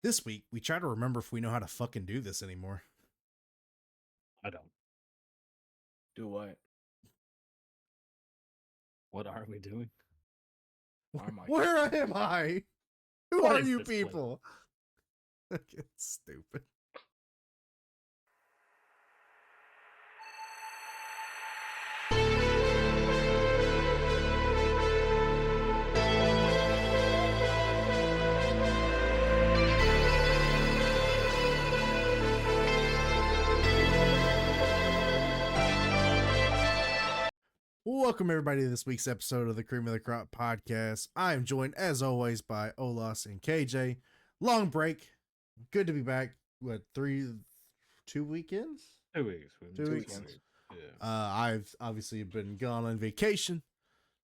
This week, we try to remember if we know how to fucking do this anymore. I don't. Do what? What are we doing? Where am I? Who What are is you this place? people? It's stupid. Welcome everybody to this week's episode of the Cream of the Crop podcast. I am joined as always by Olas and KJ. Long break. Good to be back. What, 2 weekends? 2 weeks. 2 weeks. Yeah. I've obviously been gone on vacation.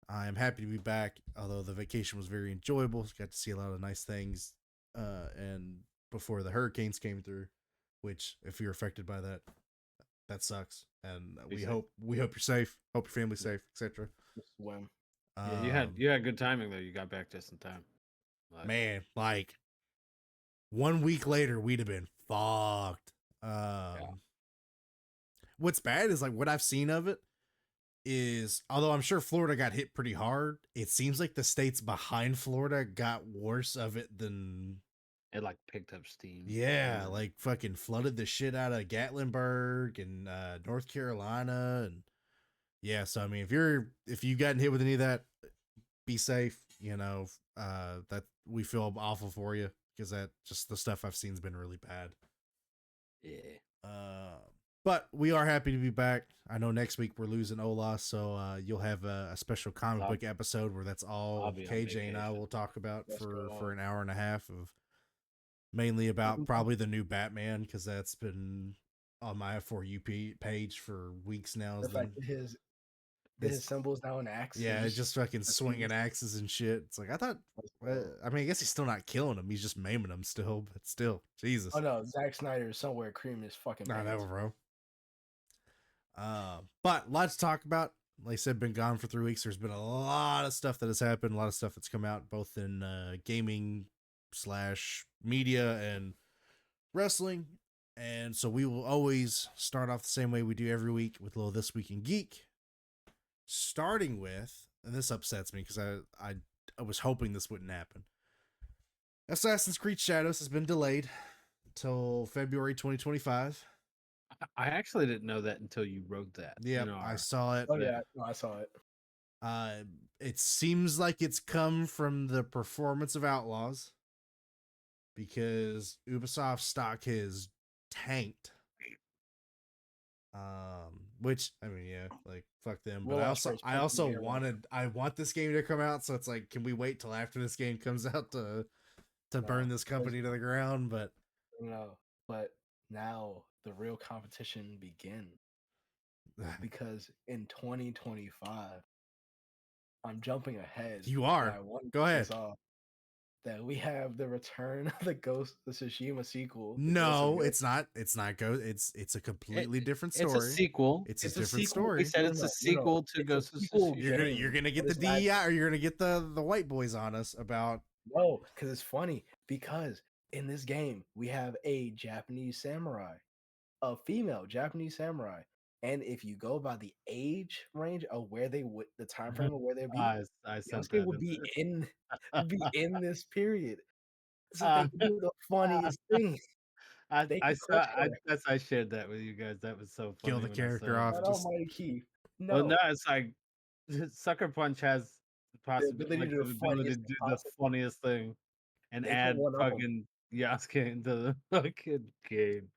I am happy to be back, although the vacation was very enjoyable. Got to see a lot of nice things. And before the hurricanes came through, which if you're affected by that, that sucks. And we hope you're safe. Hope your family's safe, etc. Swim. Yeah, you had good timing though. You got back just in time. Man, like 1 week later, we'd have been fucked. What's bad is like what I've seen of it is, although I'm sure Florida got hit pretty hard, it seems like the states behind Florida got worse of it than it like picked up steam. Yeah, like fucking flooded the shit out of Gatlinburg and North Carolina, and yeah. So I mean, if you gotten hit with any of that, be safe. You know, that we feel awful for you because that just the stuff I've seen's been really bad. Yeah. But we are happy to be back. I know next week we're losing Ola, so you'll have a special comic book episode where that's all KJ and I will talk about for an hour and a half of mainly about probably the new Batman, because that's been on my For You page for weeks now. The fact that his symbol's now an axe. Yeah, it's just fucking swinging axes and shit. It's like, I thought, I mean, I guess he's still not killing him. He's just maiming him still, but still, Jesus. Oh no, Zack Snyder is somewhere creaming his fucking pants. I know, bro. But lots to talk about. Like I said, been gone for 3 weeks. There's been a lot of stuff that has happened, a lot of stuff that's come out, both in gaming / media and wrestling. And so we will always start off the same way we do every week with a little This Week in Geek. Starting with, and this upsets me because I was hoping this wouldn't happen. Assassin's Creed Shadows has been delayed until February 2025. I actually didn't know that until you wrote that. Yeah, I saw it. Oh yeah, no, I saw it. It seems like it's come from the performance of Outlaws, because Ubisoft stock has tanked. Which I mean, yeah, like fuck them. But I want this game to come out, so it's like, can we wait till after this game comes out to burn this company to the ground? But no, but now the real competition begins, because in 2025, I'm jumping ahead. You are. Go ahead. That we have the return of the Ghost of Tsushima sequel. No, it's not. It's not It's a completely different story. It's a sequel. It's a different story. He said it's a sequel to Ghost of Tsushima. You're gonna get the DEI, or you're gonna get the white boys on us about. No, because it's funny, because in this game we have a Japanese samurai, a female Japanese samurai, and if you go by the age range of where they would, the time frame of where they'd be, Yasuke would be in this period. So they can do the funniest thing. I shared that with you guys. That was so funny. Kill the character off. Almighty Keith. No, well, no, it's like Sucker Punch has the possibility to do the funniest thing and add fucking Yasuke into the fucking game.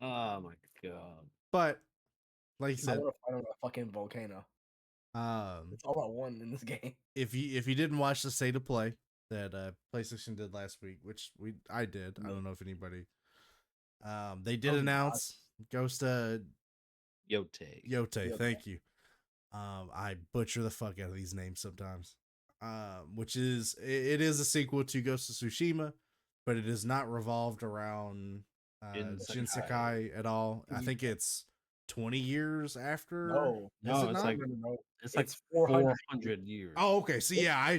Oh my god! But like you said, I want to fight on a fucking volcano. It's all I want in this game. If you didn't watch the State of Play that PlayStation did last week, which I did. I don't know if anybody. They did announce Ghost Yote. Thank you. I butcher the fuck out of these names sometimes. Which is it is a sequel to Ghost of Tsushima, but it is not revolved around Shin Sakai at all. I think it's 20 years after. No, it's like 400 years. Oh, okay. So yeah,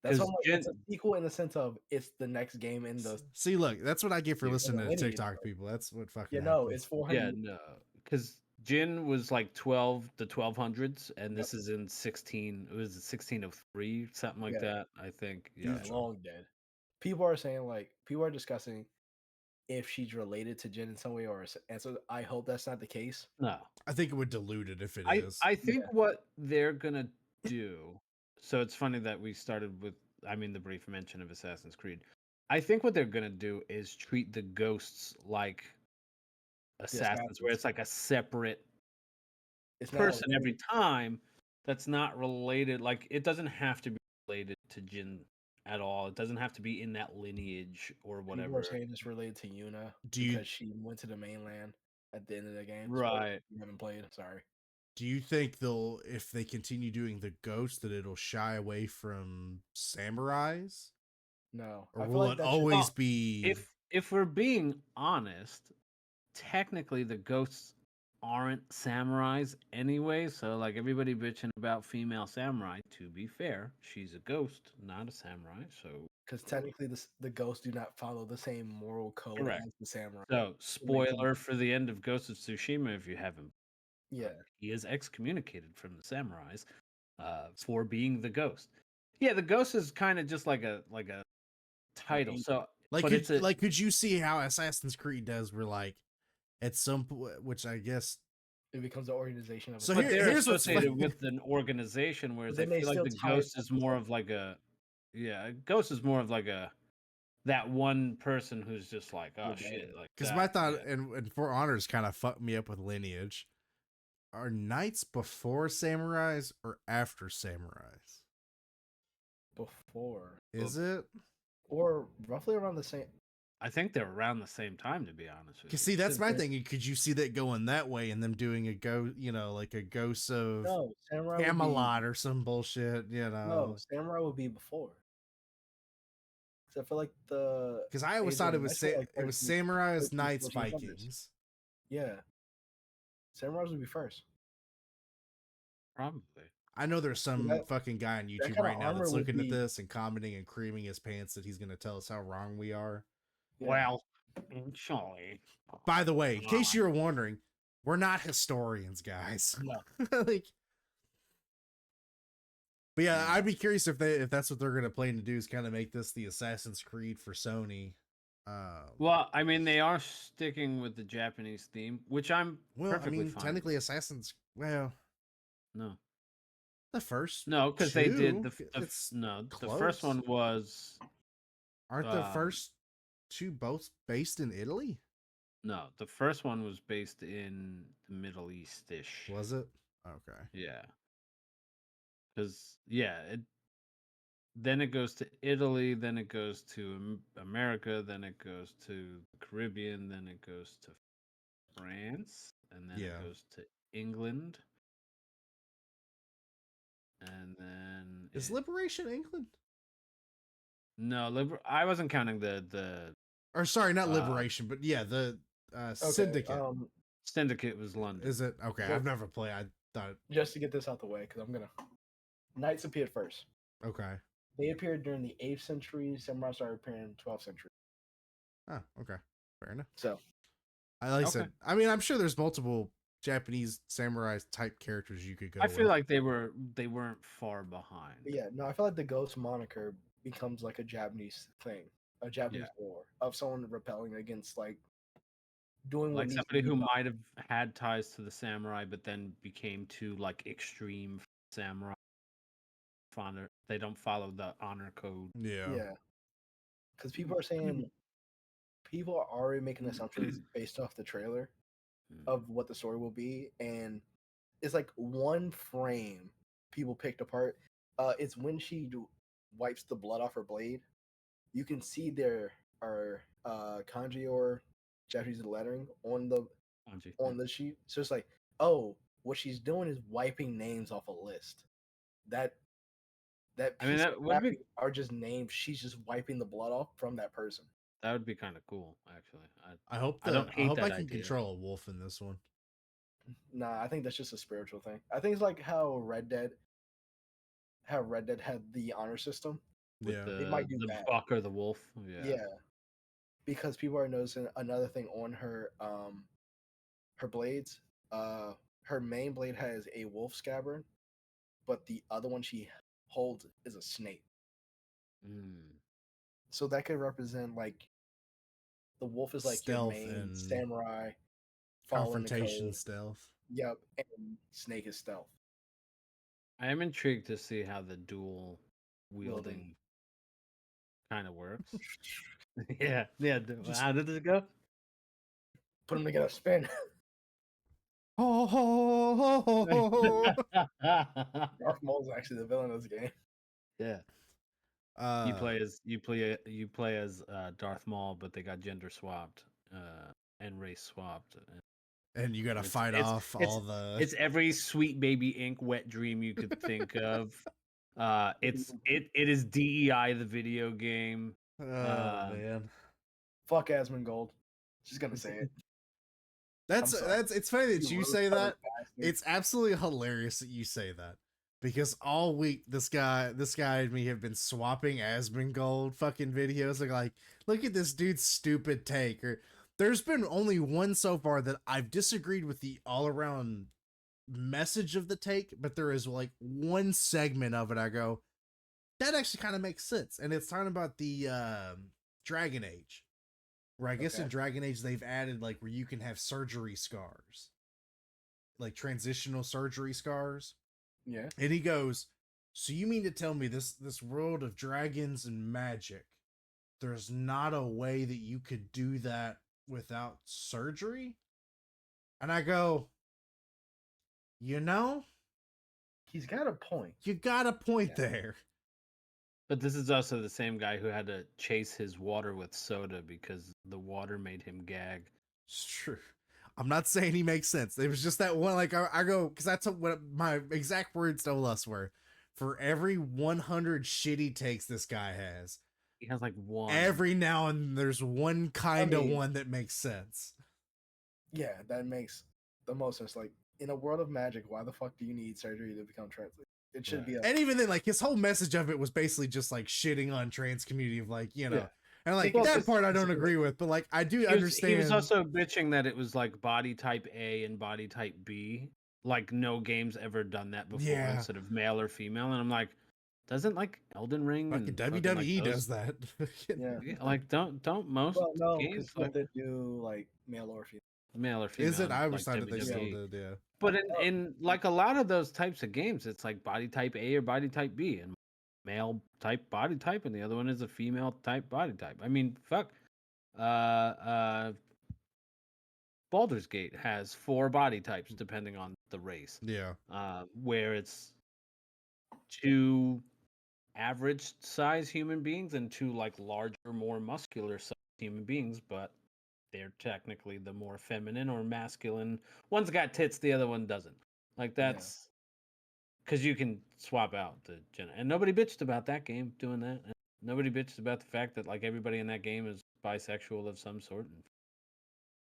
That's what it's a sequel in the sense of it's the next game in the. See, look, that's what I get for listening to TikTok people. That's what fucking. No, it's 400. Yeah, no, because Jin was like 1200s, and this is in 16. It was 1603, something like that. I think. Yeah, he's long dead. People are saying people are discussing if she's related to Jin in some way, and so I hope that's not the case. No, I think it would dilute it if it is. I think what they're gonna do. So it's funny that we started with, the brief mention of Assassin's Creed. I think what they're gonna do is treat the ghosts like Assassins, where it's like a separate person every time that's not related. Like, it doesn't have to be related to Jin at all. It doesn't have to be in that lineage or whatever. People are saying it's related to Yuna because she went to the mainland at the end of the game. Right. So you haven't played. Sorry. Do you think if they continue doing the ghost, that it'll shy away from samurais? No. Or will it always be? If we're being honest, technically the ghosts aren't samurais anyway. So, like, everybody bitching about female samurai, to be fair, she's a ghost, not a samurai. So, because technically the ghosts do not follow the same moral code as the samurai. So, spoiler for the end of Ghost of Tsushima, if you haven't. Yeah, he is excommunicated from the samurais for being the ghost. Yeah, the ghost is kind of just like a title. So, could you see how Assassin's Creed does? Where like at some point, which I guess it becomes an organization of. So they're associated with an organization, whereas I feel like the ghost is more of like a, ghost is more of like that one person who's just like, oh shit, like. Because my thought and For Honors kind of fucked me up with lineage. Are knights before samurais or after samurais? Before. Is it? Or roughly around the same. I think they're around the same time, to be honest with you. See, that's my thing. Could you see that going that way and them doing a like a ghost of Camelot or some bullshit, No, samurai would be before. Because I feel like because I always thought it was samurais, knights, Vikings. Yeah. Samurais would be first. Probably. I know there's some fucking guy on YouTube right now that's looking at this and commenting and creaming his pants that he's going to tell us how wrong we are. Yeah. Well, surely. By the way, in case you were wondering, we're not historians, guys. No. But yeah, I'd be curious if that's what they're going to plan to do, is kind of make this the Assassin's Creed for Sony. Well, I mean, they are sticking with the Japanese theme, which I'm perfectly fine. Technically, Assassin's. Well, no, the first. No, because they did the first one was. Aren't the first two both based in Italy? No, the first one was based in the Middle East-ish. Was it? Okay. Yeah. Because then it goes to Italy, then it goes to America, then it goes to the Caribbean, then it goes to France, and then it goes to England. And then is Liberation England? No, I wasn't counting the or sorry, not Liberation, but the Syndicate. Syndicate was London. Is it? Okay, I've never played. I thought, just to get this out the way, because I'm gonna. Knights appeared first. Okay. They appeared during the 8th century. Samurai started appearing in the 12th century. Oh, okay. Fair enough. So, I said, I mean, I'm sure there's multiple Japanese samurai type characters you could go. I feel like they weren't far behind. But yeah, no, I feel like the ghost moniker becomes like a Japanese thing, a Japanese war of someone rebelling against doing like somebody who might have had ties to the samurai, but then became too extreme samurai. They don't follow the honor code. Yeah. Because people are saying, people are already making assumptions based off the trailer of what the story will be, and it's like one frame people picked apart. It's when she wipes the blood off her blade. You can see there are kanji or Japanese lettering on the sheet. So it's like, oh, what she's doing is wiping names off a list. That are just names. She's just wiping the blood off from that person. That would be kind of cool, actually. I hope I can control a wolf in this one. Nah, I think that's just a spiritual thing. I think it's like how Red Dead had the honor system. with Yeah. They might do the that. buck or the wolf. Yeah. Because people are noticing another thing on her her blades. Her main blade has a wolf scabbard, but the other one she holds is a snake. So that could represent like the wolf is like your Stealth main and samurai following the confrontation code. stealth. Yep, and snake is stealth. I am intrigued to see how the dual wielding kind of works. yeah. How did it go? Put them together, spin. Ho, ho, ho, ho, ho. Darth Maul is actually the villain of this game. Yeah. You play as Darth Maul, but they got gender swapped and race swapped. And you gotta fight off all the. It's every sweet baby ink wet dream you could think of. It is DEI the video game. Oh man. Fuck Asmongold. Just gonna say it. That's it's funny that you say that. Bastard. It's absolutely hilarious that you say that. Because all week this guy and me have been swapping Asmongold fucking videos. Like, look at this dude's stupid take. Or there's been only one so far that I've disagreed with the all around message of the take, but there is like one segment of it I go, that actually kind of makes sense. And it's talking about the Dragon Age. Where I guess in Dragon Age they've added like where you can have surgery scars. Like transitional surgery scars. Yeah. And he goes, so you mean to tell me this world of dragons and magic, there's not a way that you could do that without surgery? And I go, you know, he's got a point. You got a point there. But this is also the same guy who had to chase his water with soda because the water made him gag. It's true. I'm not saying he makes sense. It was just that one, like I go, because that's what my exact words to us were. For every 100 shitty takes this guy has, he has like one. Every now and then there's one kind of one that makes sense. Yeah, that makes the most sense. Like in a world of magic, why the fuck do you need surgery to become trans? It should be. And even then, like his whole message of it was basically just like shitting on trans community of like, you know. Yeah. And like that part I don't agree with, but like I do understand. He was also bitching that it was like body type A and body type B. Like no game's ever done that before instead of male or female. And I'm like, doesn't like Elden Ring and WWE does that. Yeah. Like don't most games like they do like male or female. Male or female. Is it? I always like thought that they still did, yeah. But in like a lot of those types of games, it's like body type A or body type B, and male type body type, and the other one is a female type body type. I mean, fuck. Baldur's Gate has 4 body types depending on the race. Yeah. Where it's 2 average size human beings and 2 like larger, more muscular size human beings, but they're technically the more feminine or masculine. One's got tits, the other one doesn't. Like that's because you can swap out the gender. And nobody bitched about that game doing that. And nobody bitched about the fact that like everybody in that game is bisexual of some sort.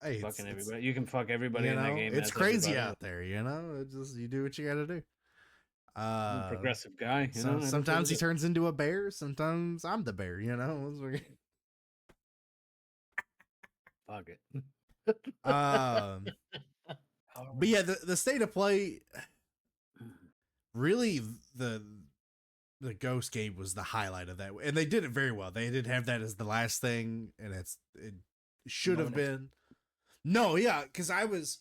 And fucking everybody. You can fuck everybody in that game. It's crazy out there, you know. It's just you do what you got to do. Progressive guy. You know? Sometimes he turns into a bear. Sometimes I'm the bear. You know. Fuck it. But yeah, the state of play, really the Ghost game was the highlight of that, and they did it very well. They did have that as the last thing, and it should have been. No, yeah, because I was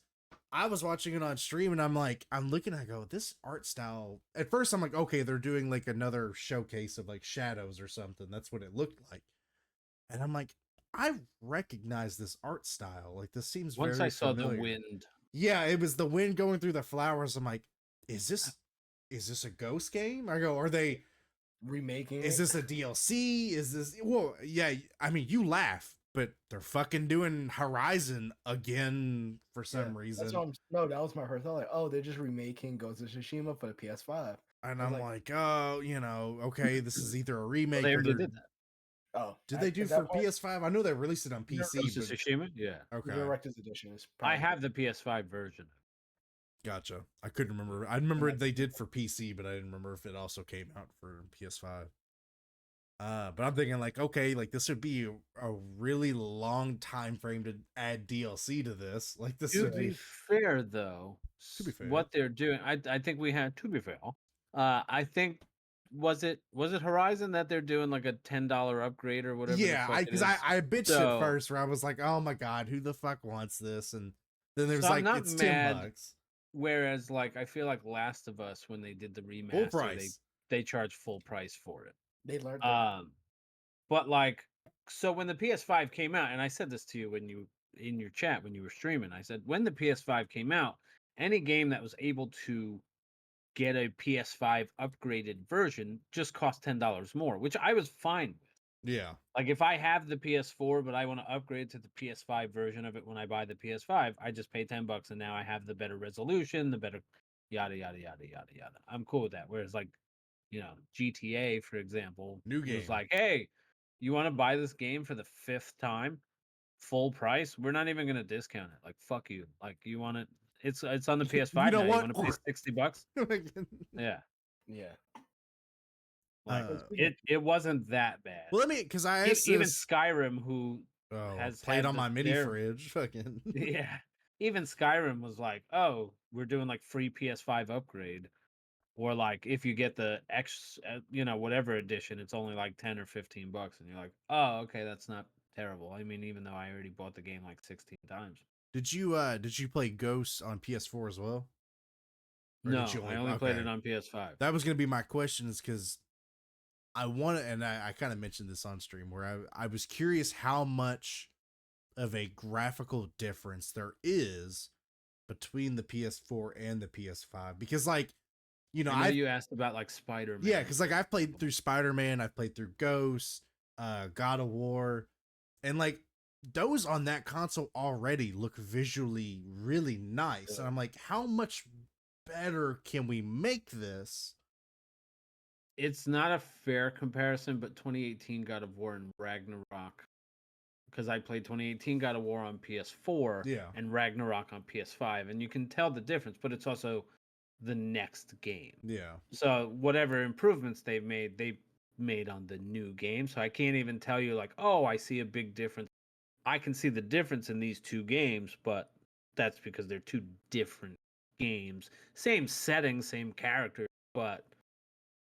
watching it on stream, and I'm looking, I go, this art style. At first, I'm like, okay, they're doing like another showcase of like shadows or something. That's what it looked like, and I'm like, I recognize this art style. Like this seems once very I saw familiar. the wind. Yeah, it was the wind going through the flowers. I'm like, is this a Ghost game? I go, are they remaking? Is this a DLC? Is this yeah? I mean, you laugh, but they're fucking doing Horizon again for some reason. That was my first thought. Like, oh, they're just remaking Ghost of Tsushima for the PS5. And I'm like, oh, you know, okay, this is either a remake or they did that. Oh, did they do for PS5? I know they released it on PC. Ghost of Tsushima? Yeah. Okay. Director's edition is. I have the PS5 version. Gotcha. I couldn't remember. I remember they did for PC, but I didn't remember if it also came out for PS5. But I'm thinking like, okay, like this would be a really long time frame to add DLC to this. Like this To would be be, fair, though, to be fair. what they're doing, I think we had to be fair. I think was it Horizon that they're doing like a $10 upgrade or whatever the Yeah, fuck it because is. I bitched at So first where I was like, oh my god, who the fuck wants this? And then there's I'm like, not it's $10. mad. Whereas like I feel like Last of Us when they did the Full remaster, price. they charged full price for it. They learned that. But like, so when the PS5 came out, and I said this to you when you in your chat when you were streaming, I said when the PS5 came out, any game that was able to get a PS5 upgraded version just cost $10 more, which I was fine with. Yeah. Like if I have the PS4, but I want to upgrade to the PS5 version of it when I buy the PS5, I just pay $10 and now I have the better resolution, the better yada yada yada yada yada. I'm cool with that. Whereas like, GTA, for example, New was game. like, hey, you want to buy this game for the 5th time, full price? We're not even gonna discount it. Like, fuck you. Like, you want it? It's on the You PS5 know now. You what? want to pay $60? Yeah. Yeah. Like Uh, it wasn't that bad. well, let me, because I asked Even this. Skyrim, who Oh, has played had on my mini their fridge. Fucking. yeah, even Skyrim was like, oh, we're doing like free PS5 upgrade, or like if you get the X, whatever edition, it's only like $10 or $15, and you're like, oh, okay, that's not terrible. I mean, even though I already bought the game like 16 times. Did you play Ghosts on PS4 as well? Or did No, you I only only played it okay? on PS5. That was gonna be my question, is because I want to, and I kind of mentioned this on stream where I was curious how much of a graphical difference there is between the PS4 and the PS5, because like, I know you asked about like Spider-Man. Yeah, because like I've played through Spider-Man, I've played through Ghosts, God of War, and like those on that console already look visually really nice. And I'm like, how much better can we make this? It's not a fair comparison, but 2018 God of War and Ragnarok, because I played 2018 God of War on PS4 Yeah. and Ragnarok on PS5, and you can tell the difference, but it's also the next game. Yeah. So whatever improvements they made on the new game. So I can't even tell you like, oh, I see a big difference. I can see the difference in these two games, but that's because they're two different games. Same setting, same character, but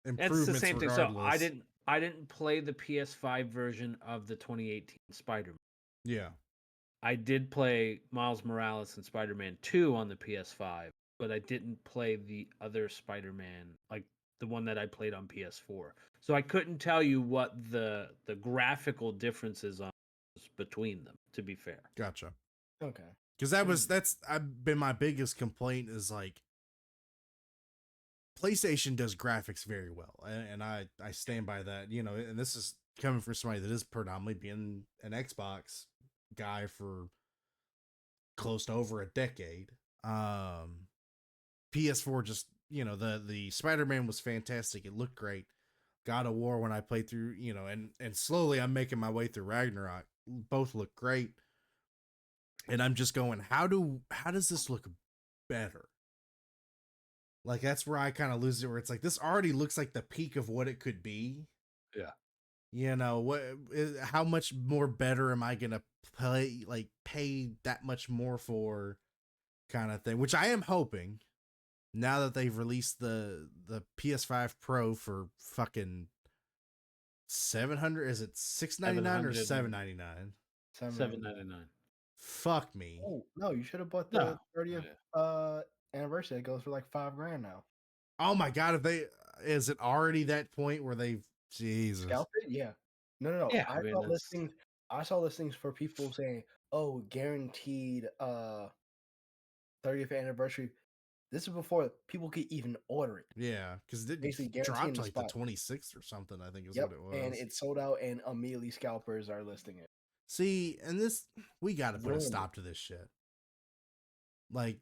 it's the Improvements same thing. So regardless. I didn't play the PS5 version of the 2018 Spider-Man. Yeah. I did play Miles Morales and Spider-Man 2 on the PS5, but I didn't play the other Spider-Man, like the one that I played on PS4. So I couldn't tell you what the graphical differences are between them, to be fair. Gotcha. Okay. Because that's I've been my biggest complaint is like PlayStation does graphics very well, and I stand by that. And this is coming from somebody that is predominantly being an Xbox guy for close to over a decade. PS4 just, the Spider-Man was fantastic. It looked great. God of War, when I played through, and slowly I'm making my way through Ragnarok, both look great. And I'm just going, how does this look better? Like that's where I kind of lose it, where it's like this already looks like the peak of what it could be. Yeah. How much more better am I gonna pay that much more for, kind of thing, which I am hoping now that they've released the PS5 Pro for fucking 700. Is it 699 or 799? $7.99. Fuck me. Oh no, you should have bought No. the 30th anniversary. It goes for like $5,000 now. Oh my god, is it already that point where they've Jesus. Scalped it? Yeah. No. Yeah, I saw listings for people saying, "Oh, guaranteed 30th anniversary." This is before people could even order it. Yeah, because it Basically dropped guaranteeing the like the spot. 26th or something, I think is Yep, what it was. and it sold out, and immediately scalpers are listing it. See, and we got to put a Ruined stop to this shit. Like,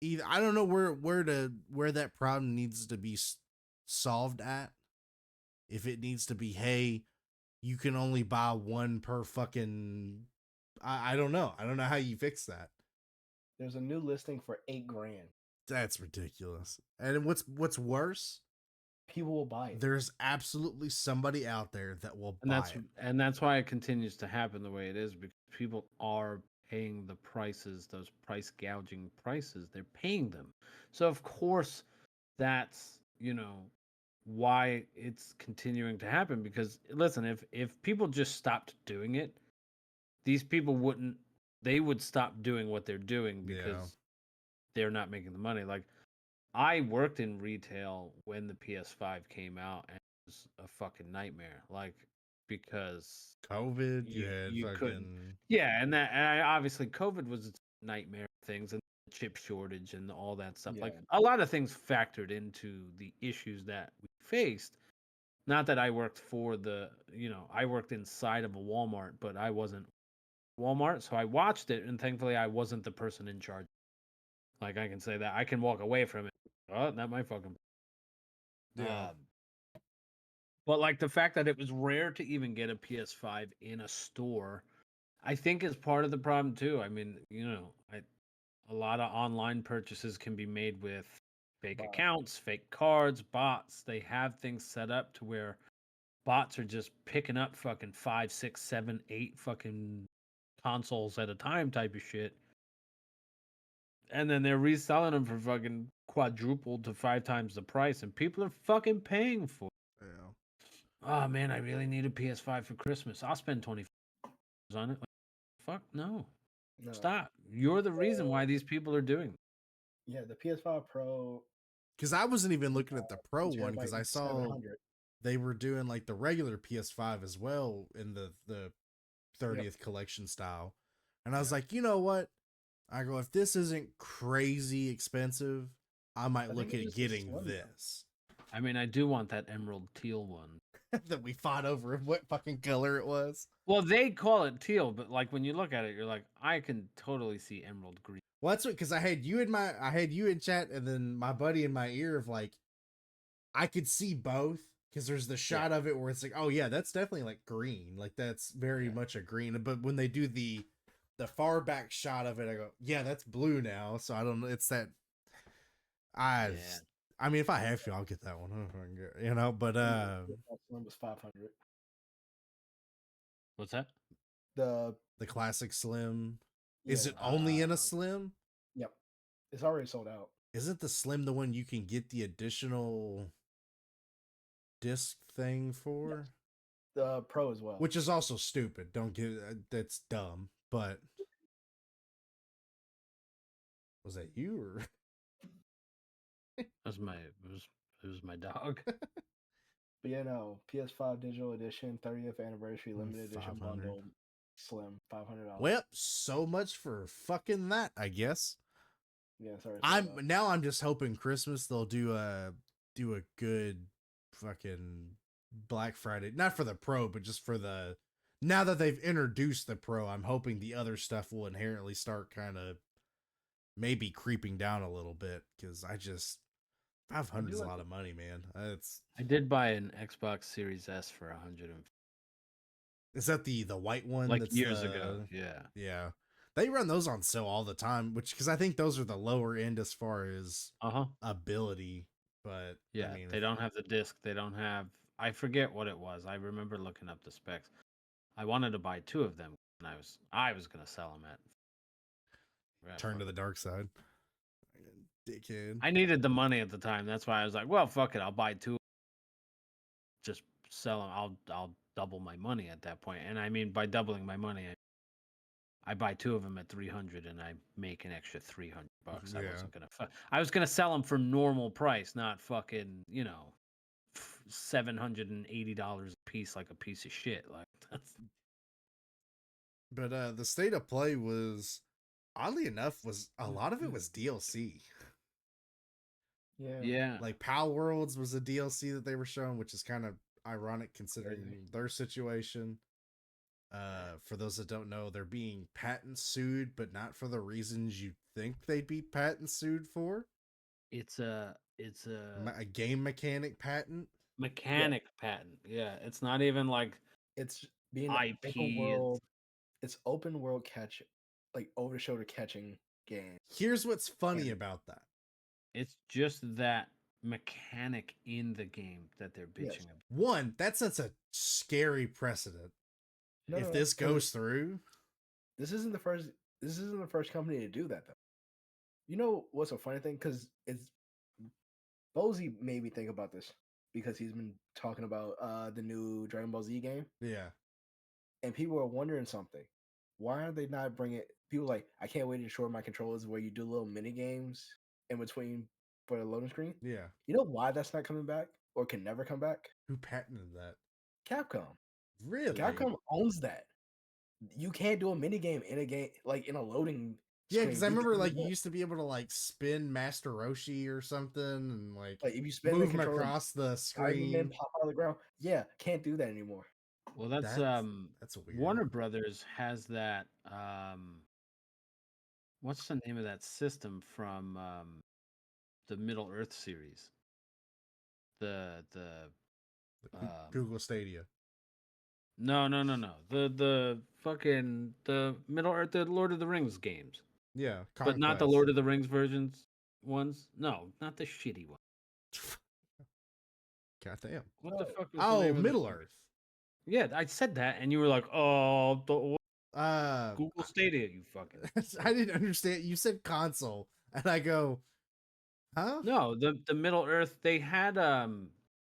either I don't know where that problem needs to be solved at. If it needs to be, hey, you can only buy one per fucking. I don't know. I don't know how you fix that. There's a new listing for $8,000. That's ridiculous. And what's worse people will buy it. There's absolutely somebody out there that will buy it. And that's why it continues to happen the way it is, because people are paying the prices, those price gouging prices, they're paying them. So of course that's, why it's continuing to happen, because listen, if people just stopped doing it, these people would stop doing what they're doing because they're not making the money. Like, I worked in retail when the PS5 came out, and it was a fucking nightmare. Like, because COVID, you you had you couldn't. fucking Yeah, and obviously COVID was its nightmare things, and the chip shortage and all that stuff. Yeah. Like, a lot of things factored into the issues that we faced. Not that I worked I worked inside of a Walmart, but I wasn't Walmart, so I watched it, and thankfully I wasn't the person in charge. Like, I can say that I can walk away from it. Oh, not my fucking. yeah. But like the fact that it was rare to even get a PS5 in a store, I think is part of the problem too. I mean, a lot of online purchases can be made with fake accounts, fake cards, bots. They have things set up to where bots are just picking up fucking 5, 6, 7, 8 fucking consoles at a time type of shit. And then they're reselling them for fucking quadruple to 5 times the price, and people are fucking paying for it. Yeah. Oh man, I really need a PS5 for Christmas. I'll spend $20 on it. Like, fuck no. Stop. You're the reason why these people are doing it. Yeah, the PS5 Pro. Because I wasn't even looking at the Pro one, because I saw they were doing like the regular PS5 as well in the 30th collection style. And I was like, you know what? I go, if this isn't crazy expensive, I might look at getting this. I mean, I do want that emerald teal one. That we fought over what fucking color it was. Well, they call it teal, but like when you look at it, you're like, I can totally see emerald green. Well, that's what, because I had you in chat, and then my buddy in my ear of like, I could see both, because there's the shot of it where it's like, oh yeah, that's definitely like green, like that's very much a green. But when they do the far back shot of it, I go, yeah, that's blue now. So I don't know, it's that. I mean, if I have to, I'll get that one. But one was 500. What's that? The classic slim. Is it only in a slim? Yep, it's already sold out. Isn't the slim the one you can get the additional disc thing for? Yes. The Pro as well, which is also stupid. Don't get that's dumb. But was that you or? It was my dog. But yeah, no, PS5 Digital Edition 30th Anniversary Limited Edition bundle, slim, $500. Well, so much for fucking that, I guess. Yeah, sorry. I'm just hoping Christmas they'll do a good fucking Black Friday, not for the Pro, but just for the. Now that they've introduced the Pro, I'm hoping the other stuff will inherently start kind of maybe creeping down a little bit, because I just 500 is a lot of money, man. I did buy an Xbox Series S for 100. Is that the white one? Like years ago, yeah. Yeah. They run those on sale all the time, because I think those are the lower end as far as ability. But yeah, I mean, they don't have the disc. They don't have. I forget what it was. I remember looking up the specs. I wanted to buy 2 of them, and I was gonna sell them at. Turn to the dark side. Dickhead. I needed the money at the time. That's why I was like, well, fuck it. I'll buy 2. Just sell them. I'll double my money at that point. And I mean, by doubling my money, I buy 2 of them at 300, and I make an extra $300. Yeah. I was gonna sell them for normal price, not fucking $780 a piece, like a piece of shit. Like that's. But the state of play was, oddly enough, was a lot of it was DLC. Yeah. Like Pal Worlds was a DLC that they were showing, which is kind of ironic considering their situation. For those that don't know, they're being patent sued, but not for the reasons you'd think they'd be patent sued for. It's a game mechanic patent. Patent. Yeah, it's not even like it's being IP. Open world. It's open world like over the shoulder catching game. Here's what's funny about that. It's just that mechanic in the game that they're bitching about. One, that sets a scary precedent. If this goes through, this isn't the first. This isn't the first company to do that, though. You know what's a funny thing? Because it's Bozy made me think about this because he's been talking about the new Dragon Ball Z game. Yeah. And people are wondering something. Why are they not bringing people like, I can't wait to shorten my controllers where you do little mini games in between for the loading screen? Yeah. You know why that's not coming back or can never come back? Who patented that? Capcom. Really? Capcom owns that. You can't do a mini game in a game, like in a loading yeah, because I remember like you used to be able to like spin Master Roshi or something and like if you spin move him across the screen, pop out of the ground. Yeah, can't do that anymore. Well, that's weird. Warner Brothers has that. What's the name of that system from the Middle Earth series? The Google Stadia. No. The fucking the Middle Earth, the Lord of the Rings games. Yeah, but not the Lord of the Rings ones. No, not the shitty one. Goddamn. What the fuck was the name of Middle Earth. Yeah, I said that, and you were like, "Oh, Google Stadia, you fucking." I didn't understand. You said console, and I go, huh? No, the Middle Earth. They had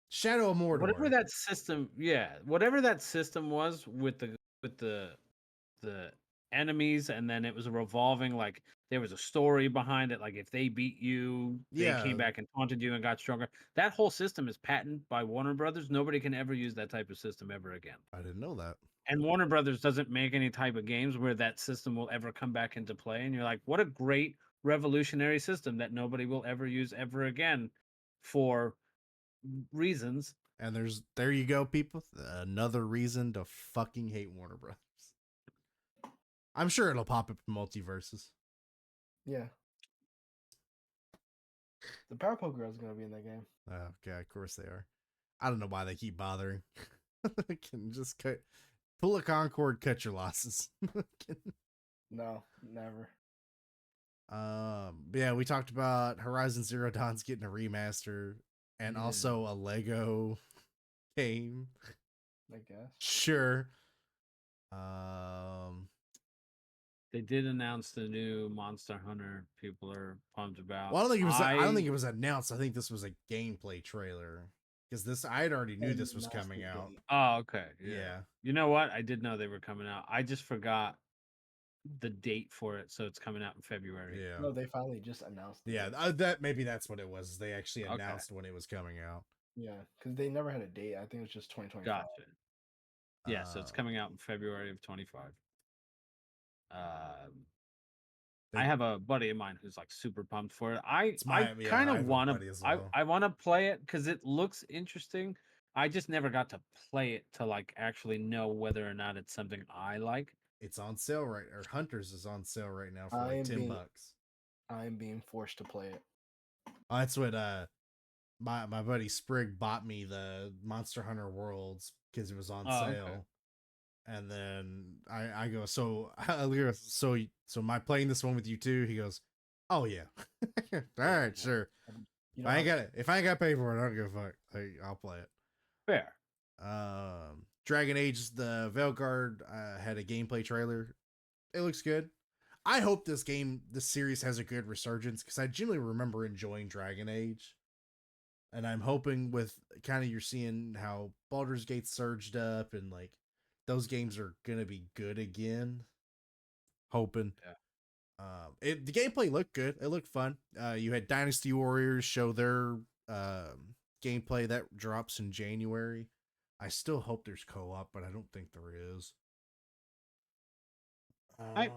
Shadow of Mordor. Whatever that system, whatever that system was with the enemies, and then it was a revolving, like there was a story behind it. Like if they beat you, they came back and taunted you and got stronger. That whole system is patented by Warner Brothers. Nobody can ever use that type of system ever again. I didn't know that. And Warner Brothers doesn't make any type of games where that system will ever come back into play. And you're like, what a great revolutionary system that nobody will ever use ever again for reasons. And there you go, people. Another reason to fucking hate Warner Brothers. I'm sure it'll pop up in multiverses. Yeah. The Powerpuff Girls are gonna be in that game. Okay, of course they are. I don't know why they keep bothering. Can just pull a Concord, cut your losses. No, never. Yeah, we talked about Horizon Zero Dawn's getting a remaster and also a Lego game. I guess. Sure. They did announce the new Monster Hunter. People are pumped about. Well, I don't think it was announced. I think this was a gameplay trailer because I already knew this was coming out. Oh, okay. Yeah. You know what? I did know they were coming out. I just forgot the date for it, so it's coming out in February. Yeah. No, they finally just announced it. Yeah, that's what it was. They actually announced when it was coming out. Yeah, because they never had a date. I think it was just 2025. Gotcha. Yeah, so it's coming out in February of 25. I have a buddy of mine who's like super pumped for it. I kind of want to. I want to play it because it looks interesting. I just never got to play it to like actually know whether or not it's something I like. It's on sale Hunters is on sale right now for like $10. I am being forced to play it. That's what my buddy Sprig bought me the Monster Hunter Worlds because it was on sale. Okay. And then I go, so am I playing this one with you too? He goes, oh yeah. All right, sure. If I ain't got to pay for it, I don't give a fuck. I'll play it. Fair. Dragon Age, the Veilguard had a gameplay trailer. It looks good. I hope this series has a good resurgence because I generally remember enjoying Dragon Age. And I'm hoping with kind of you're seeing how Baldur's Gate surged up and like those games are gonna be good again. Hoping. Yeah. The gameplay looked good. It looked fun. You had Dynasty Warriors show their gameplay that drops in January. I still hope there's co-op, but I don't think there is. I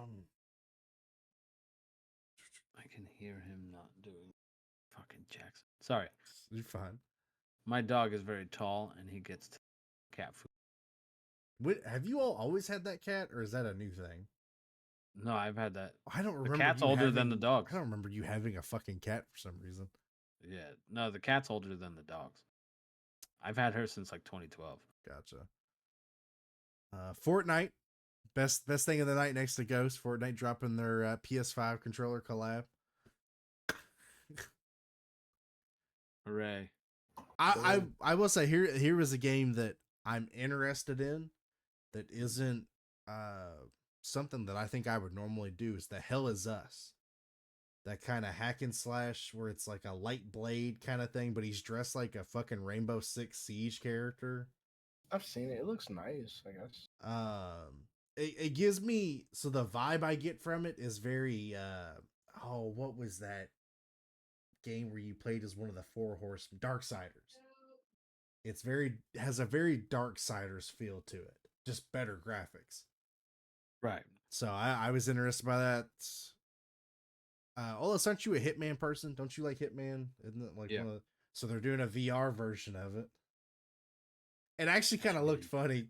can hear him not doing fucking Jackson. Sorry. You're fine. My dog is very tall and he gets cat food. Have you all always had that cat, or is that a new thing? No, I've had that. I don't remember. The cat's older than the dogs. I don't remember you having a fucking cat for some reason. Yeah, no, the cat's older than the dogs. I've had her since like 2012. Gotcha. Fortnite, best thing of the night next to Ghost. Fortnite dropping their PS5 controller collab. Hooray! I will say here is a game that I'm interested in that isn't something that I think I would normally do. Is The Hell Is Us. That kind of hack and slash where it's like a light blade kind of thing, but he's dressed like a fucking Rainbow Six Siege character. I've seen it. It looks nice, I guess. It gives me, so the vibe I get from it is very oh, what was that game where you played as one of the four horsemen? Darksiders. It's very has a very Darksiders feel to it. Just better graphics. Right. So I was interested by that. Olis, aren't you a Hitman person? Don't you like Hitman? Isn't it like one of the, so they're doing a VR version of it. It actually kind of looked funny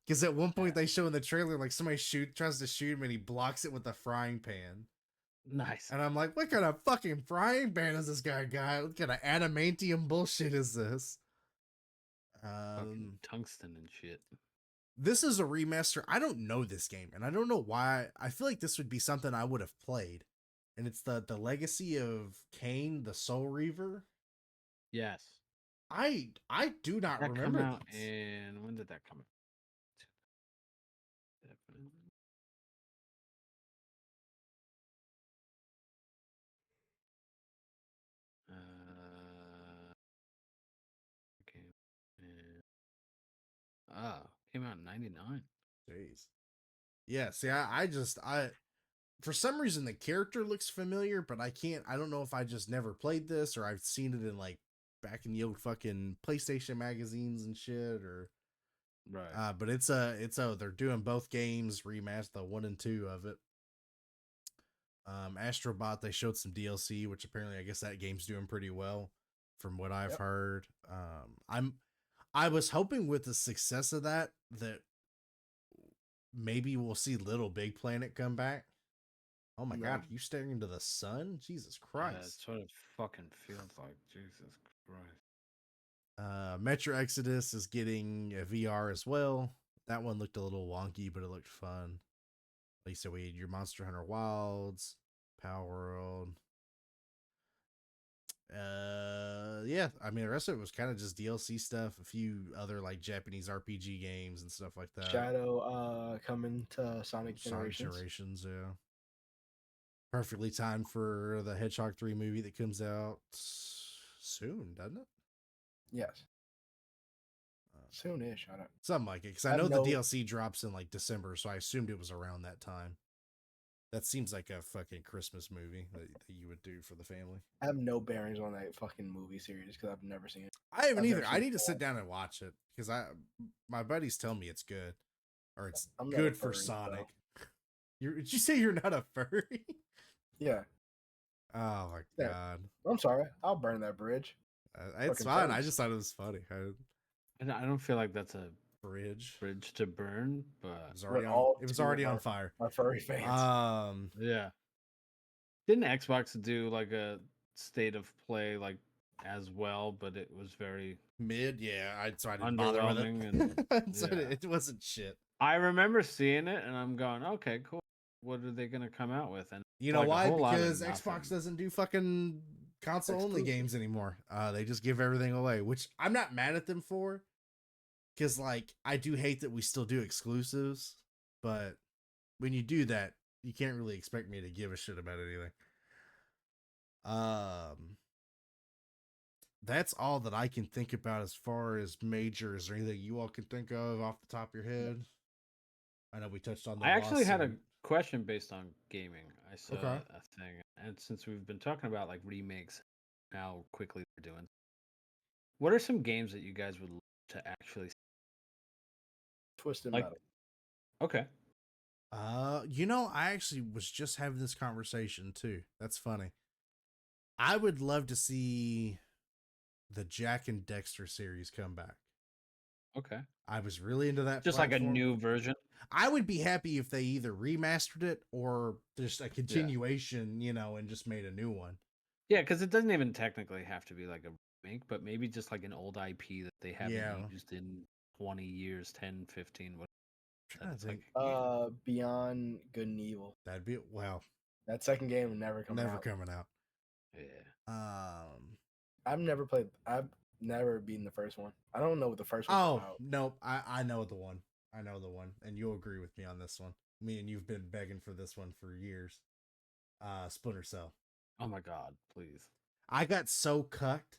because at one point they show in the trailer like somebody tries to shoot him and he blocks it with a frying pan. Nice. And I'm like, what kind of fucking frying pan is this guy got? What kind of adamantium bullshit is this? Fucking tungsten and shit. This is a remaster. I don't know this game, and I don't know why. I feel like this would be something I would have played. And it's the Legacy of Kain, the Soul Reaver. Yes. I do not remember come out. this. And when did that come out? Came out in 99. Jeez. Yeah, see, I for some reason the character looks familiar, but I don't know if I just never played this or I've seen it in like back in the old fucking PlayStation magazines and shit or right. But it's they're doing both games remastered, the 1 and 2 of it. Astrobot, they showed some DLC, which apparently I guess that game's doing pretty well from what I've heard. I was hoping with the success of that maybe we'll see Little Big Planet come back. Oh my god, are you staring into the sun? Jesus Christ. Yeah, that's what it fucking feels like. Jesus Christ. Metro Exodus is getting a VR as well. That one looked a little wonky, but it looked fun. Like you said, we had your Monster Hunter Wilds, Power World. Yeah, I mean the rest of it was kind of just DLC stuff, a few other like Japanese RPG games and stuff like that. Shadow coming to Sonic Generations. Yeah. Perfectly timed for the Hedgehog 3 movie that comes out soon, doesn't it? Yes. Soonish. I don't. Something like it, because I know the DLC drops in like December, so I assumed it was around that time. That seems like a fucking Christmas movie that you would do for the family. I have no bearings on that fucking movie series because I've never seen it. I haven't either. I need to sit down and watch it because my buddies tell me it's good, or it's good for Sonic. Did you say you're not a furry? Yeah. Oh my god. I'm sorry. I'll burn that bridge. It's fine. I just thought it was funny. I don't feel like that's a bridge to burn, but it was already on fire. Our furry fans. Yeah. Didn't Xbox do like a state of play like as well, but it was very mid? Yeah, so I didn't bother with it. And so it wasn't shit. I remember seeing it and I'm going, okay, cool. What are they gonna come out with? And you know why? Because Xbox doesn't do fucking console only games anymore. They just give everything away, which I'm not mad at them for. Because like I do hate that we still do exclusives, but when you do that, you can't really expect me to give a shit about anything. That's all that I can think about as far as majors or anything you all can think of off the top of your head. I know we touched on the I actually had a question based on gaming. I saw a thing, and since we've been talking about like remakes, how quickly they're doing, what are some games that you guys would love to actually see? Twisted Metal. Okay. I actually was just having this conversation too. That's funny. I would love to see the Jak and Dexter series come back. Okay. I was really into that. Just platform. Like a new version. I would be happy if they either remastered it or just a continuation, and just made a new one. Yeah, because it doesn't even technically have to be like a remake, but maybe just like an old IP that they haven't used in 20 years, 10, 15, whatever. Beyond Good and Evil. That'd be That second game will never come out. Coming out. Yeah. I've never beaten the first one. I don't know what the first one's Oh, about. nope. I know the one. I know the one. And you'll agree with me on this one. Me and you've been begging for this one for years. Splinter Cell. Oh my god, please. I got so cucked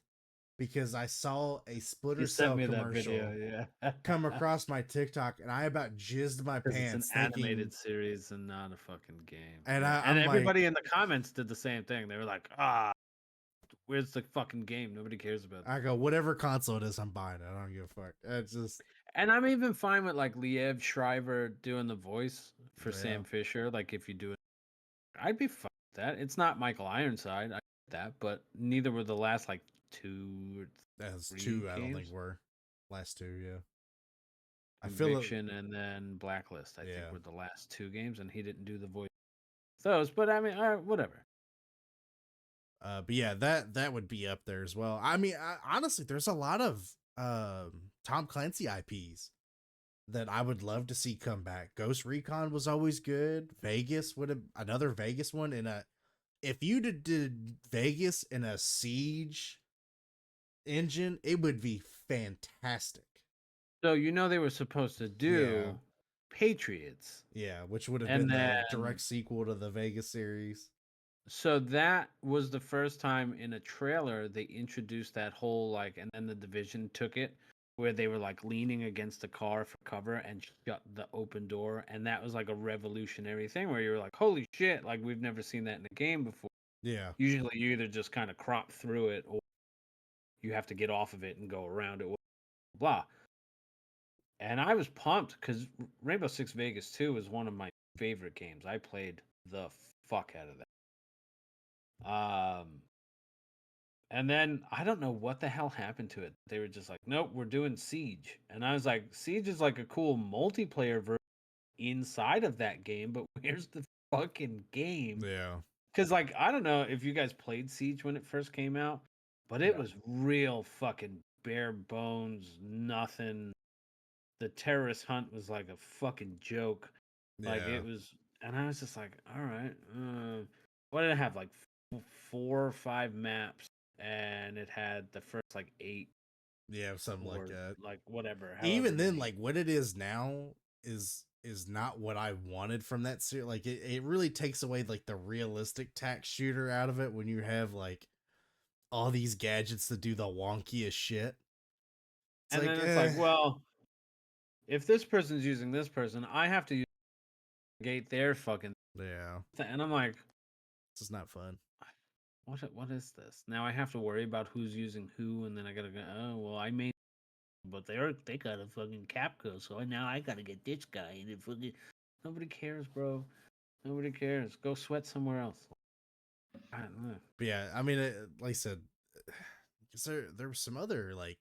because I saw a Splinter You sent Cell me that commercial video, yeah. come across my TikTok, and I about jizzed my Because it's an pants thinking, animated series and not a fucking game. and Yeah. And I'm like, everybody in the comments did the same thing. They were like, where's the fucking game? Nobody cares about that. I go, whatever console it is, I'm buying it. I don't give a fuck. It's just, And I'm even fine with like Liev Schreiber doing the voice for Yeah. Sam Fisher. Like if you do it, I'd be fine with that. It's not Michael Ironside, I get that, but neither were the last like 2 or that's 3 two. I don't think games. were last 2. Yeah, I feel Conviction and then Blacklist, I think Yeah. were the last 2 games, and he didn't do the voice of those. But I mean, all right, whatever. But yeah, that would be up there as well. I mean, honestly, there's a lot of Tom Clancy IPs that I would love to see come back. Ghost Recon was always good. Vegas would have another Vegas one in a. If you did Vegas in a Siege engine, it would be fantastic. So they were supposed to do Patriots. Yeah, which would have And been the then- direct sequel to the Vegas series. So that was the first time in a trailer they introduced that whole like, and then the Division took it where they were like leaning against a car for cover and shut the open door, and that was like a revolutionary thing where you were like, holy shit, like we've never seen that in a game before. Yeah. Usually you either just kind of crop through it or you have to get off of it and go around it, blah. And I was pumped because Rainbow Six Vegas 2 was one of my favorite games. I played the fuck out of that. And then I don't know what the hell happened to it. They were just like, nope, we're doing Siege. And I was like, Siege is like a cool multiplayer version inside of that game, but where's the fucking game? Yeah. Because, like, I don't know if you guys played Siege when it first came out, but it was real fucking bare bones, nothing. The terrorist hunt was like a fucking joke. Like, it was, and I was just like, all right, what did it have? Like 4 or 5 maps, and it had the first like 8. Yeah, something like that. Like whatever. Even then, like what it is now is not what I wanted from that series. Like it really takes away like the realistic tax shooter out of it when you have like all these gadgets that do the wonkiest shit. It's and like, then it's like, well, if this person's using this person, I have to gate their fucking and I'm like, this is not fun. What is this? Now I have to worry about who's using who, and then I gotta go, oh well, I made, but they got a fucking Capco, so now I gotta get this guy, and it fucking nobody cares, bro. Nobody cares. Go sweat somewhere else. I don't know. But yeah, I mean, like I said, there was some other like.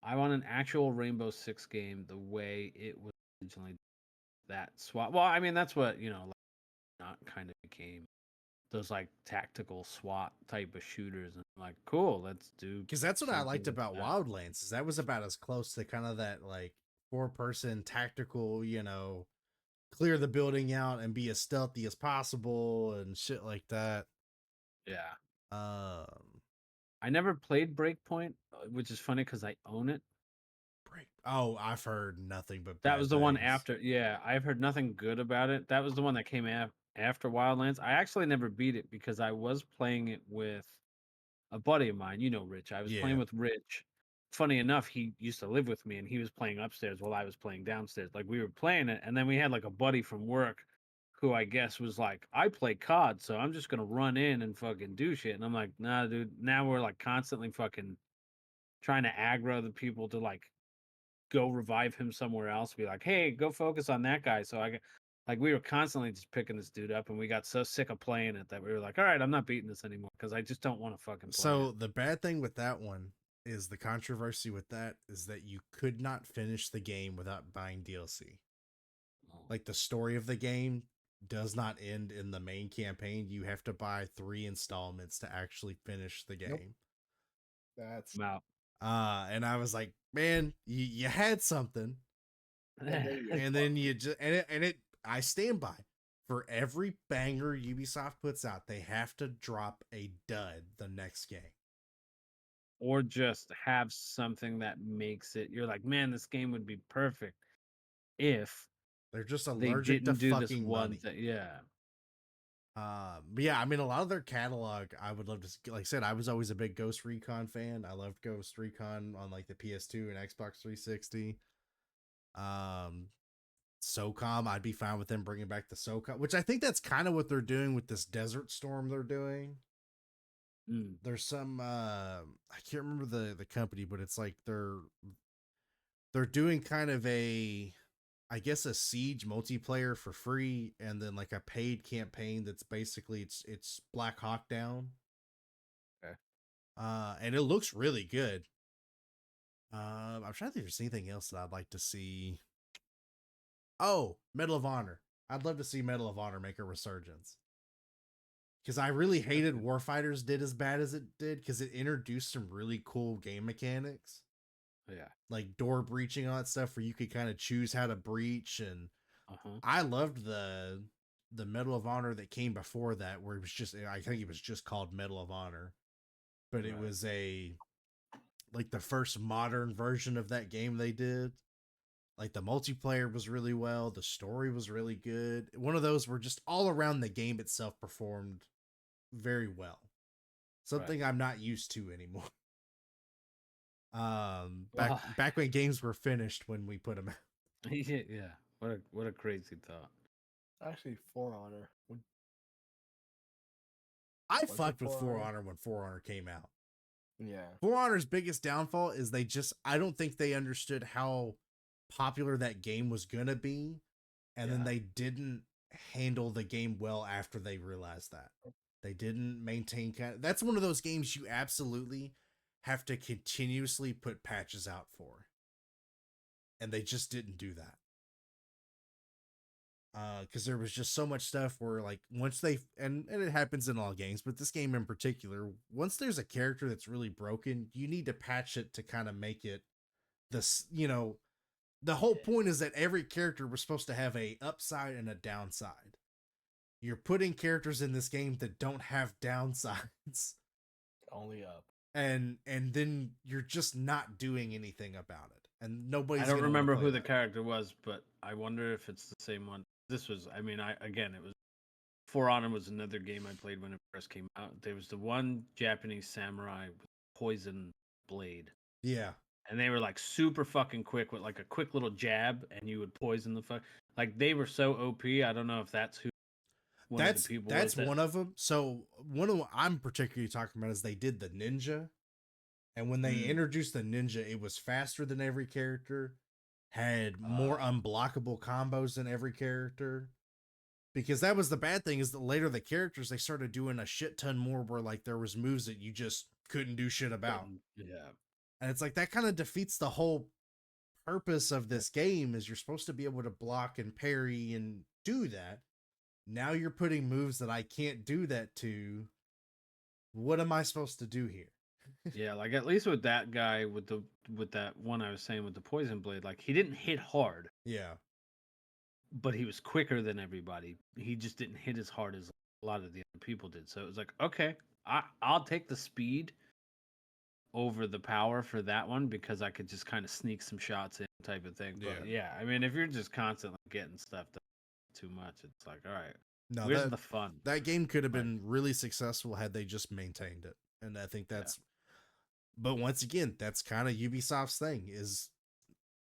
I want an actual Rainbow Six game the way it was originally. That SWAT. Well, I mean, that's what like, not kind of became those like tactical SWAT type of shooters, and I'm like, cool, let's do. Because that's what I liked about Wildlands, is that was about as close to kind of that like 4-person tactical, clear the building out and be as stealthy as possible and shit like that. Yeah. I never played Breakpoint, which is funny because I own it. Oh, I've heard nothing but that was the one after. Yeah, I've heard nothing good about it. That was the one that came after Wildlands. I actually never beat it because I was playing it with a buddy of mine. Rich. I was playing with Rich. Funny enough, he used to live with me, and he was playing upstairs while I was playing downstairs. Like we were playing it, and then we had like a buddy from work who I guess was like, I play COD, so I'm just gonna run in and fucking do shit. And I'm like, nah, dude. Now we're like constantly fucking trying to aggro the people to like go revive him somewhere else. Be like, hey, go focus on that guy. So we were constantly just picking this dude up, and we got so sick of playing it that we were like, all right, I'm not beating this anymore because I just don't want to fucking play. So the bad thing with that one is the controversy with that is that you could not finish the game without buying DLC. Like the story of the game does not end in the main campaign. You have to buy 3 installments to actually finish the game. Nope. That's out. And I was like, man, you had something, and then you just and it. I stand by. For every banger Ubisoft puts out, they have to drop a dud the next game. or just have something that makes it. You're like, man, this game would be perfect if They're just they allergic to didn't do this fucking one money. thing. Yeah. But yeah, I mean, a lot of their catalog, I would love to. Like I said, I was always a big Ghost Recon fan. I loved Ghost Recon on like the PS2 and Xbox 360. Um, SOCOM, I'd be fine with them bringing back the SOCOM, which I think that's kind of what they're doing with this Desert Storm. They're doing. There's some I can't remember the company, but it's like they're doing kind of a, I guess, a siege multiplayer for free, and then like a paid campaign that's basically it's Black Hawk Down. Okay. And it looks really good. I'm trying to think if there's anything else that I'd like to see. Oh, Medal of Honor. I'd love to see Medal of Honor make a resurgence. Because I really hated Warfighters did as bad as it did, because it introduced some really cool game mechanics. Yeah. Like door breaching, all that stuff, where you could kind of choose how to breach. And I loved the Medal of Honor that came before that, where it was just, I think it was just called Medal of Honor. But it was like the first modern version of that game they did. Like the multiplayer was really well, the story was really good. One of those where just all around the game itself performed very well. Something I'm not used to anymore. Back when games were finished when we put them out. Yeah. What a crazy thought. Actually, For Honor. I fucked with For Honor when For Honor came out. Yeah. For Honor's biggest downfall is I don't think they understood how popular that game was gonna be, and then they didn't handle the game well after they realized that. They didn't maintain that's one of those games you absolutely have to continuously put patches out for. And they just didn't do that. Because there was just so much stuff where, like, once they, and it happens in all games, but this game in particular, once there's a character that's really broken, you need to patch it to kind of make it this, the whole point is that every character was supposed to have a upside and a downside. You're putting characters in this game that don't have downsides. Only up. And then you're just not doing anything about it. And nobody's I don't remember who the character was, but I wonder if it's the same one. This was, I mean, it was For Honor was another game I played when it first came out. There was the one Japanese samurai with poison blade. Yeah. And they were like super fucking quick with like a quick little jab, and you would poison the fuck. Like they were so OP. I don't know if that's who. That's one of them. So one of what I'm particularly talking about is they did the ninja, and when they introduced the ninja, it was faster than every character, had more unblockable combos than every character. Because that was the bad thing, is that later the characters, they started doing a shit ton more where like there was moves that you just couldn't do shit about. Yeah. And it's like that kind of defeats the whole purpose of this game, is you're supposed to be able to block and parry and do that. Now you're putting moves that I can't do that to. What am I supposed to do here? Yeah, like at least with that guy with that one I was saying with the poison blade, like he didn't hit hard. Yeah. But he was quicker than everybody. He just didn't hit as hard as a lot of the other people did. So it was like, okay, I'll take the speed over the power for that one, because I could just kind of sneak some shots in, type of thing. But yeah, I mean, if you're just constantly getting stuff done too much, it's like, all right, no, where's the fun? That game could have been really successful had they just maintained it. And I think that's, but once again, that's kind of Ubisoft's thing, is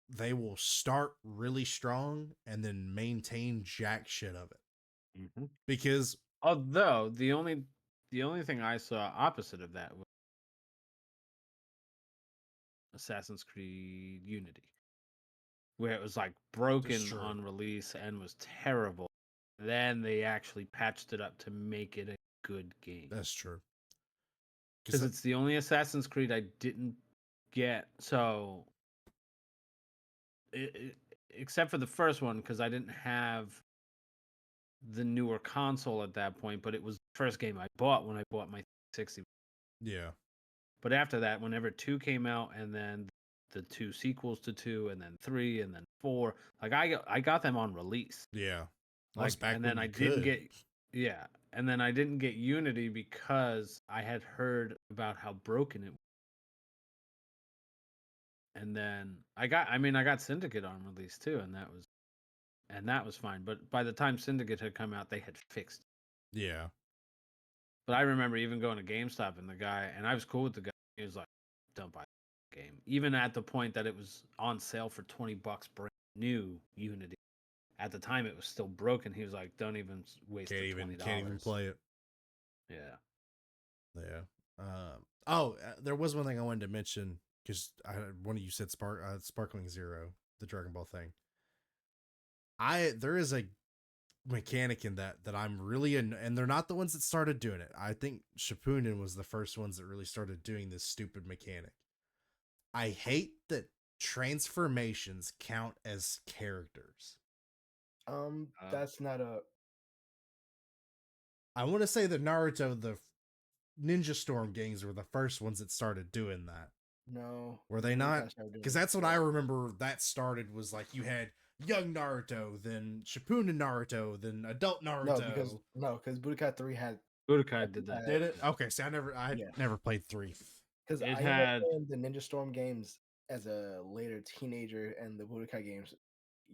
they will start really strong and then maintain jack shit of it. Because although the only thing I saw opposite of that was Assassin's Creed Unity, where it was like broken on release and was terrible. Then they actually patched it up to make it a good game. That's true. Because it's the only Assassin's Creed I didn't get. So, except for the first one, because I didn't have the newer console at that point, but it was the first game I bought when I bought my 360. Yeah. But after that, whenever 2 came out, and then the 2 sequels to 2, and then 3, and then 4, like I got them on release. Yeah. Like, and then I didn't get, and then I didn't get Unity because I had heard about how broken it was. And then I got Syndicate on release too, and that was fine. But by the time Syndicate had come out, they had fixed it. Yeah. But I remember even going to GameStop and I was cool with the guy. He was like, "Don't buy the game," even at the point that it was on sale for $20, brand new Unity. At the time, it was still broken. He was like, "Don't even waste the $20." Can't even play it. Yeah. There was one thing I wanted to mention because one of you said Sparkling Zero, the Dragon Ball thing. There is a mechanic in that I'm really and they're not the ones that started doing it. I think Shippuden was the first ones that really started doing this stupid mechanic. I hate that transformations count as characters. That's not a. I want to say the Naruto, the Ninja Storm games were the first ones that started doing that. No. Were they not? Because that's what I remember that started was like you had young Naruto, then Shippuden Naruto, then adult Naruto. No, because Budokai 3 had. Budokai did that. Did it? Okay, see, I never played 3. Because I had playing the Ninja Storm games as a later teenager and the Budokai games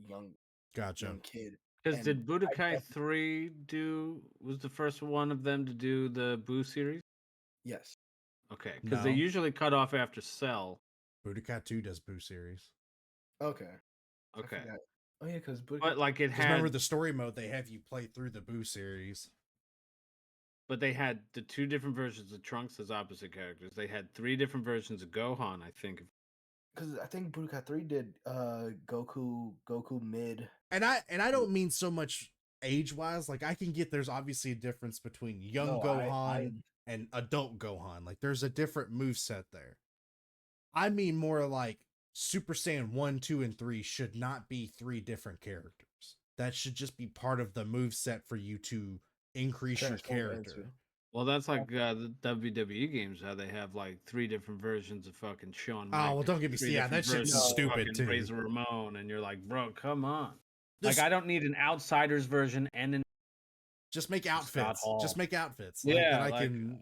young kid. Because did Budokai 3 was the first one of them to do the Buu series? Yes. Okay, because they usually cut off after Cell. Budokai 2 does Buu series. Okay. Okay. Oh yeah, because but like it had. Remember the story mode? They have you play through the Buu series. But they had the 2 different versions of Trunks as opposite characters. They had 3 different versions of Gohan, I think. Because I think Budokai 3 did Goku mid. And I don't mean so much age-wise. Like I can get there's obviously a difference between young Gohan and adult Gohan. Like there's a different move set there. I mean more like Super Saiyan 1, 2, and 3 should not be 3 different characters. That should just be part of the move set for you to increase your character. Well, that's like the WWE games, how they have like 3 different versions of fucking Shawn Michaels. Oh, well, don't get me. Yeah, that shit's stupid too. Razor Ramon, and you're like, bro, come on. Like, I don't need an Outsiders version and an. Just make outfits. Just make outfits. Yeah, like, I can.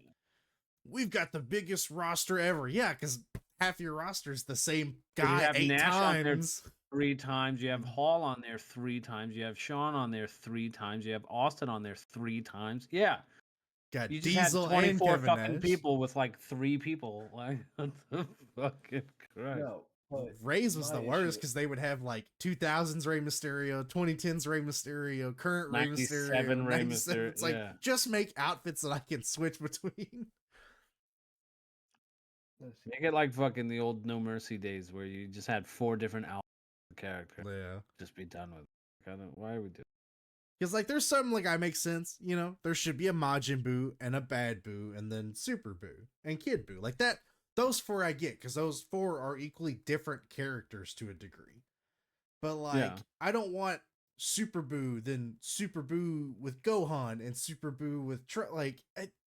We've got the biggest roster ever. Yeah, because half your roster's the same guy. You have 8 Nash times. On there 3 times. You have Hall on there 3 times. You have Shawn on there 3 times. You have Austin on there 3 times. Yeah. Got you just Diesel had 24 and fucking Nash. people with like 3 people. Like, what the fucking Christ? No, Ray's was the worst because they would have like 2000s Rey Mysterio, 2010s Rey Mysterio, current Rey Mysterio, Rey Mysterio. It's like just make outfits that I can switch between. Make it like fucking the old No Mercy days where you just had 4 different characters. Yeah, just be done with it. Why are we doing? Because like there's something like I make sense, you know. There should be a Majin Buu and a Bad Buu and then Super Buu and Kid Buu like that. Those 4 I get because those 4 are equally different characters to a degree. But like I don't want Super Buu then Super Buu with Gohan and Super Buu with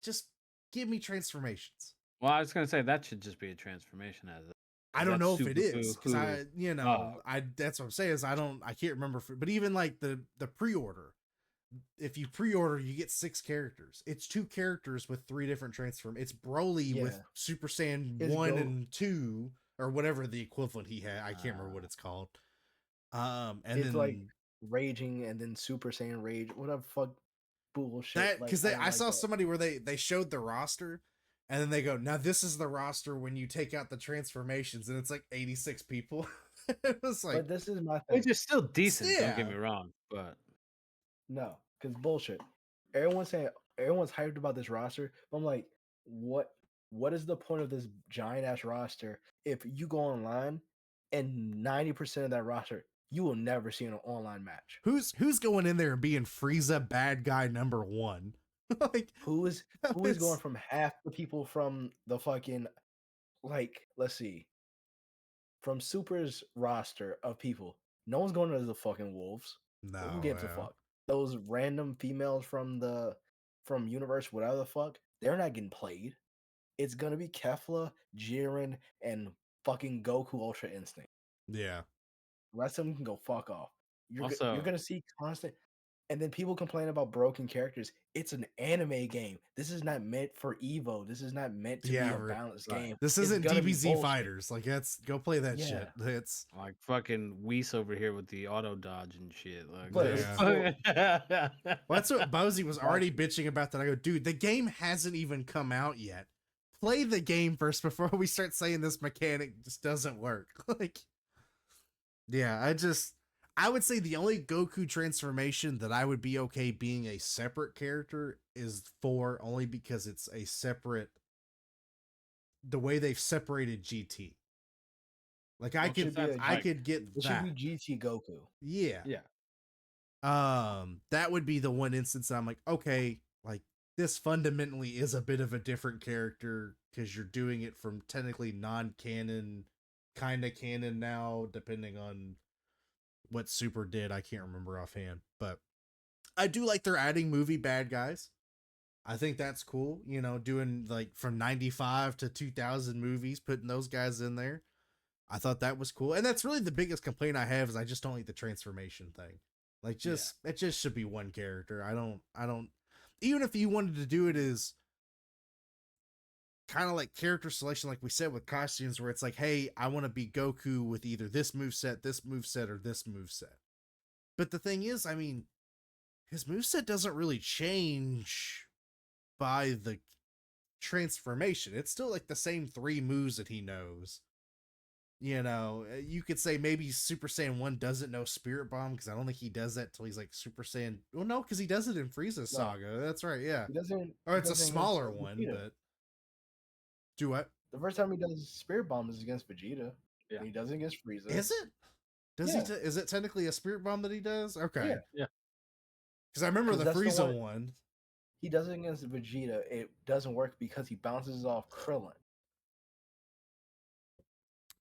just give me transformations. Well, I was gonna say that should just be a transformation as I don't know if it is because that's what I'm saying is I can't remember. But even like the pre-order, if you pre-order, you get 6 characters. It's 2 characters with 3 different transform. It's Broly with Super Saiyan 1 and 2 or whatever the equivalent he had. I can't remember what it's called. And it's then like Raging and then Super Saiyan Rage. What the fuck bullshit? That because I saw somebody where they showed the roster. And then they go, now this is the roster when you take out the transformations, and it's like 86 people. It was like, but this is my thing. Which is still decent, don't get me wrong, but no, because bullshit. Everyone's hyped about this roster. But I'm like, what is the point of this giant ass roster if you go online and 90% of that roster you will never see in an online match? Who's going in there and being Frieza bad guy number 1? Like who is going from half the people from the fucking let's see, from Super's roster of people, no one's going to the fucking Wolves. No, who gives a fuck? Those random females from Universe, whatever the fuck, they're not getting played. It's gonna be Kefla, Jiren, and fucking Goku Ultra Instinct. Yeah, The rest of them can go fuck off. You're gonna see constant. And then people complain about broken characters. It's an anime game. This is not meant for Evo. This is not meant to be a balanced game. This isn't DBZ Fighters. Like, go play that shit. It's like fucking Whis over here with the auto dodge and shit. Like, well, that's what Bozy was already bitching about. That I go, dude, the game hasn't even come out yet. Play the game first before we start saying this mechanic just doesn't work. Like, yeah, I would say the only Goku transformation that I would be okay being a separate character is 4, only because it's a separate, the way they've separated GT. Like, I could get it that. should be GT Goku. Yeah. That would be the one instance I'm like, okay, like, this fundamentally is a bit of a different character because you're doing it from technically non-canon, kind of canon now, depending on what Super did. I can't remember offhand, but I do like they're adding movie bad guys. I think that's cool, you know, doing like from 95 to 2000 movies, putting those guys in there. I thought that was cool. And that's really the biggest complaint I have is I just don't like the transformation thing. Like, it just should be one character. I don't, even if you wanted to do it as kind of like character selection, like we said with costumes, where it's like, hey, I want to be Goku with either this moveset, or this moveset. But the thing is, I mean, his moveset doesn't really change by the transformation. It's still like the same 3 moves that he knows. You know, you could say maybe Super Saiyan 1 doesn't know Spirit Bomb, because I don't think he does that till he's like Super Saiyan. Well, no, because he does it in Frieza's Saga. That's right, yeah. He doesn't. Or it's a smaller one, but do what? The first time he does Spirit Bomb is against Vegeta. Yeah, and he does it against Frieza. Is it? Does he? Is it technically a Spirit Bomb that he does? Okay. Yeah. Because I remember the Frieza one. He does it against Vegeta. It doesn't work because he bounces off Krillin.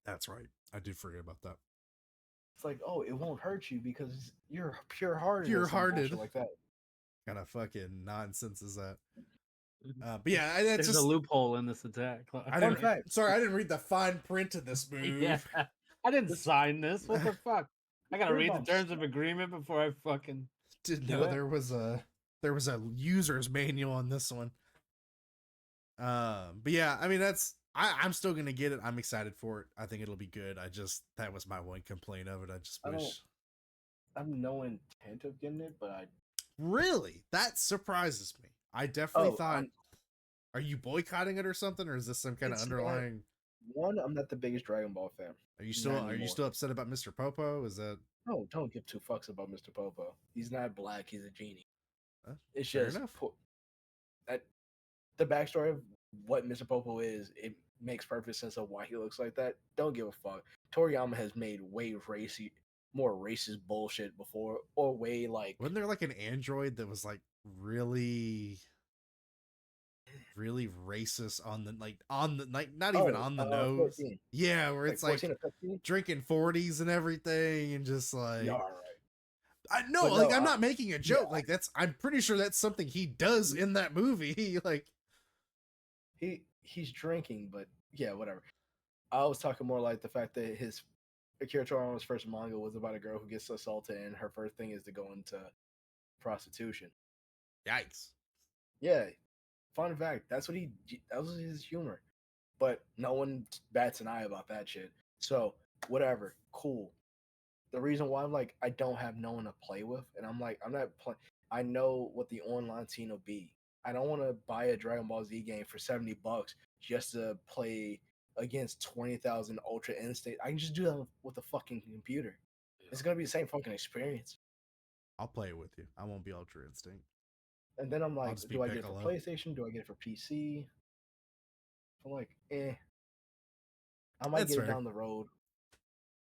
That's right. I did forget about that. It's like, oh, it won't hurt you because you're pure-hearted. Pure-hearted. Like that. Kind of fucking nonsense is that? But yeah, that's there's a loophole in this attack. I didn't read the fine print of this move. Yeah, I didn't sign this. What the fuck? I gotta read the terms of agreement before I fucking didn't know there was a user's manual on this one. But yeah, I mean I'm still gonna get it. I'm excited for it. I think it'll be good. That was my one complaint of it. I just wish. I have no intent of getting it, but I really, that surprises me. I definitely thought. Are you boycotting it or something, or is this some kind of underlying? One, I'm not the biggest Dragon Ball fan. Are you still upset about Mr. Popo? Is that? No, don't give 2 fucks about Mr. Popo. He's not black. He's a genie. It's fair just enough. The backstory of what Mr. Popo is. It makes perfect sense of why he looks like that. Don't give a fuck. Toriyama has made way more racist bullshit before, or way like. Wasn't there like an android that was like really racist on the not even on the nose? 14. Yeah, where it's like drinking 40s and everything, and just like. Yeah, right. I'm not making a joke. Yeah. Like I'm pretty sure that's something he does in that movie. Like he's drinking, but yeah, whatever. I was talking more like the fact that Akira Toriyama's first manga was about a girl who gets assaulted, and her first thing is to go into prostitution. Yikes! Yeah, fun fact. That was his humor, but no one bats an eye about that shit. So whatever, cool. The reason why I'm like, I don't have no one to play with, and I'm like, I'm not playing. I know what the online scene will be. I don't want to buy a Dragon Ball Z game for $70 just to play against 20,000 Ultra Instinct. I can just do that with a fucking computer. Yeah. It's gonna be the same fucking experience. I'll play it with you. I won't be Ultra Instinct. And then I'm like, do I get it for PlayStation? Do I get it for PC? I'm like, I might get it down the road.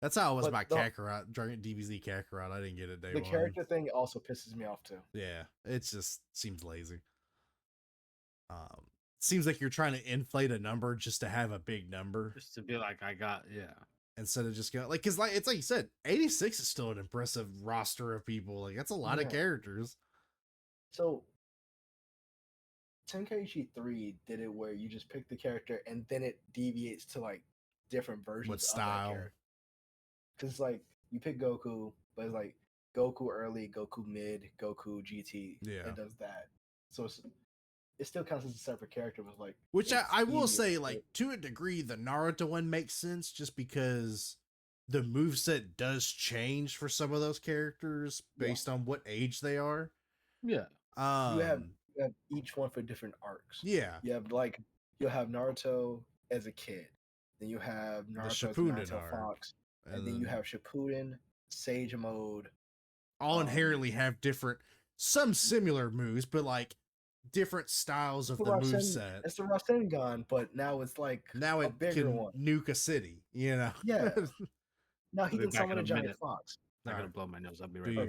That's how it was about Kakarot, DBZ Kakarot. I didn't get it day one. The character thing also pisses me off too. Yeah, it just seems lazy. Seems like you're trying to inflate a number just to have a big number. Just to be like, instead of just going because it's like you said, 86 is still an impressive roster of people. Like that's a lot of characters. So Tenkaichi 3 did it where you just pick the character and then it deviates to like different versions of that character. Because like you pick Goku, but it's like Goku early, Goku mid, Goku GT. Yeah. It does that. So it still counts as a separate character, but like which I will say, like, to a degree, the Naruto one makes sense just because the moveset does change for some of those characters based on what age they are. Yeah. You have each one for different arcs. Yeah. You have like you'll have Naruto as a kid, then you have Naruto as Naruto Fox, and then you have Shippuden, Sage Mode. All inherently have some similar moves, but like different styles of the moveset. It's the Rasengan, but now it's like a bigger one. Nuke a city, you know? Yeah. Now he can summon a giant fox. I'm gonna blow my nose. I'll be right back.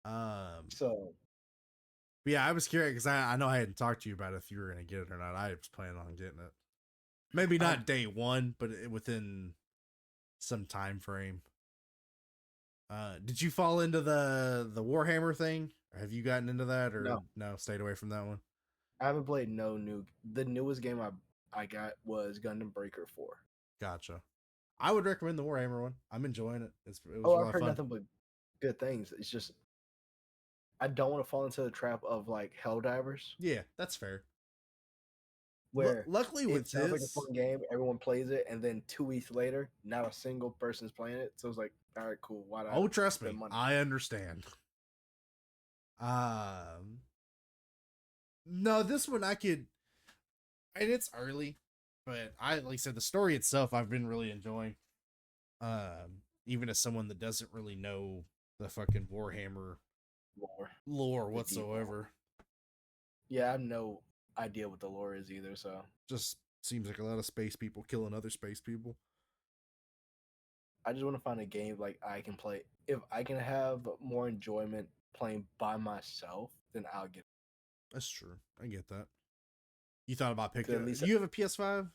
Okay. So yeah, I was curious because I know I hadn't talked to you about if you were gonna get it or not. I was planning on getting it. Maybe not day one, but within some time frame. Did you fall into the Warhammer thing? Or have you gotten into that, or no? Stayed away from that one. I haven't played the newest game I got was Gundam Breaker 4. Gotcha. I would recommend the Warhammer one. I'm enjoying it. It was I've heard nothing but good things. It's just I don't want to fall into the trap of like Helldivers. Yeah, that's fair. Where luckily with it sounds like a fun game, everyone plays it, and then 2 weeks later, not a single person's playing it. So it's like, all right, cool. Why not? Oh, trust me, I understand. No, this one I could, and it's early, but like I said, the story itself I've been really enjoying. Even as someone that doesn't really know the fucking Warhammer lore whatsoever. Yeah, I have no idea what the lore is either, so just seems like a lot of space people killing other space people. I just want to find a game like I can play. If I can have more enjoyment playing by myself, then I'll get it. That's true. I get that. You thought about picking you have a PS5?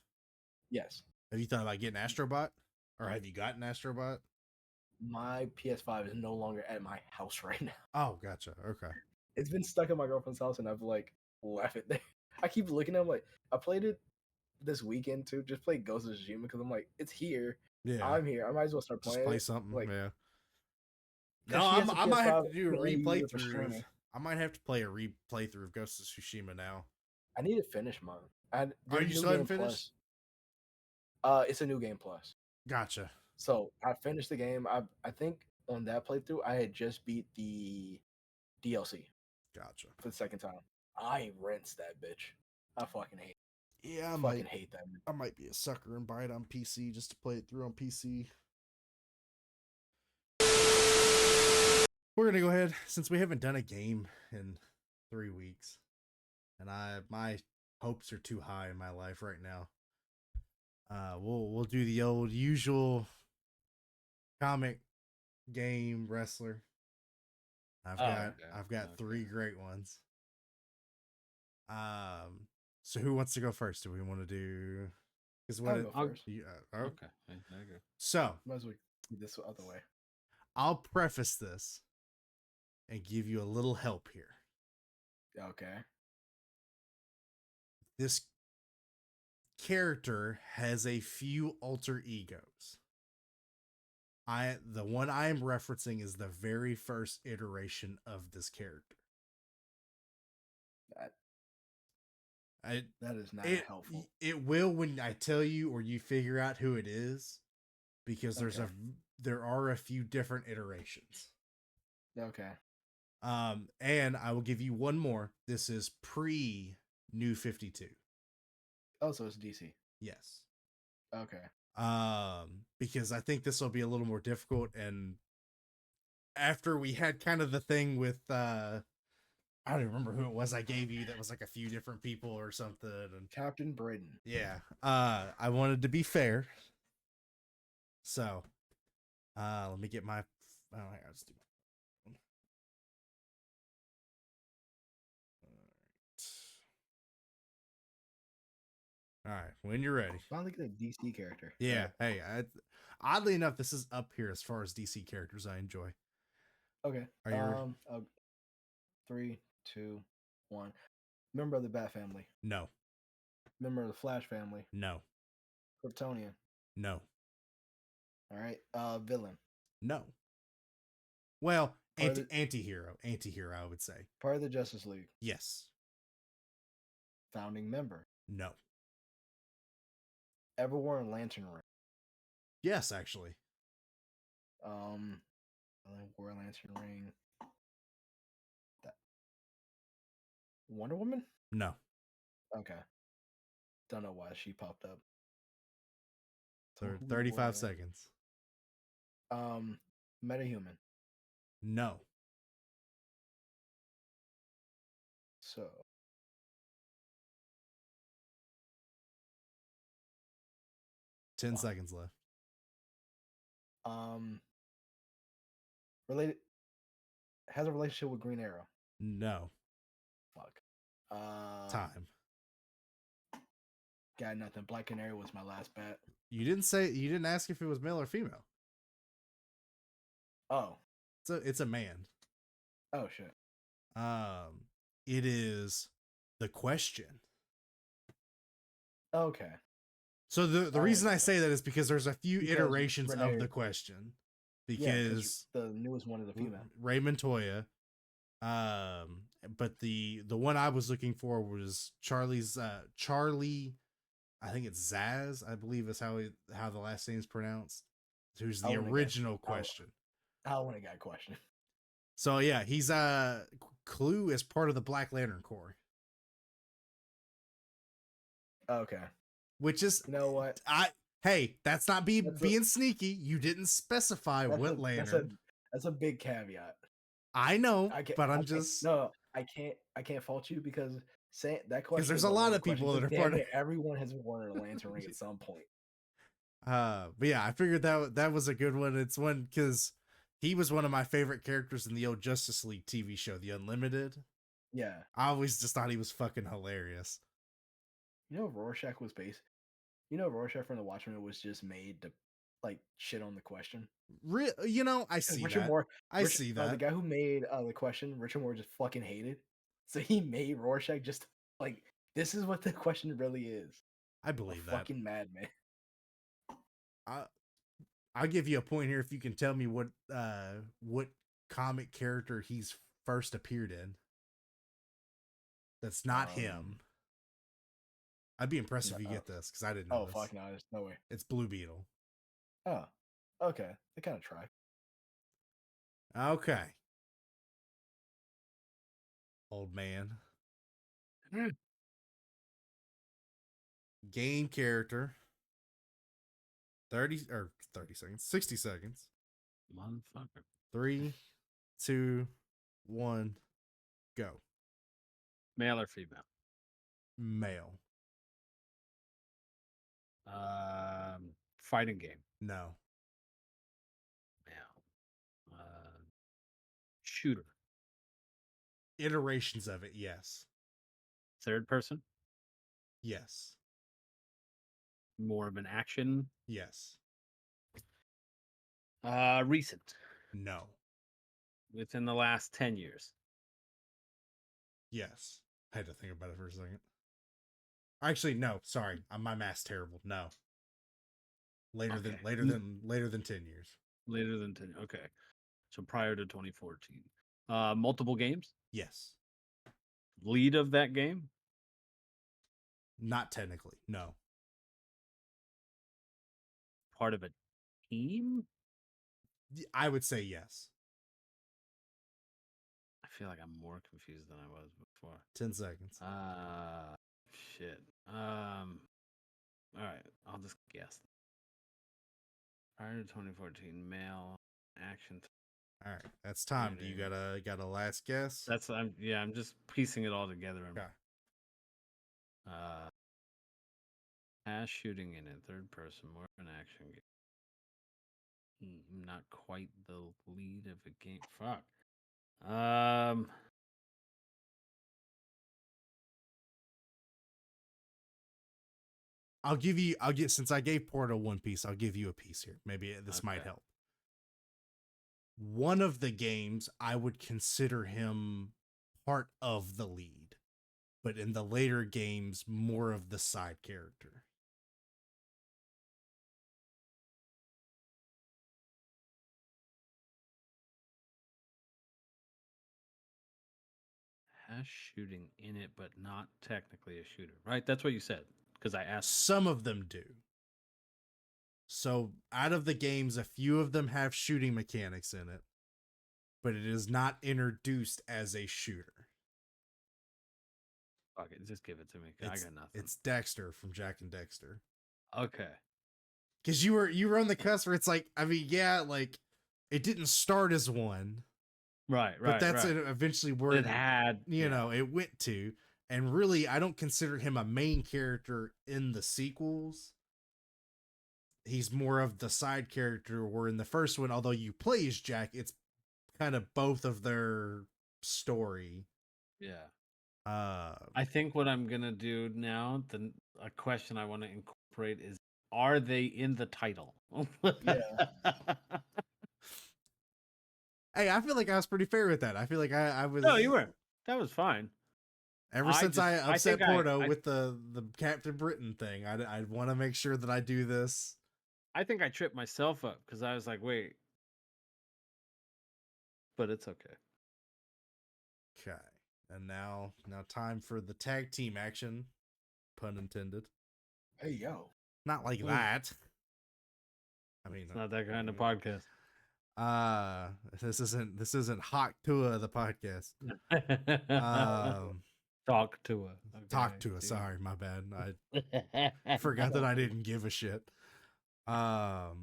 Yes. Have you thought about getting Astrobot? Or have you gotten Astrobot? My PS5 is no longer at my house right now. Oh, gotcha. Okay. It's been stuck at my girlfriend's house and I've like left it there. I keep looking at it, I'm like, I played it this weekend too. Just play Ghost of Tsushima because I'm like, it's here. Yeah. I'm here. I might as well start playing. Just play something. Like, yeah. No, I might have to do a replay through. I might have to play a replay through of Ghost of Tsushima now. I need to finish mine. Are you still haven't finished? It's a new game plus. Gotcha. So I finished the game. I think on that playthrough, I had just beat the DLC. Gotcha. For the second time. I rinsed that bitch. I fucking hate it. Yeah, I fucking hate that. I might be a sucker and buy it on PC just to play it through on PC. We're gonna go ahead, since we haven't done a game in 3 weeks, and my hopes are too high in my life right now. We'll do the old usual comic game wrestler. I've got 3 great ones. So who wants to go first? Do we want to do? Because I'll go first. Okay. So might as well do this other way. I'll preface this and give you a little help here. Okay. This character has a few alter egos. The one I am referencing is the very first iteration of this character. That is not helpful. It will when I tell you or you figure out who it is, because there are a few different iterations. Okay. And I will give you one more. This is pre New 52. Oh, so it's DC. Yes. Okay. Because I think this will be a little more difficult, and after we had kind of the thing with I don't remember who it was I gave you that was like a few different people or something. And Captain Britain. Yeah. I wanted to be fair. So, let me get my. Oh, I gotta just do. All right. When you're ready. Finally get a DC character. Yeah. Hey, oddly enough, this is up here as far as DC characters I enjoy. Okay. Are you ready? 3, 2, 1. Member of the Bat Family. No. Member of the Flash family. No. Kryptonian. No. All right. Villain. No. Well, Part of the, anti-hero, I would say. part of the Justice League. Yes. Founding member. No. Ever worn lantern ring. Yes, actually. Wore a lantern ring. Wonder Woman? No. Okay. Don't know why she popped up. 35 seconds. Metahuman. No. So 10 seconds left. Related has a relationship with Green Arrow. No. Fuck. Time. Got nothing. Black Canary was my last bet. You didn't ask if it was male or female. Oh. It's a man. Oh shit. It is The Question. Okay. So the reason I say that is because there's a few iterations of The Question. Because the newest one is a female. Ray Montoya. But the one I was looking for was Charlie. I think it's Zaz, I believe is how the last name is pronounced. Who's the original Question? I want to get a question. So yeah, he's Clue is part of the Black Lantern Corps. Okay. Which is, you know what? Hey, that's not being sneaky. You didn't specify what lantern. That's a big caveat. I know, but I'm just no. I can't fault you because saying that question. Because there's a lot of people that are part of. Everyone has worn a lantern ring at some point. But yeah, I figured that was a good one. It's one because he was one of my favorite characters in the old Justice League TV show, The Unlimited. Yeah, I always just thought he was fucking hilarious. You know, Rorschach was based. You know, Rorschach from The Watchmen was just made to like shit on The Question. I see Richard that. Moore. I see that. The guy who made The Question, Richard Moore just fucking hated. So he made Rorschach just like, this is what The Question really is. I believe that. Fucking madman. I'll give you a point here if you can tell me what comic character he's first appeared in. That's not him. I'd be impressed if you get this because I didn't know. Oh fuck no! There's no way. It's Blue Beetle. Oh, okay. They kind of try. Okay. Old man. Game character. 30 seconds. 60 seconds. Motherfucker. 3, 2, 1, go. Male or female? Male. Fighting game? No. Male. Shooter? Iterations of it, yes. Third person? Yes. More of an action? Yes. Recent? No. Within the last 10 years? Yes. I had to think about it for a second. Actually, no. Sorry, my math's terrible. No. Later than 10 years. Later than 10. Okay. So prior to 2014. Multiple games? Yes. Lead of that game? Not technically. No. Part of a team? I would say yes. I feel like I'm more confused than I was before. 10 seconds. Shit. All right. I'll just guess. Prior to 2014, male action. All right, that's time. Do you got a last guess? I'm just piecing it all together. Okay. Pass shooting in a third person, more of an action game. Not quite the lead of a game. Fuck. Since I gave Portal one piece, I'll give you a piece here. Maybe this might help. One of the games I would consider him part of the lead, but in the later games, more of the side character. has shooting in it, but not technically a shooter, right? That's what you said. Because I asked. Some of them do. So out of the games, a few of them have shooting mechanics in it, but it is not introduced as a shooter. Fuck it, just give it to me. I got nothing. It's Dexter from Jack and Dexter. Okay. Because you were on the cusp where it's like, I mean, yeah, like it didn't start as one. Right. But that's eventually where it had, it went to. And really, I don't consider him a main character in the sequels. He's more of the side character, where in the first one, although you play as Jack, it's kind of both of their story. Yeah. I think what I'm gonna do now, a question I want to incorporate is: are they in the title? Yeah. Hey, I feel like I was pretty fair with that. I feel like I was. No, you were. That was fine. Ever since I upset Porto with the Captain Britain thing, I want to make sure that I do this. I think I tripped myself up because I was like, wait. But it's okay. Okay. And now time for the tag team action. Pun intended. Hey, yo. Not like that. I mean, it's not that kind of podcast. This isn't Hawk Tua the podcast. Talk to her. Okay, talk to us. Sorry, my bad. I forgot that I didn't give a shit. All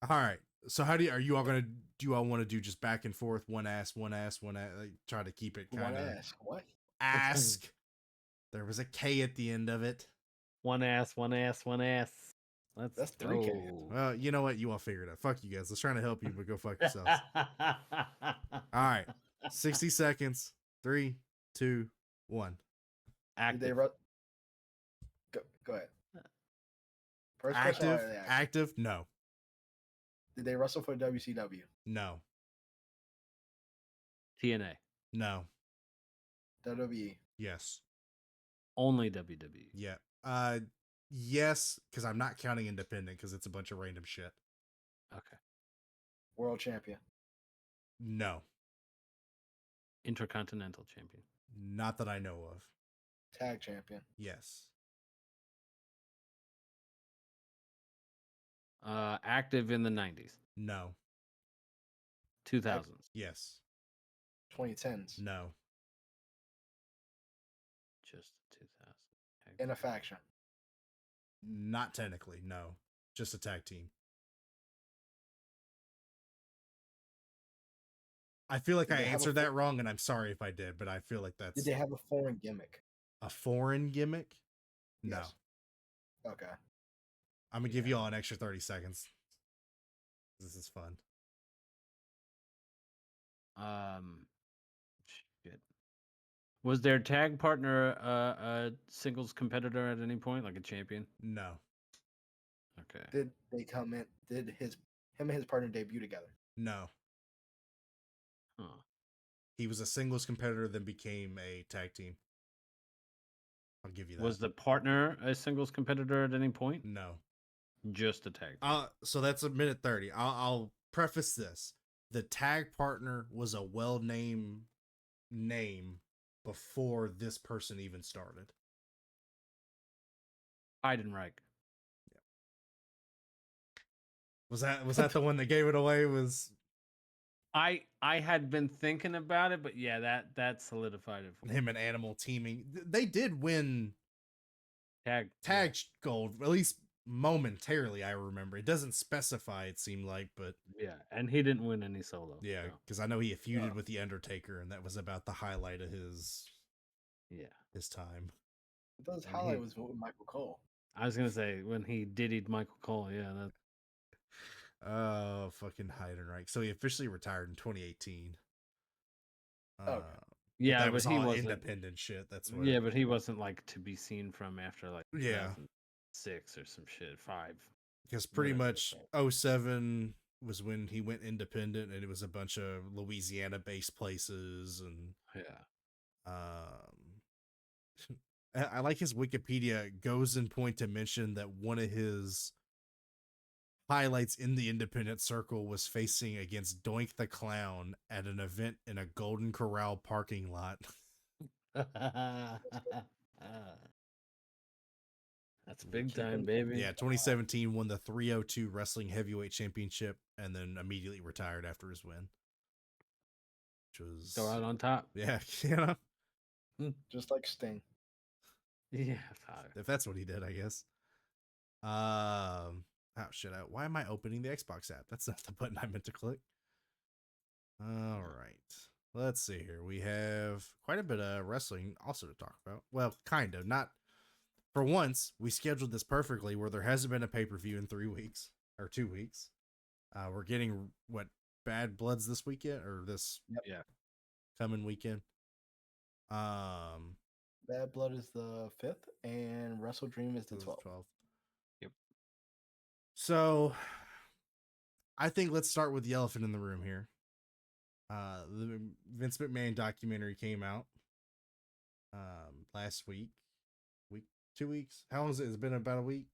right. So are you all gonna do you all want to do just back and forth, one ass, like, try to keep it kind of what? Ask. There was a K at the end of it. One ass. That's 3K. Well, you know what? You all figure it out. Fuck you guys. Let's try to help you, but go fuck yourselves. All right. 60 seconds. 3, 2, 1. Active. Go ahead. First active? No. Did they wrestle for WCW? No. TNA? No. WWE? Yes. Only WWE? Yeah. Yes, because I'm not counting independent because it's a bunch of random shit. Okay. World champion? No. Intercontinental champion? Not that I know of. Tag champion? Yes. Active in the 90s? No. 2000s? Yes. 2010s? No. Just 2000. In a faction? Not technically, no. Just a tag team. I feel like I answered that wrong, and I'm sorry if I did, but I feel like that's... Did they have a foreign gimmick? A foreign gimmick? No. Yes. Okay. I'm going to give you all an extra 30 seconds. This is fun. Shit. Was their tag partner a singles competitor at any point, like a champion? No. Okay. Did they come in? Did him and his partner debut together? No. Huh. He was a singles competitor, then became a tag team. I'll give you that. Was the partner a singles competitor at any point? No. Just a tag. So that's a minute 30. I'll preface this. The tag partner was a well-named name before this person even started. Heidenreich. Yeah. Was that the one that gave it away? Was I had been thinking about it, but yeah, that solidified it for him and Animal teaming. They did win tag gold, at least momentarily. I remember it doesn't specify. It seemed like, but yeah, and he didn't win any solo. Yeah, because I know he feuded with the Undertaker, and that was about the highlight of his time. Those highlight was with Michael Cole. I was gonna say when he diddied Michael Cole. Yeah, that. Oh, fucking Heidenreich. So he officially retired in 2018. Okay. Yeah, that but was he all wasn't independent shit. That's what. Yeah, but he wasn't like to be seen from after like 6 or some shit 5. Because pretty much 07 was when he went independent, and it was a bunch of Louisiana-based places, and I like his Wikipedia goes in point to mention that one of his highlights in the independent circle was facing against Doink the Clown at an event in a Golden Corral parking lot. That's big time, baby. Yeah, 2017 won the 302 Wrestling Heavyweight Championship and then immediately retired after his win. Which was Still out on top. Yeah, you know. Just like Sting. Yeah, if that's what he did, I guess. Oh shit! Why am I opening the Xbox app? That's not the button I meant to click. All right, let's see here. We have quite a bit of wrestling also to talk about. Well, kind of. Not for once. We scheduled this perfectly, where there hasn't been a pay-per-view in 3 weeks or 2 weeks. We're getting what Bad Bloods this weekend or this coming weekend. Bad Blood is the 5th, and Wrestle Dream is the 12th. Yep. So, I think let's start with the elephant in the room here. The Vince McMahon documentary came out last week, 2 weeks. How long has it? It's been about a week.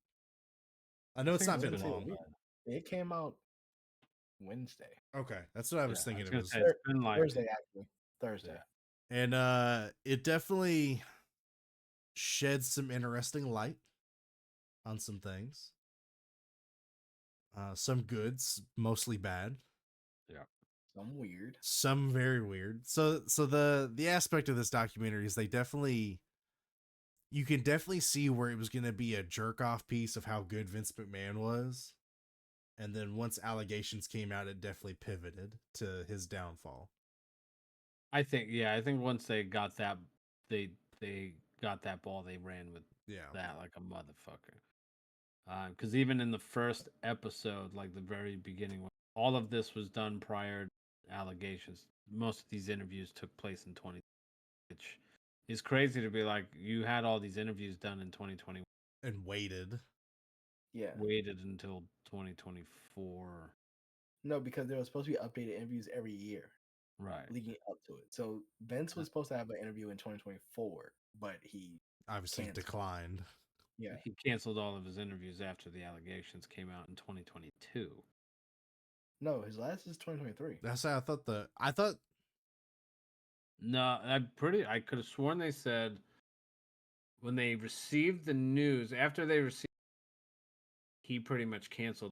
I know it's not been long. It came out Wednesday. Okay, that's what I was thinking. I was it was it's been like Thursday, actually. Thursday. And it definitely sheds some interesting light on some things. Some goods, mostly bad. Yeah. Some weird. Some very weird. So the aspect of this documentary is you can definitely see where it was going to be a jerk off piece of how good Vince McMahon was. And then once allegations came out, it definitely pivoted to his downfall. I think once they got that, they got that ball, they ran with that like a motherfucker. Because even in the first episode, like the very beginning, all of this was done prior to allegations. Most of these interviews took place in 2020, which is crazy to be like, you had all these interviews done in 2020 and waited. Yeah. Waited until 2024. No, because there was supposed to be updated interviews every year. Right. Leading up to it. So Vince was supposed to have an interview in 2024, but he obviously declined. Yeah. He canceled all of his interviews after the allegations came out in 2022. No, his last is 2023. That's how I thought. No, I could have sworn they said when they received the news, after they received, he pretty much canceled.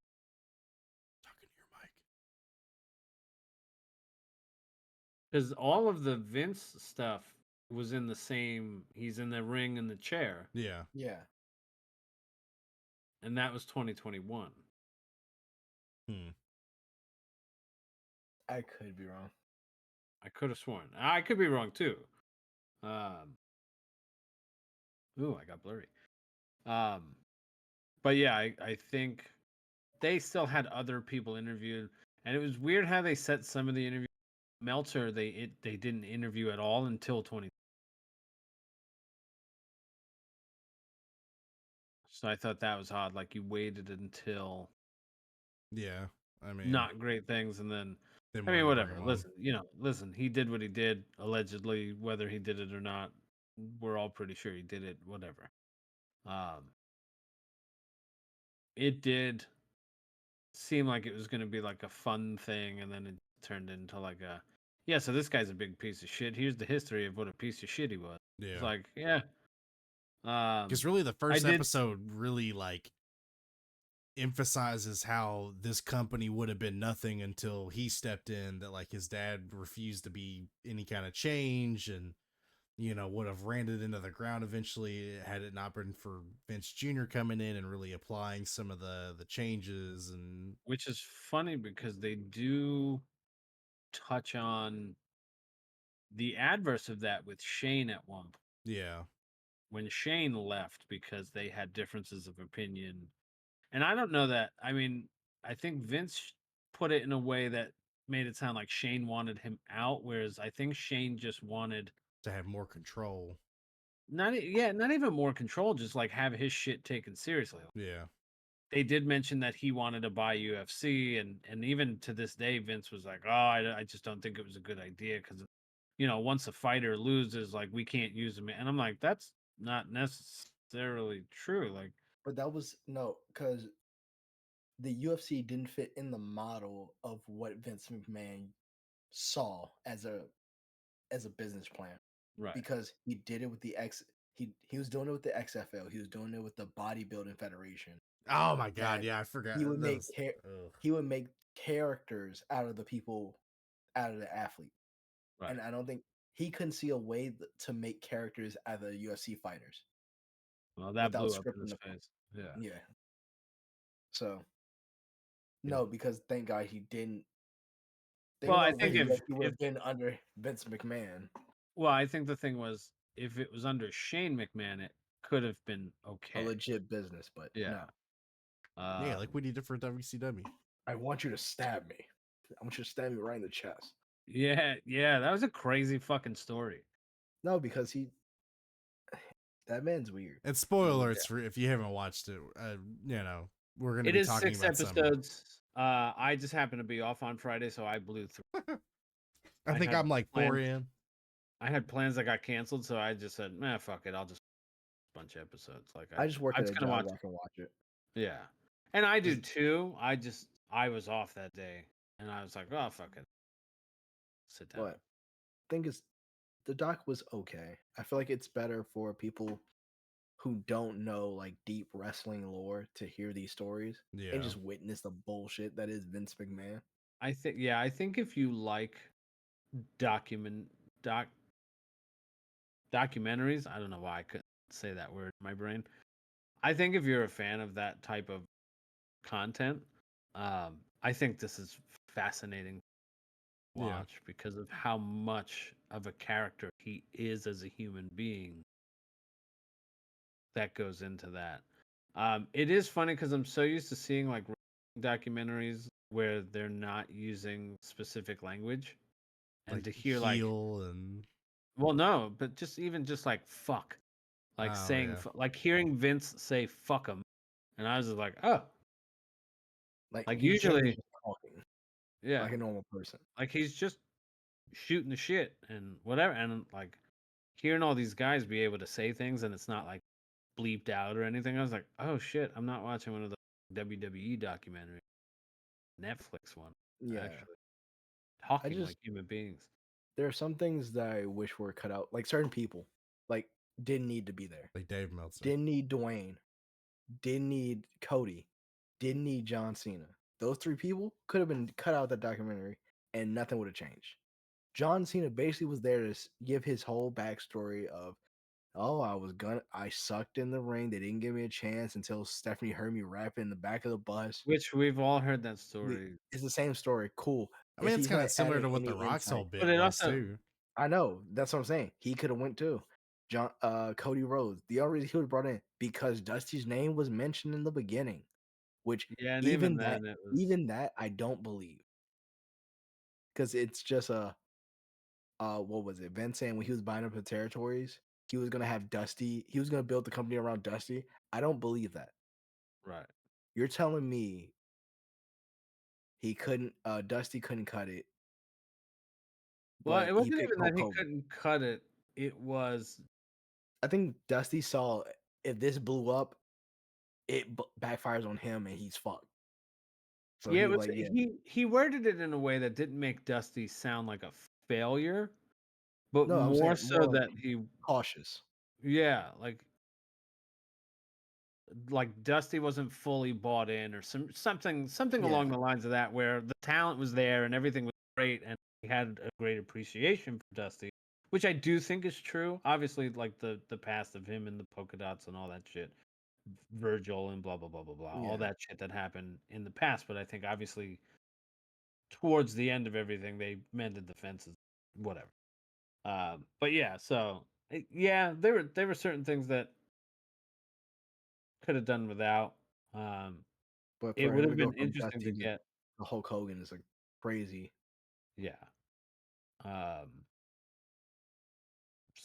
Talking to your mic. Because all of the Vince stuff was in the same, he's in the ring in the chair. Yeah. Yeah. And that was 2021. I could be wrong. I could have sworn. I could be wrong too. Ooh, I got blurry. But yeah, I think they still had other people interviewed, and it was weird how they set some of the interviews. Meltzer, they didn't interview at all until 20. So I thought that was odd. Like you waited until. Yeah, I mean, not great things, and then I mean, whatever. Listen. He did what he did allegedly, whether he did it or not. We're all pretty sure he did it. Whatever. It did seem like it was going to be like a fun thing, and then it turned into like a so this guy's a big piece of shit. Here's the history of what a piece of shit he was. Yeah. It's like, because really the first episode really like emphasizes how this company would have been nothing until he stepped in, that like his dad refused to be any kind of change and would have ran it into the ground eventually had it not been for Vince Jr. coming in and really applying some of the changes. And which is funny because they do touch on the adverse of that with Shane at one point. Yeah. When Shane left because they had differences of opinion. And I don't know that. I mean, I think Vince put it in a way that made it sound like Shane wanted him out, whereas I think Shane just wanted to have more control. Not even more control, just like have his shit taken seriously. Yeah. They did mention that he wanted to buy UFC, and even to this day, Vince was like, "Oh, I just don't think it was a good idea because, once a fighter loses, like we can't use him." And I'm like, that's not necessarily true. Like, but that was because the UFC didn't fit in the model of what Vince McMahon saw as a business plan. Right. Because he did it with the he was doing it with the XFL. He was doing it with the Bodybuilding Federation. Oh my god, yeah, I forgot. He would make characters out of the people, out of the athlete. Right. And I don't think he couldn't see a way to make characters out of the UFC fighters. Well, that blew up in his face. Yeah. Yeah. So no, because thank God he didn't. Well, I think if he would have been under Vince McMahon. Well, I think the thing was, if it was under Shane McMahon, it could have been okay. A legit business, but no. Yeah, like we need it for WCW. I want you to stab me. I want you to stab me right in the chest. Yeah, that was a crazy fucking story. No, because that man's weird. And spoilers for if you haven't watched it, we're going to be talking about 6 episodes. I just happened to be off on Friday, so I blew through. I think I'm like 4 in. I had plans that got canceled, so I just said, "Man, fuck it, I'll just bunch of episodes." Like I just work at a job where I can watch it. Yeah, and I do too. I was off that day, and I was like, "Oh, fuck it, sit down." But thing is, the doc was okay. I feel like it's better for people who don't know like deep wrestling lore to hear these stories and just witness the bullshit that is Vince McMahon. I think if you like documentaries, I don't know why I couldn't say that word in my brain. I think if you're a fan of that type of content, I think this is fascinating to watch because of how much of a character he is as a human being that goes into that. It is funny because I'm so used to seeing like documentaries where they're not using specific language, and like to hear well, no, but just like fuck, like saying like hearing Vince say fuck him, and I was just like, oh, like usually talking, yeah, like a normal person, like he's just shooting the shit and whatever, and like hearing all these guys be able to say things and it's not like bleeped out or anything. I was like, oh shit, I'm not watching one of the WWE documentaries, Netflix one. Yeah, actually talking like human beings. There are some things that I wish were cut out. Like certain people, like didn't need to be there. Like Dave Meltzer. Didn't need Dwayne. Didn't need Cody. Didn't need John Cena. Those 3 people could have been cut out of that documentary and nothing would have changed. John Cena basically was there to give his whole backstory of, oh, I sucked in the ring. They didn't give me a chance until Stephanie heard me rap in the back of the bus. Which we've all heard that story. It's the same story. Cool. I mean, it's kind of similar to what The Rock's whole bit was too. I know. That's what I'm saying. He could have went too. Cody Rhodes. The only reason he was brought in because Dusty's name was mentioned in the beginning, which even that I don't believe, because it's just what was it? Vince saying when he was buying up the territories, he was gonna have Dusty. He was gonna build the company around Dusty. I don't believe that. Right. You're telling me he couldn't? Dusty couldn't cut it. Well, it wasn't even that he couldn't cut it. It was, I think Dusty saw if this blew up, it backfires on him and he's fucked. So yeah, he worded it in a way that didn't make Dusty sound like a failure, but more so that he cautious. Yeah, like Dusty wasn't fully bought in, or something along the lines of that, where the talent was there and everything was great, and he had a great appreciation for Dusty, which I do think is true. Obviously, like the past of him and the polka dots and all that shit, Virgil and blah blah blah blah blah, all that shit that happened in the past. But I think obviously towards the end of everything, they mended the fences, whatever. But yeah, so yeah, there were certain things that could have done without. But it would have been interesting to get. The Hulk Hogan is like crazy. Yeah.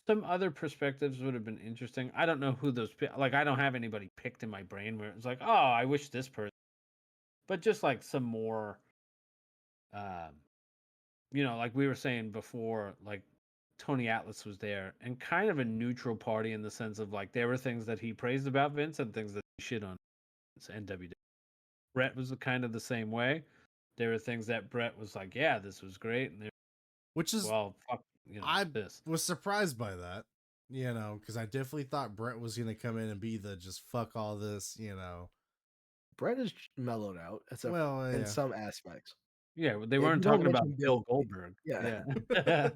Some other perspectives would have been interesting. I don't know who those like. I don't have anybody picked in my brain where it's like, oh, I wish this person. But just like some more, like we were saying before, like Tony Atlas was there and kind of a neutral party in the sense of like there were things that he praised about Vince and things that he shit on Vince and WWE. Brett was kind of the same way. There were things that Brett was like, yeah, this was great, and which is well, fuck. I this. was surprised by that, because I definitely thought Brett was going to come in and be the just fuck all this, Brett is mellowed out, except Well, in yeah. some aspects. Yeah, they If weren't you don't talking about mention Bill Bill, Goldberg. yeah. Yeah.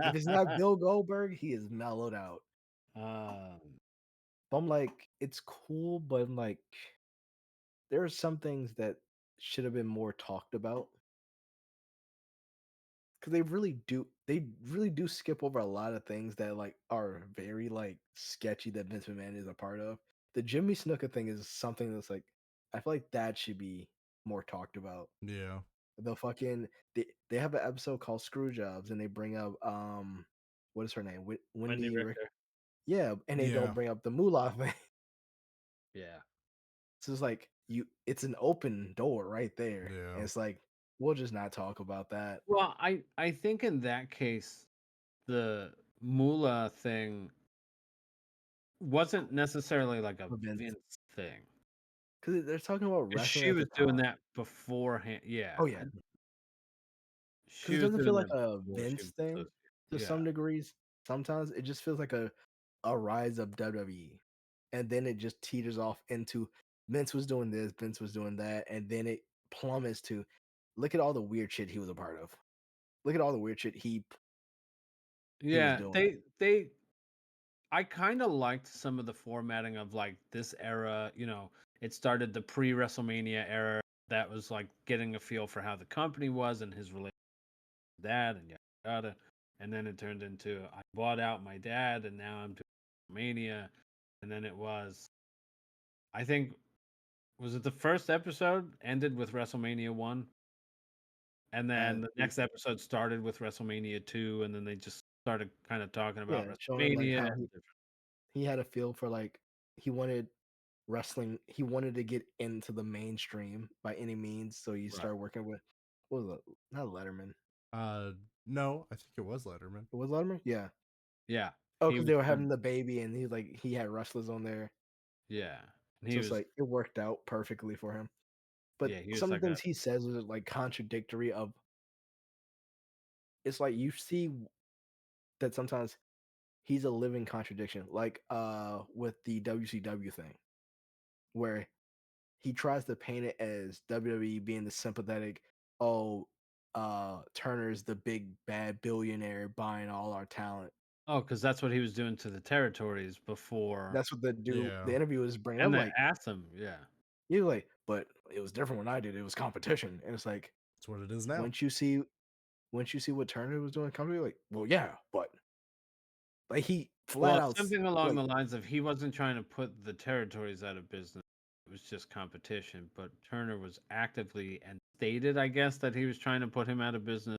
If it's not Bill Goldberg, he is mellowed out. But I'm like, it's cool, but I'm like, there are some things that should have been more talked about. Because they really do skip over a lot of things that like are very like sketchy that Vince McMahon is a part of. The Jimmy Snuka thing is something that's like, I feel like that should be more talked about. Yeah. The fucking they have an episode called Screw Jobs, and they bring up what is her name? Wendy Wendy Rick. Richter. Yeah, and they Yeah. don't bring up the moolah thing. Yeah. So it's like it's an open door right there. Yeah. And it's like, we'll just not talk about that. Well, I think in that case, the moolah thing wasn't necessarily like a Vince. Vince thing. Because they're talking about 'Cause wrestling she at was the doing time. that beforehand. Yeah. Oh yeah. She Because it was doesn't doing feel like that a before she Vince was thing associated. to Yeah. some degrees. Sometimes it just feels like a rise of WWE. And then it just teeters off into Vince was doing this, Vince was doing that, and then it plummets to look at all the weird shit he was a part of. Look at all the weird shit he was Yeah, doing. I kind of liked some of the formatting of like this era. It started the pre-WrestleMania era. That was like getting a feel for how the company was and his relationship with that and yada yada. And then it turned into I bought out my dad and now I'm doing Mania. And then it was, I think, was it the first episode ended with WrestleMania 1? And then the next episode started with WrestleMania 2, and then they just started kind of talking about showing like WrestleMania. how he had a feel for like he wanted wrestling. He wanted to get into the mainstream by any means, so you start working with what was it? Not Letterman. No, I think it was Letterman. It was Letterman. Yeah. Yeah. Oh, because they were having the baby, and he had wrestlers on there. Yeah. And So it's like it worked out perfectly for him. But yeah, he was some like things he says is like contradictory of. It's like you see that sometimes he's a living contradiction, like with the WCW thing, where he tries to paint it as WWE being the sympathetic, oh, Turner's the big bad billionaire buying all our talent. Oh, because that's what he was doing to the territories before. That's what the Yeah. interview was bringing. And I'm they like, asked him, yeah. you're like, but it was different when I did. It was competition, and it's like, That's what it is now. once you see what Turner was doing, company, like, well, yeah, but like he flat out Something along like, the lines of he wasn't trying to put the territories out of business. It was just competition. But Turner was actively and stated, I guess, that he was trying to put him out of business.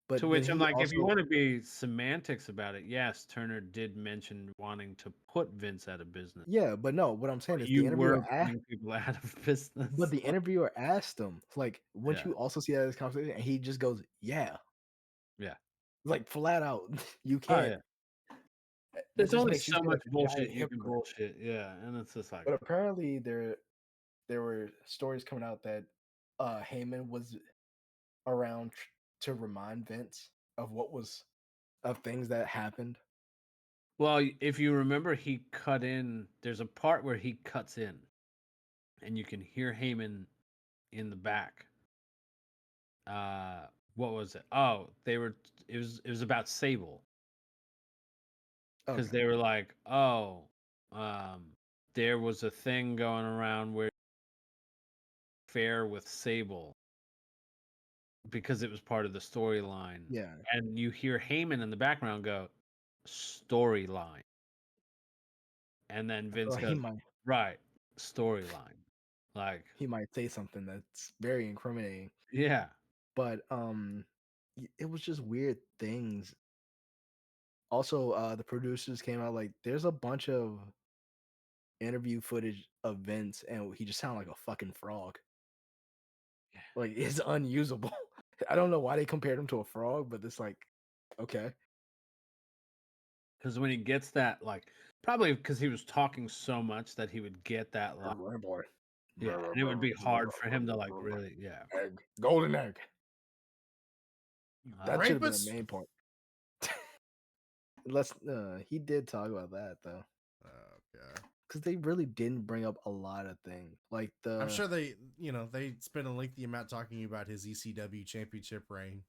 but To then which I'm he like, if you also, want to be semantics about it, yes, Turner did mention wanting to put Vince out of business. yeah, but no, what I'm saying But is the you interviewer were asked, putting people out of business. but the interviewer asked him, like, wouldn't Yeah. you also see that as conversation? And he just goes, yeah, Yeah. like flat out, you Oh, can't. yeah. That There's just only makes you so seem like much a bullshit giant you can hypocrite. bullshit. Yeah. And it's just like, But apparently there were stories coming out that Heyman was around to remind Vince of of things that happened. well, if you remember, he cut in. There's a part where he cuts in, and you can hear Heyman in the back. What was it? Oh, they were. It was about Sable because Okay. they were like, oh, um, there was a thing going around where fair with Sable because it was part of the storyline. Yeah. And you hear Heyman in the background go, storyline. And then Vince He goes, might right, storyline. Like, he might say something that's very incriminating. yeah. But it was just weird things. Also, the producers came out like there's a bunch of interview footage of Vince, and he just sounded like a fucking frog. Like it's unusable. I don't know why they compared him to a frog, but it's like, okay. Because when he gets that, like, probably because he was talking so much that he would get that, like, Boy. yeah. And it would be hard for him to, like, really, yeah. Egg. Golden egg. That should have been the Rapist? main point. He did talk about that though. Okay. Because they really didn't bring up a lot of things. Like I'm sure they spent a lengthy amount talking about his ECW championship reign.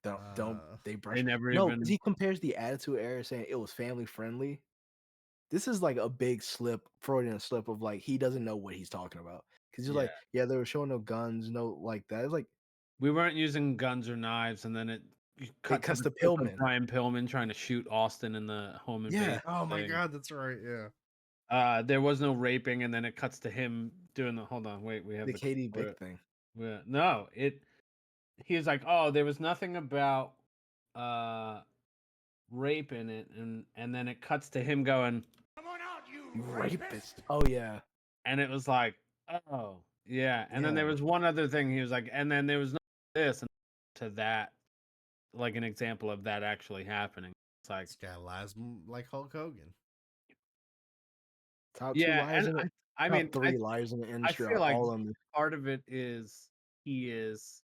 Don't they brush? They never No, even. he compares the Attitude Era, saying it was family friendly. This is like a big Freudian slip of like he doesn't know what he's talking about. Because he's like, yeah, they were showing no guns, no like that. It's like we weren't using guns or knives, and then it cut to cuts the to clip of Pillman. Brian Pillman trying to shoot Austin in the home invasion. Yeah. Oh my thing. god, that's right. Yeah. There was no raping, and then it cuts to him doing the. Hold on, wait, we have The Katie Vick thing. No, he was like, oh, there was nothing about rape in it, and then it cuts to him going, "Come on out, you rapist!" Oh yeah, and it was like, oh yeah, and then there was one other thing he was like, and then there was this and to that, like an example of that actually happening. It's like this guy lies like Hulk Hogan. Top two liars in it. I top mean, three liars in the industry I feel are like all in the. part of it is he is,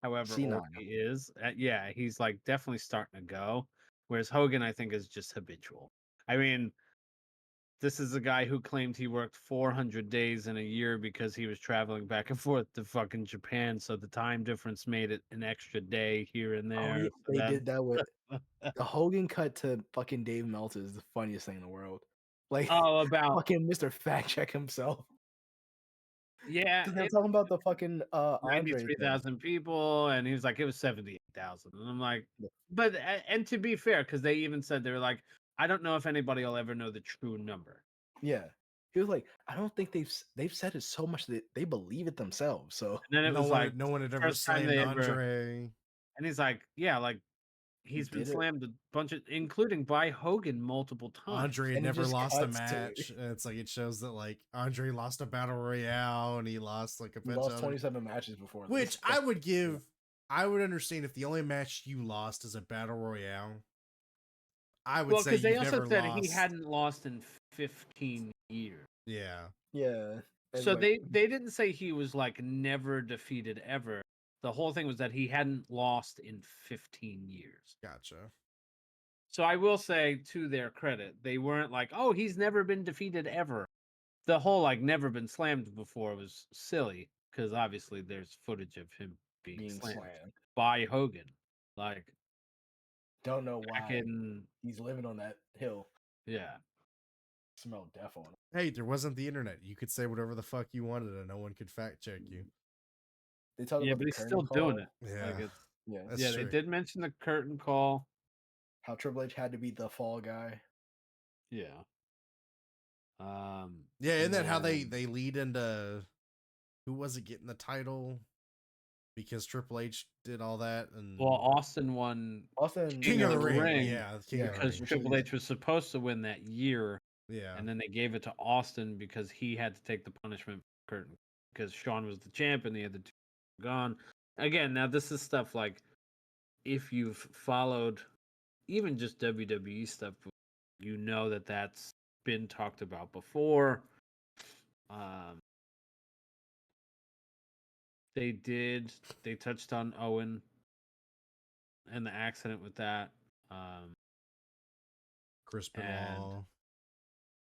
however old he is. Yeah, he's like definitely starting to go. Whereas Hogan, I think, is just habitual. I mean, this is a guy who claimed he worked 400 days in a year because he was traveling back and forth to fucking Japan. So the time difference made it an extra day here and there. Oh yeah, so they did that with the Hogan cut to fucking Dave Meltzer is the funniest thing in the world. Like, about fucking Mr. Fact Check himself. Yeah, because they're talking about the fucking Andre 93,000 people, and he was like, it was 78,000, and I'm like, but and to be fair, because they even said they were like, I don't know if anybody will ever know the true number. Yeah, he was like, I don't think they've said it so much that they believe it themselves. So and then it was like no one had ever first time slammed they Andre. And he's like, yeah, like he's been slammed a bunch of, including by Hogan multiple times. Andre had never lost a match. It's like it shows that like Andre lost a battle royale and he lost like a bunch lost of 27 matches before this. Which I would give. I would understand if the only match you lost is a battle royale. I would say they you've also never said lost. he hadn't lost in 15 years. Yeah. Yeah. So like, they didn't say he was like never defeated ever. The whole thing was that he hadn't lost in 15 years. Gotcha. So I will say, to their credit, they weren't like, oh, he's never been defeated ever. The whole like never been slammed before was silly because obviously there's footage of him being slammed by Hogan. Like, don't know why he's living on that hill. Yeah. Smell death on him. Hey, there wasn't the internet. You could say whatever the fuck you wanted and no one could fact check you. They talk about but he's still doing it. Yeah. Like That's true. They did mention the curtain call. How Triple H had to be the fall guy. Yeah. Yeah, isn't that how they lead into who was it getting the title? Because Triple H did all that, and Austin won. King of the Ring. Yeah, because Triple H was supposed to win that year. Yeah, and then they gave it to Austin because he had to take the punishment for curtain because Shawn was the champ and the other two gone. Again, now this is stuff like if you've followed even just WWE stuff, you know that that's been talked about before. They touched on Owen and the accident with that. Chris Benoit.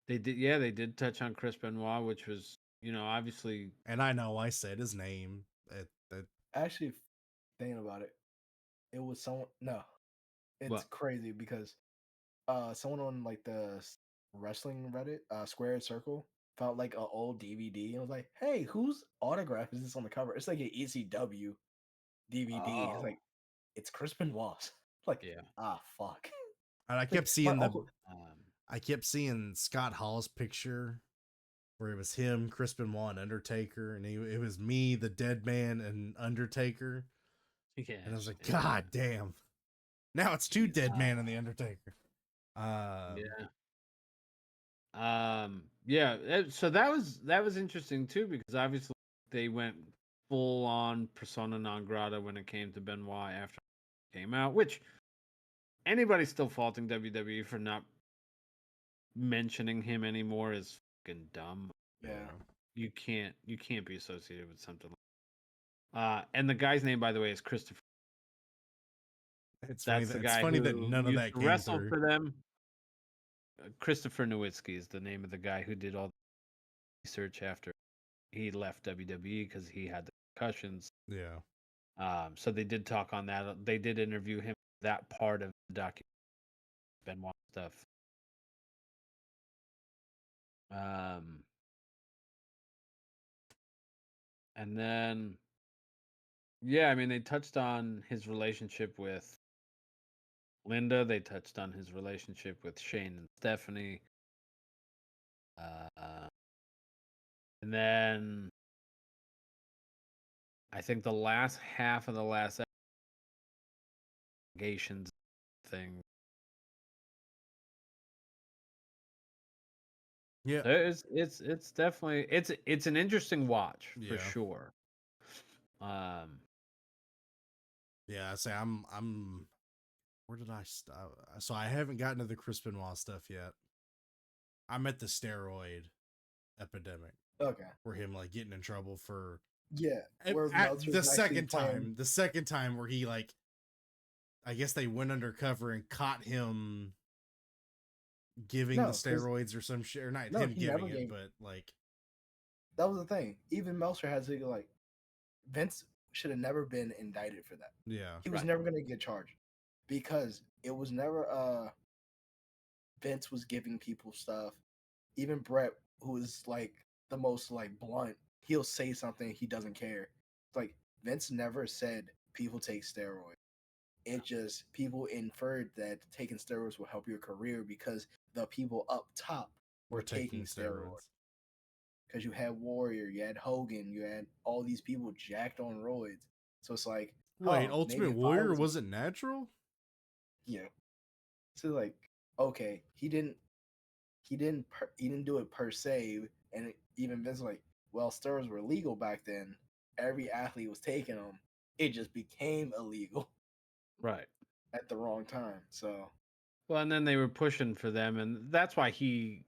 They did touch on Chris Benoit, which was, obviously. And I know I said his name. Actually, thinking about it, it was someone. No, it's crazy because someone on like the wrestling Reddit, Squared Circle, found like an old DVD and was like, "Hey, whose autograph is this on the cover?" It's like an ECW DVD. It's like it's Chris Benoit. Like, fuck. And I kept seeing I kept seeing Scott Hall's picture where it was him, Chris Benoit, and Undertaker, and it was me, the Dead Man, and Undertaker. Yeah, and I was like, God damn! Now it's two Dead Man and the Undertaker. So that was interesting too because obviously they went full on persona non grata when it came to Benoit after it came out, which anybody's still faulting WWE for not mentioning him anymore is fucking dumb. Yeah. You can't be associated with something like and the guy's name, by the way, is Christopher. That's the guy funny that who none of used that to came wrestle through. for them. Christopher Nowinski is the name of the guy who did all the research after he left WWE because he had the concussions. Yeah. So they did talk on that. They did interview him that part of the documentary, Benoit stuff. And then, yeah, I mean, they touched on his relationship with Linda. They touched on his relationship with Shane and Stephanie. And then I think the last half of the last allegations thing. Yeah. It's definitely it's an interesting watch for Yeah. sure. Yeah, I say I'm where did I stop? So I haven't gotten to the Chris Benoit stuff yet. I'm at the steroid epidemic. Okay. Where him like getting in trouble for where the second time where he like I guess they went undercover and caught him giving the steroids or some shit, or not him giving it, but like that was the thing. Even Meltzer has to like Vince should have never been indicted for that. Yeah, he was never going to get charged because it was never Vince was giving people stuff. Even Brett, who is like the most like blunt, he'll say something he doesn't care. It's like Vince never said people take steroids. It just people inferred that taking steroids will help your career because the people up top were taking steroids. Because you had Warrior, you had Hogan, you had all these people jacked on roids. So it's like, wait, Ultimate Warrior wasn't natural? Yeah. So like, okay, he didn't do it per se, and even Vince like, well, steroids were legal back then. Every athlete was taking them. It just became illegal, right, at the wrong time. So, well, and then they were pushing for them, and that's why he,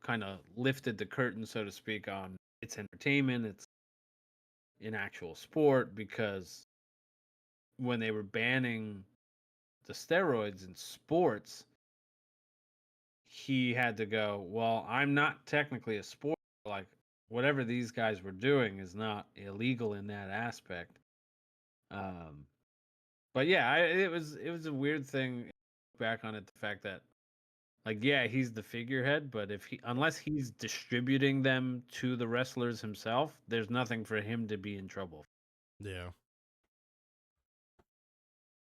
kind of lifted the curtain, so to speak, on it's entertainment, it's an actual sport, because when they were banning the steroids in sports, he had to go, well, I'm not technically a sport. Like, whatever these guys were doing is not illegal in that aspect. But yeah, it was a weird thing back on it, the fact that, like, yeah, he's the figurehead, but unless he's distributing them to the wrestlers himself, there's nothing for him to be in trouble. Yeah.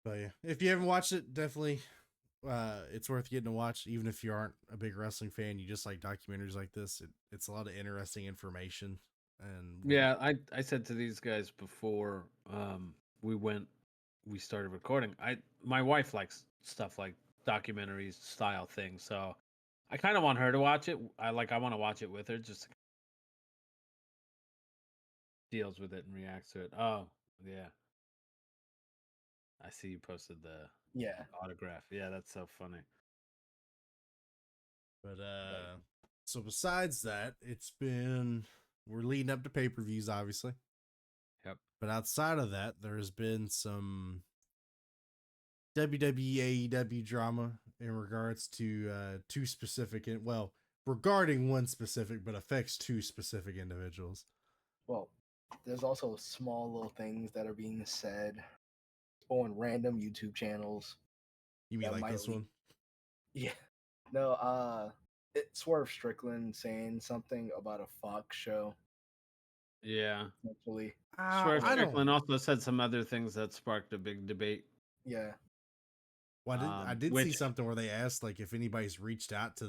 But yeah, if you haven't watched it, definitely it's worth getting to watch. Even if you aren't a big wrestling fan, you just like documentaries like this. It's a lot of interesting information. And yeah, I said to these guys before we started recording, my wife likes stuff like documentaries style things, so I kind of want her to watch it. I want to watch it with her, just deals with it and reacts to it. Oh yeah, I see you posted the autograph. Yeah, that's so funny. But so besides that, we're leading up to pay-per-views, obviously. Yep. But outside of that, there's been some WWE AEW drama in regards to two specific, regarding one specific, but affects two specific individuals. Well, there's also small little things that are being said on random YouTube channels. You mean like this one? Yeah. No, it's Swerve Strickland saying something about a Fox show. Yeah. Essentially. Swerve Strickland also said some other things that sparked a big debate. Yeah. Well, I did see something where they asked like if anybody's reached out to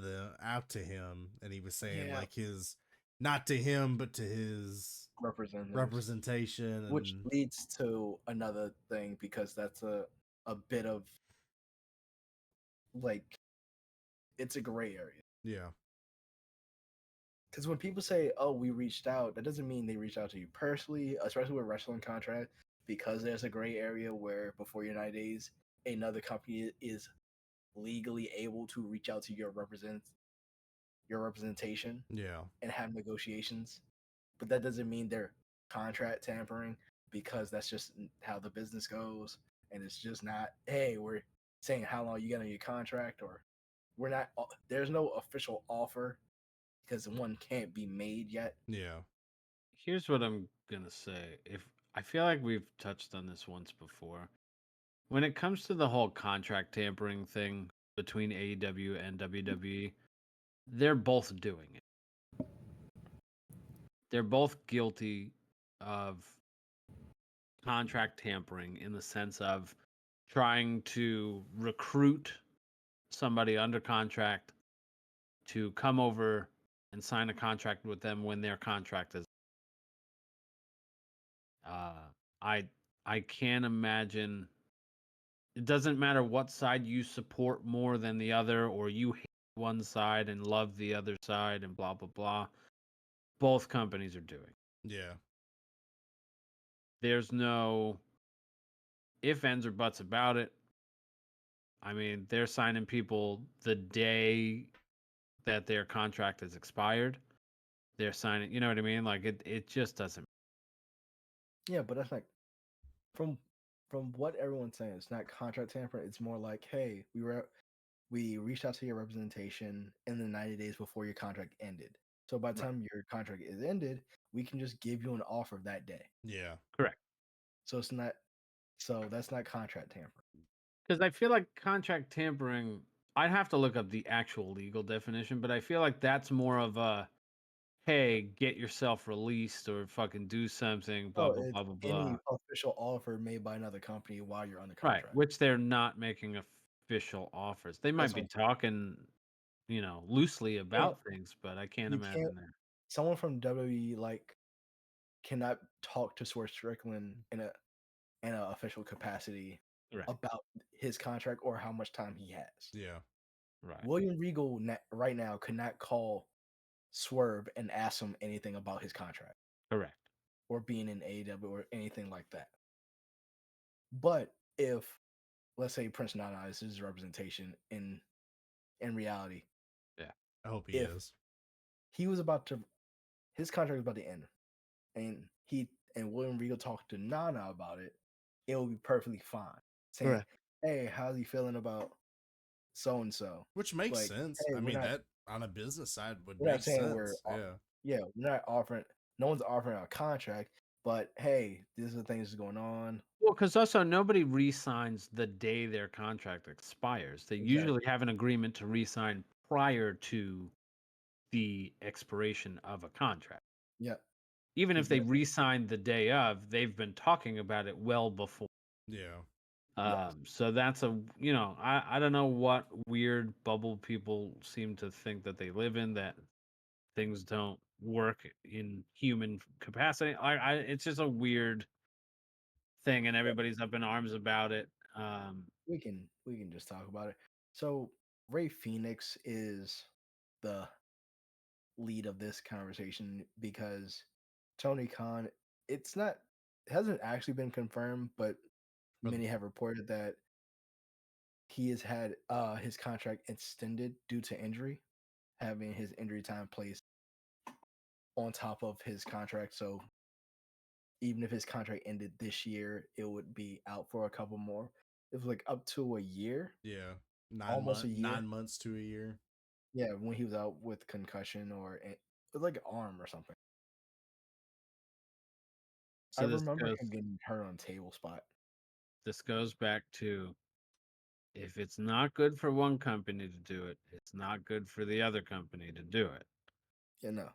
him, and he was saying like not to him but to his representation, which leads to another thing, because that's a bit of like, it's a gray area. Yeah. Because when people say, "Oh, we reached out," that doesn't mean they reached out to you personally, especially with wrestling contract, because there's a gray area where before your 90 days, another company is legally able to reach out to your representation, and have negotiations. But that doesn't mean they're contract tampering, because that's just how the business goes. and it's just not, hey, we're saying how long you got on your contract, or we're not. There's no official offer because one can't be made yet. Yeah. Here's what I'm gonna say. If I feel like we've touched on this once before, when it comes to the whole contract tampering thing between AEW and WWE, they're both doing it. They're both guilty of contract tampering in the sense of trying to recruit somebody under contract to come over and sign a contract with them when their contract is. I I can't imagine. It doesn't matter what side you support more than the other, or you hate one side and love the other side, and blah blah blah. Both companies are doing. Yeah. There's no if, ands, or buts about it. I mean, they're signing people the day that their contract has expired. They're signing, you know what I mean? Like it just doesn't. Yeah, but that's like from what everyone's saying, it's not contract tampering. It's more like, hey, we reached out to your representation in the 90 days before your contract ended. So by the Right. time your contract is ended, we can just give you an offer that day. Yeah. Correct. So it's not. So that's not contract tampering. Because I feel like contract tampering, I'd have to look up the actual legal definition, but I feel like that's more of a, hey, get yourself released or fucking do something, blah, Oh, blah, it's blah, blah, any blah. official offer made by another company while you're under Right. contract. Which they're not making official offers. They might That's be what talking, loosely I'm about things, but I can't you can't. imagine that. Someone from WWE cannot talk to Swerve Strickland in an official capacity Right. about his contract or how much time he has. Yeah. Right. William Regal right now could not call Swerve and ask him anything about his contract Correct. or being in AEW or anything like that. But if, let's say, Prince Nana is his representation in reality, Yeah. I hope he if is. he was about to, his contract was about to end, and William Regal talked to Nana about it, it would be perfectly fine. Saying, Correct. hey, how's he feeling about so and so? Which makes Like, sense. hey, I mean, that on a business side would we're not make saying we're sense. Yeah. yeah, we're not offering, no one's offering a contract, but hey, these are the things that's going on. Well, because also nobody re-signs the day their contract expires. They Exactly. usually have an agreement to re-sign prior to the expiration of a contract. Yeah. Even if they Exactly. re-signed the day of, they've been talking about it well before. Yeah. Yes. So that's I don't know what weird bubble people seem to think that they live in, that things don't work in human capacity. It's just a weird thing, and everybody's up in arms about it. We can just talk about it. So Ray Phoenix is the lead of this conversation because Tony Khan, it hasn't actually been confirmed, but But many have reported that he has had his contract extended due to injury, having his injury time placed on top of his contract. So even if his contract ended this year, it would be out for a couple more. It was like up to a year, yeah, almost a year. 9 months to a year. Yeah, when he was out with concussion or it was like an arm or something. I so remember him getting hurt on table spot. this goes back to, if it's not good for one company to do it, it's not good for the other company to do it. Yeah, no.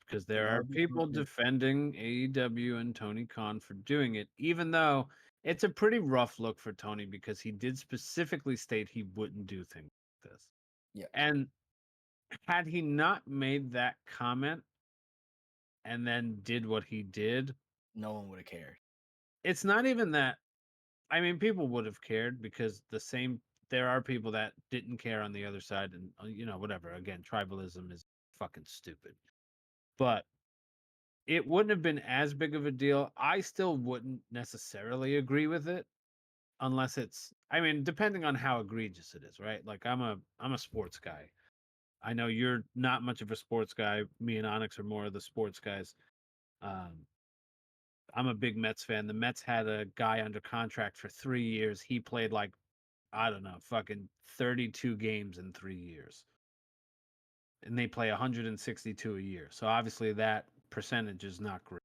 Because They there gotta are be people company. defending AEW and Tony Khan for doing it, even though it's a pretty rough look for Tony, because he did specifically state he wouldn't do things like this. Yes. And had he not made that comment and then did what he did, No one would have cared. it's not even that. I mean, people would have cared, because there are people that didn't care on the other side, and whatever. Again, tribalism is fucking stupid. But it wouldn't have been as big of a deal. I still wouldn't necessarily agree with it, unless it's, I mean, depending on how egregious it is, right? Like I'm a sports guy. I know you're not much of a sports guy. Me and Onyx are more of the sports guys. Um, I'm a big Mets fan. The Mets had a guy under contract for 3 years. He played like, I don't know, fucking 32 games in 3 years. And they play 162 a year. So obviously that percentage is not great.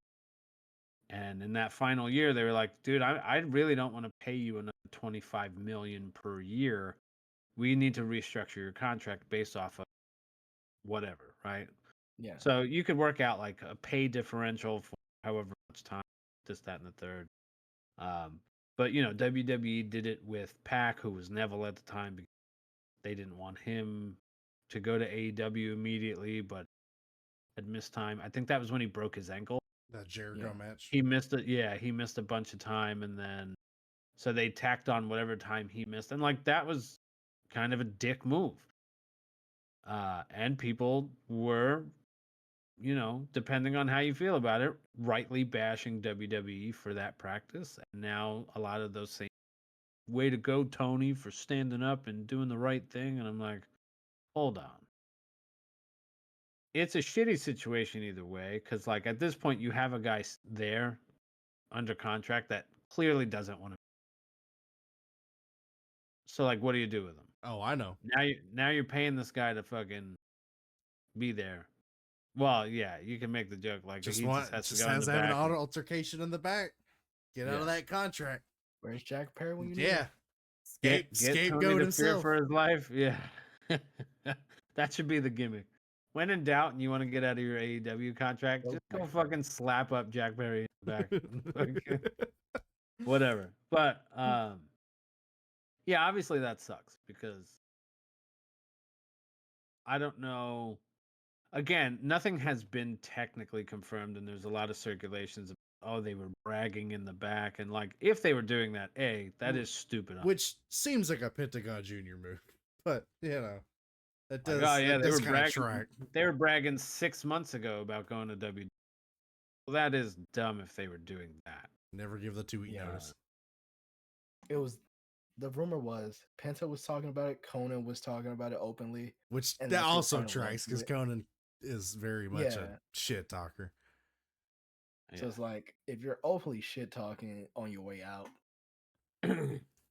And in that final year, they were like, dude, I really don't want to pay you another 25 million per year. We need to restructure your contract based off of whatever, right? Yeah. So you could work out like a pay differential for however much time, this, that, and the third. But WWE did it with Pac, who was Neville at the time, because they didn't want him to go to AEW immediately, but had missed time. I think that was when he broke his ankle. That Jericho match. He missed it. Yeah, he missed a bunch of time, and then so they tacked on whatever time he missed, and like that was kind of a dick move. And people were, depending on how you feel about it, rightly bashing WWE for that practice. And now a lot of those same way to go, Tony, for standing up and doing the right thing. And I'm like, hold on. It's a shitty situation either way, because like at this point you have a guy there under contract that clearly doesn't want to. So like, what do you do with him? Oh, I know. Now you're paying this guy to fucking be there. Well, yeah, you can make the joke like just he just has to go in the to have an back. altercation in the back. Get out of that contract. Where's Jack Perry when you need Yeah. him? Get Tony to fear for his life. Yeah. That should be the gimmick. When in doubt and you want to get out of your AEW contract, just go fucking slap up Jack Perry in the back. Whatever. But yeah, obviously that sucks because I don't know. Again, nothing has been technically confirmed, and there's a lot of circulations of, oh, they were bragging in the back. And like, if they were doing that, that is stupid. Which seems like a Pentagon Jr. move. But, that does, like, oh, yeah, they were bragging. They were bragging 6 months ago about going to WWE. Well, that is dumb if they were doing that. Never give the 2-week notice. It was, the rumor was Penta was talking about it, Conan was talking about it openly, which that also tracks because Conan is very much a shit talker. So it's like, if you're openly shit talking on your way out,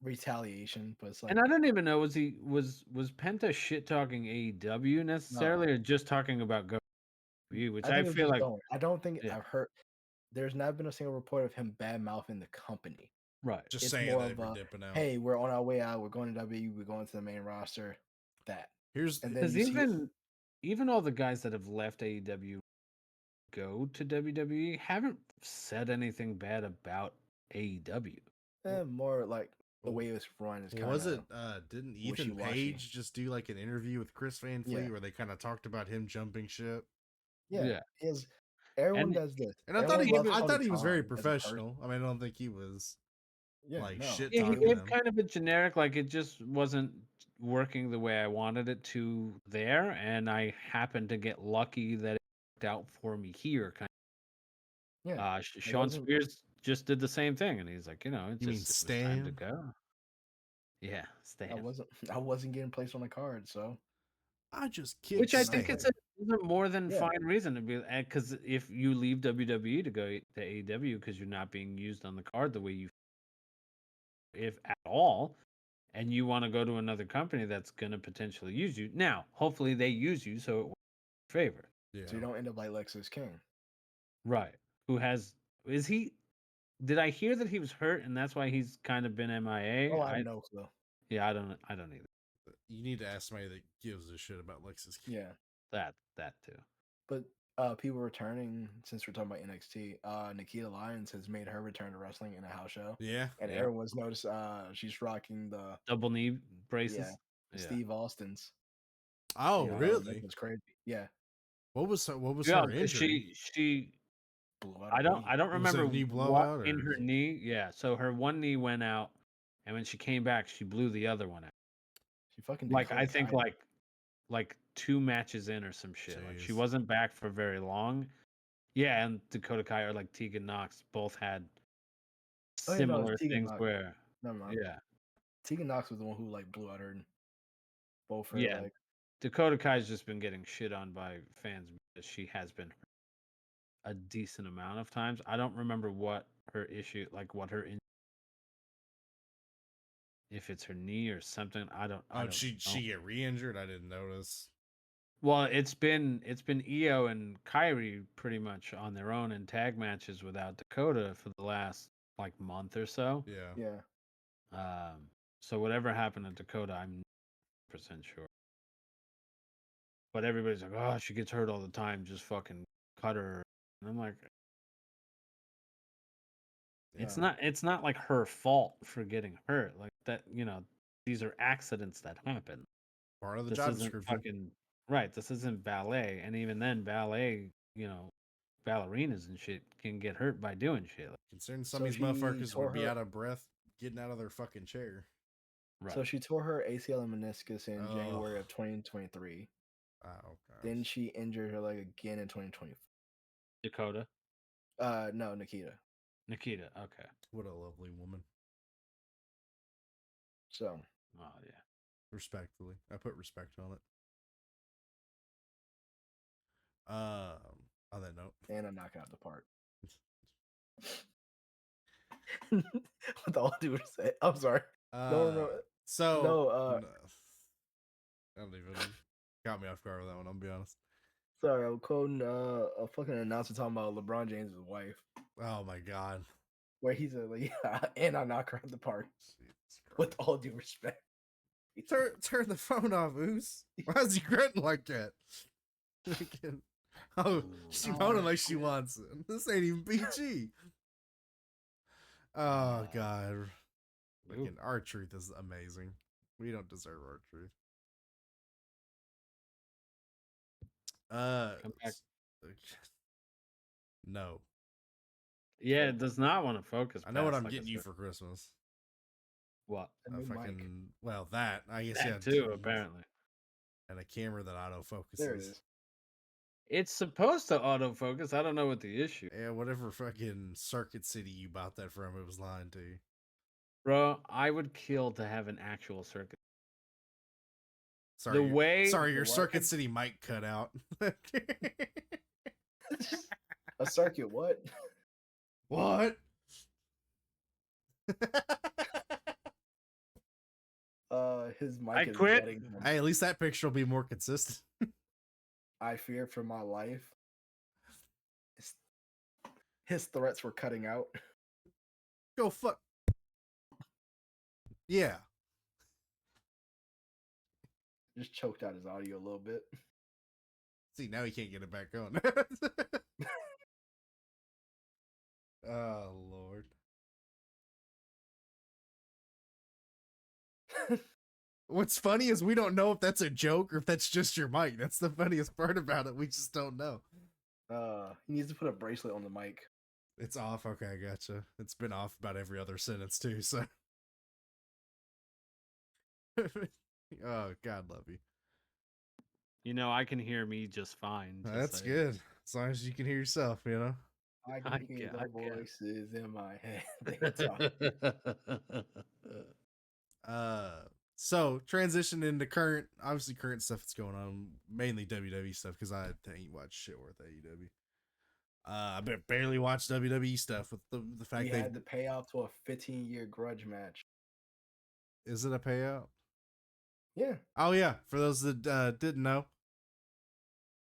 retaliation. But it's like, and I don't even know, was Penta shit talking AEW necessarily, or just talking about WWE, which I feel like I don't think I've heard. There's not been a single report of him bad mouthing the company. Right. Just it's saying more that of we're dipping out. Hey, we're on our way out. We're going to WWE. We're going to the main roster. That. Because even all the guys that have left AEW go to WWE haven't said anything bad about AEW. More like the way it was run is kind of. Was it? Didn't Ethan Page just do like an interview with Chris Van Fleet where they kind of talked about him jumping ship? Yeah. Everyone does this, and I thought he was very professional. I mean, I don't think he was shit talking. He gave kind of a generic, like it just wasn't working the way I wanted it to there, and I happened to get lucky that it worked out for me here. Kind of. Yeah. Sean Spears just did the same thing, and he's like, it's time to go. Yeah, Stan. I wasn't getting placed on the card, so I just kicked. Which I think it's a more than fine reason to be, because if you leave WWE to go to AEW because you're not being used on the card the way you, if at all, and you want to go to another company that's going to potentially use you. Now, hopefully they use you so it works in your favor. Yeah. So you don't end up like Lexus King. Right. Did I hear that he was hurt and that's why he's kind of been MIA? Oh, I have no clue. Yeah, I don't either. You need to ask somebody that gives a shit about Lexus King. Yeah. That too. But people returning, since we're talking about NXT, Nikita Lyons has made her return to wrestling in a house show. Yeah. And everyone's noticed she's rocking the double knee braces. Yeah. Steve Austin's. Oh, really? That's crazy. Yeah. What was her injury? She blew out. I don't remember what in her knee. Yeah. So her one knee went out, and when she came back, she blew the other one out. She fucking I think like 2 matches in or some shit. Jeez. Like she wasn't back for very long. Yeah, and Dakota Kai or like Tegan Nox both had similar things Nox. where Tegan Nox was the one who like blew out her both her Dakota Kai's just been getting shit on by fans because she has been hurt. a decent amount of times. I don't remember what her issue, like what her if it's her knee or something. I don't Oh, know. she get re-injured? I didn't notice. Well, it's been Io and Kyrie pretty much on their own in tag matches without Dakota for the last like month or so. Yeah. Yeah. So whatever happened to Dakota, I'm 100% sure. But everybody's like, oh, she gets hurt all the time. Just fucking cut her. And I'm like, it's not like her fault for getting hurt. Like that, these are accidents that happen. Part of the This job isn't description. fucking right. This isn't ballet, and even then, ballet, ballerinas and shit can get hurt by doing shit. Considering some of these motherfuckers would be out of breath getting out of their fucking chair. Right. So she tore her ACL and meniscus in January of 2023. Oh, gosh. Then she injured her leg again in 2024. Dakota? No, Nikita. Nikita, okay. What a lovely woman. So. Oh, yeah. Respectfully. I put respect on it. On that note. And a knockout the park. With all due respect. I'm sorry. No. So. No, I don't even got me off guard with that one, I'll be honest. Sorry, I'm quoting a fucking announcer talking about LeBron James' wife. Oh my god. Where he said, like, yeah, and I knock her out the park. With all due respect. Turn the phone off, Oos. Why is he gritting like that? Oh, she moaning like she wants it. This ain't even PG. Oh god. Fucking R-Truth is amazing. We don't deserve R-Truth. Come back. No. Yeah, it does not want to focus. I know what I'm getting you for Christmas. What? Well, that I guess that too, apparently. And a camera that autofocuses. There it is. It's supposed to autofocus. I don't know what the issue. Yeah, whatever fucking Circuit City you bought that from, it was lying to you. Bro, I would kill to have an actual Circuit. Sorry, sorry, your Circuit City mic cut out. A circuit what? What? His mic I is quit. Hey, at least that picture will be more consistent. I fear for my life. His threats were cutting out. Go fuck. Yeah. Just choked out his audio a little bit. See, now he can't get it back on. Oh, Lord. What's funny is we don't know if that's a joke or if that's just your mic. That's the funniest part about it. We just don't know. He needs to put a bracelet on the mic. It's off. Okay, I gotcha. It's been off about every other sentence too, so. Oh, God love you. You know, I can hear me just fine. That's good. As long as you can hear yourself, you know? I can hear the voices in my head. So transition into current stuff that's going on, mainly WWE stuff, because I ain't watched shit worth AEW. I barely watched WWE stuff with the fact they had to pay out to a 15-year grudge match. Is it a payout? Yeah. Oh yeah. For those that didn't know,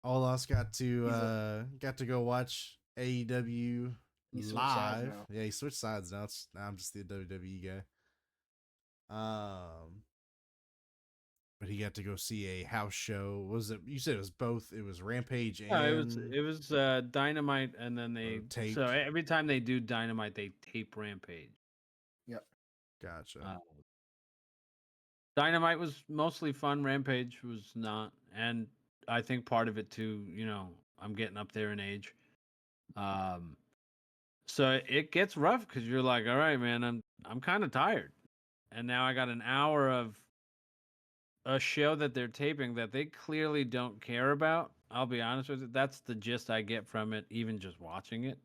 All Us got to go watch AEW live. Yeah, he switched sides now. Now I'm just the WWE guy. But he got to go see a house show. What was it? You said it was both. It was Rampage and it was Dynamite, and then they taped. So every time they do Dynamite, they tape Rampage. Yep. Gotcha. Dynamite was mostly fun. Rampage was not, and I think part of it too. You know, I'm getting up there in age. So it gets rough because you're like, all right, man, I'm kind of tired, and now I got an hour of a show that they're taping that they clearly don't care about. I'll be honest with you. That's the gist I get from it, even just watching it.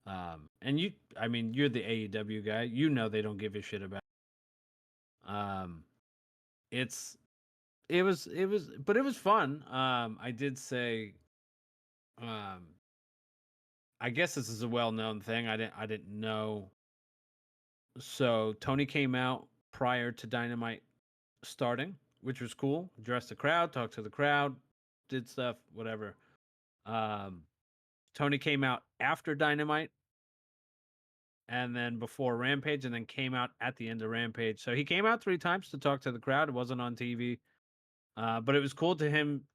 And you're the AEW guy. You know they don't give a shit about. It was fun. I did say, I guess this is a well-known thing. I didn't know. So Tony came out prior to Dynamite starting, which was cool. Addressed the crowd, talked to the crowd, did stuff, whatever. Tony came out after Dynamite and then before Rampage, and then came out at the end of Rampage. So he came out 3 times to talk to the crowd. It wasn't on TV. But it was cool to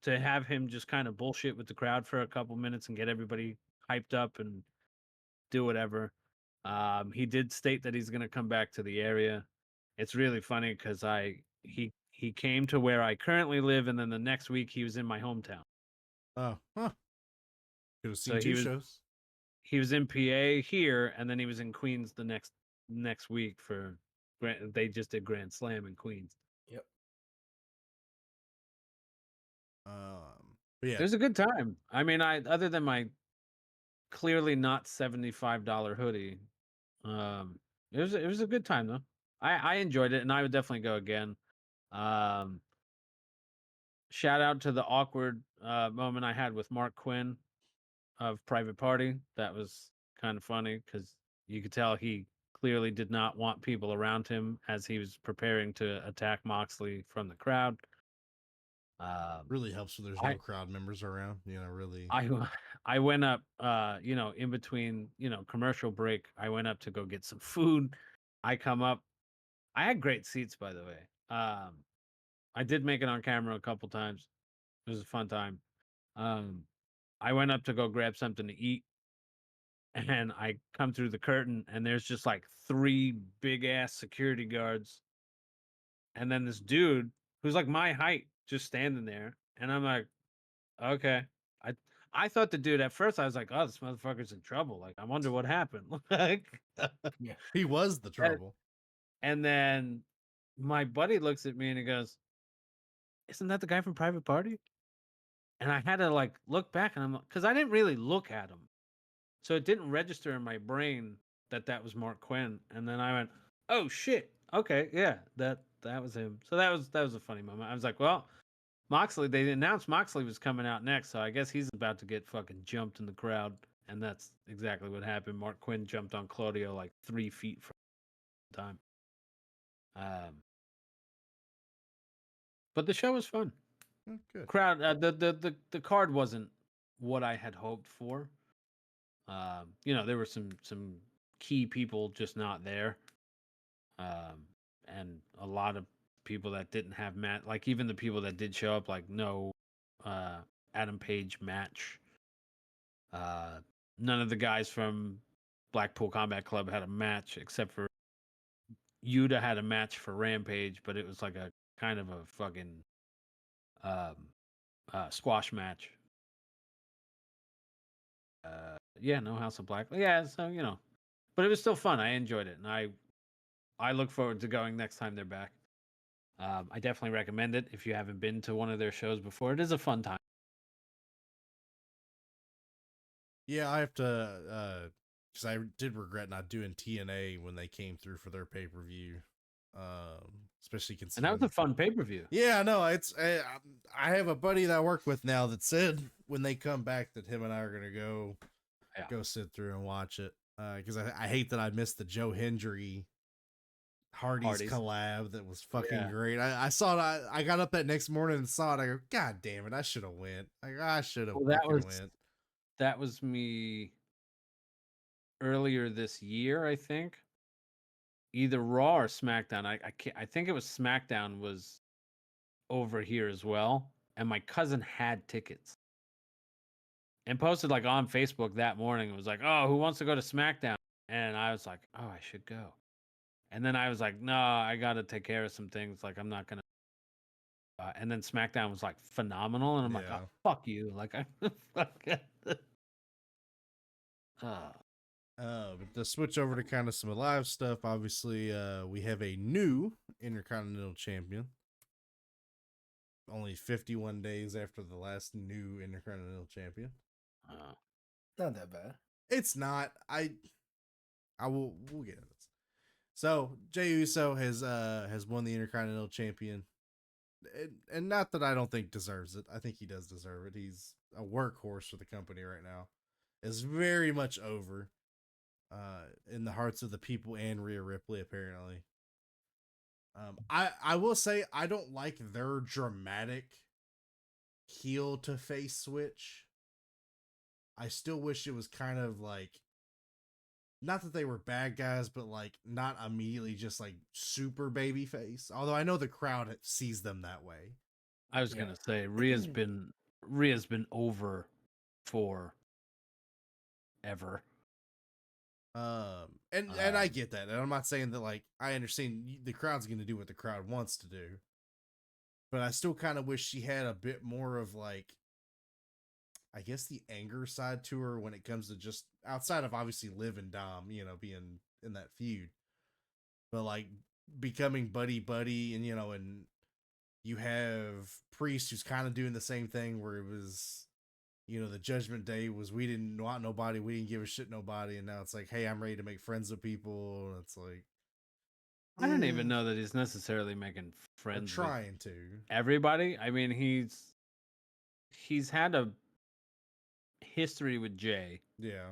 have him just kind of bullshit with the crowd for a couple minutes and get everybody hyped up and do whatever. He did state that he's going to come back to the area. It's really funny because he came to where I currently live, and then the next week he was in my hometown. Oh, huh. Could have seen So two shows. He was in PA here, and then he was in Queens the next week for they just did Grand Slam in Queens. Yep. But yeah, It was a good time. I mean, other than my clearly not $75 hoodie, it was a good time though. I enjoyed it, and I would definitely go again. Shout out to the awkward moment I had with Mark Quinn of Private Party. That was kind of funny because you could tell he clearly did not want people around him as he was preparing to attack Moxley from the crowd. Really helps when there's no crowd members around. Really. I went up, in between, commercial break. I went up to go get some food. I come up. I had great seats, by the way. I did make it on camera a couple times. It was a fun time. I went up to go grab something to eat, and I come through the curtain, and there's just like 3 big ass security guards, and then this dude who's like my height just standing there, and I'm like, okay. I thought the dude at first I was like, oh, this motherfucker's in trouble. Like, I wonder what happened. Like, yeah, he was the trouble. And then my buddy looks at me and he goes, "Isn't that the guy from Private Party?" And I had to like look back, and because I didn't really look at him, so it didn't register in my brain that was Mark Quinn. And then I went, "Oh shit, okay, yeah, that was him." So that was a funny moment. I was like, well. Moxley, they announced Moxley was coming out next, so I guess he's about to get fucking jumped in the crowd, and that's exactly what happened. Mark Quinn jumped on Claudio like 3 feet from time. But the show was fun. Good. Crowd, the card wasn't what I had hoped for. There were some key people just not there, and a lot of people that didn't have match, like even the people that did show up, like no Adam Page match. None of the guys from Blackpool Combat Club had a match except for Yuta had a match for Rampage, but it was like a kind of a fucking squash match. No House of Black. Yeah, so but it was still fun. I enjoyed it, and I look forward to going next time they're back. I definitely recommend it if you haven't been to one of their shows before. It is a fun time. Yeah, I have to, because I did regret not doing TNA when they came through for their pay-per-view, especially considering. And that was a fun pay-per-view. Yeah, no, it's I have a buddy that I work with now that said when they come back that him and I are gonna go sit through and watch it, because I hate that I missed the Joe Hendry Hardy's collab that was fucking great. I saw it. I got up that next morning and saw it. I go, God damn it! I should have went. Like, I should have went. That was me earlier this year, I think. Either Raw or SmackDown. I think it was SmackDown was over here as well, and my cousin had tickets and posted like on Facebook that morning. It was like, "Oh, who wants to go to SmackDown?" And I was like, "Oh, I should go." And then I was like, "No, I got to take care of some things. Like, I'm not gonna." And then SmackDown was like phenomenal, and I'm like, "Oh, fuck you!" Like, I fuck it. But to switch over to kind of some live stuff, obviously, we have a new Intercontinental Champion. Only 51 days after the last new Intercontinental Champion. Not that bad. It's not. We'll get into this. So Jey Uso has won the Intercontinental Champion, and not that I don't think deserves it. I think he does deserve it. He's a workhorse for the company right now. is very much over in the hearts of the people and Rhea Ripley, apparently. I will say I don't like their dramatic heel to face switch. I still wish it was kind of like, not that they were bad guys, but like not immediately just like super baby face. Although I know the crowd sees them that way. I was gonna say Rhea's been over for ever. And I get that, and I'm not saying that, like, I understand the crowd's going to do what the crowd wants to do, but I still kind of wish she had a bit more of, like, I guess the anger side to her when it comes to just outside of obviously Liv and Dom, being in that feud, but like becoming buddy buddy, and and you have Priest who's kind of doing the same thing where it was, the Judgment Day was, we didn't want nobody, we didn't give a shit nobody, and now it's like, hey, I'm ready to make friends with people, and it's like, I don't even know that he's necessarily making friends trying with to everybody. I mean, he's had a history with Jay. Yeah.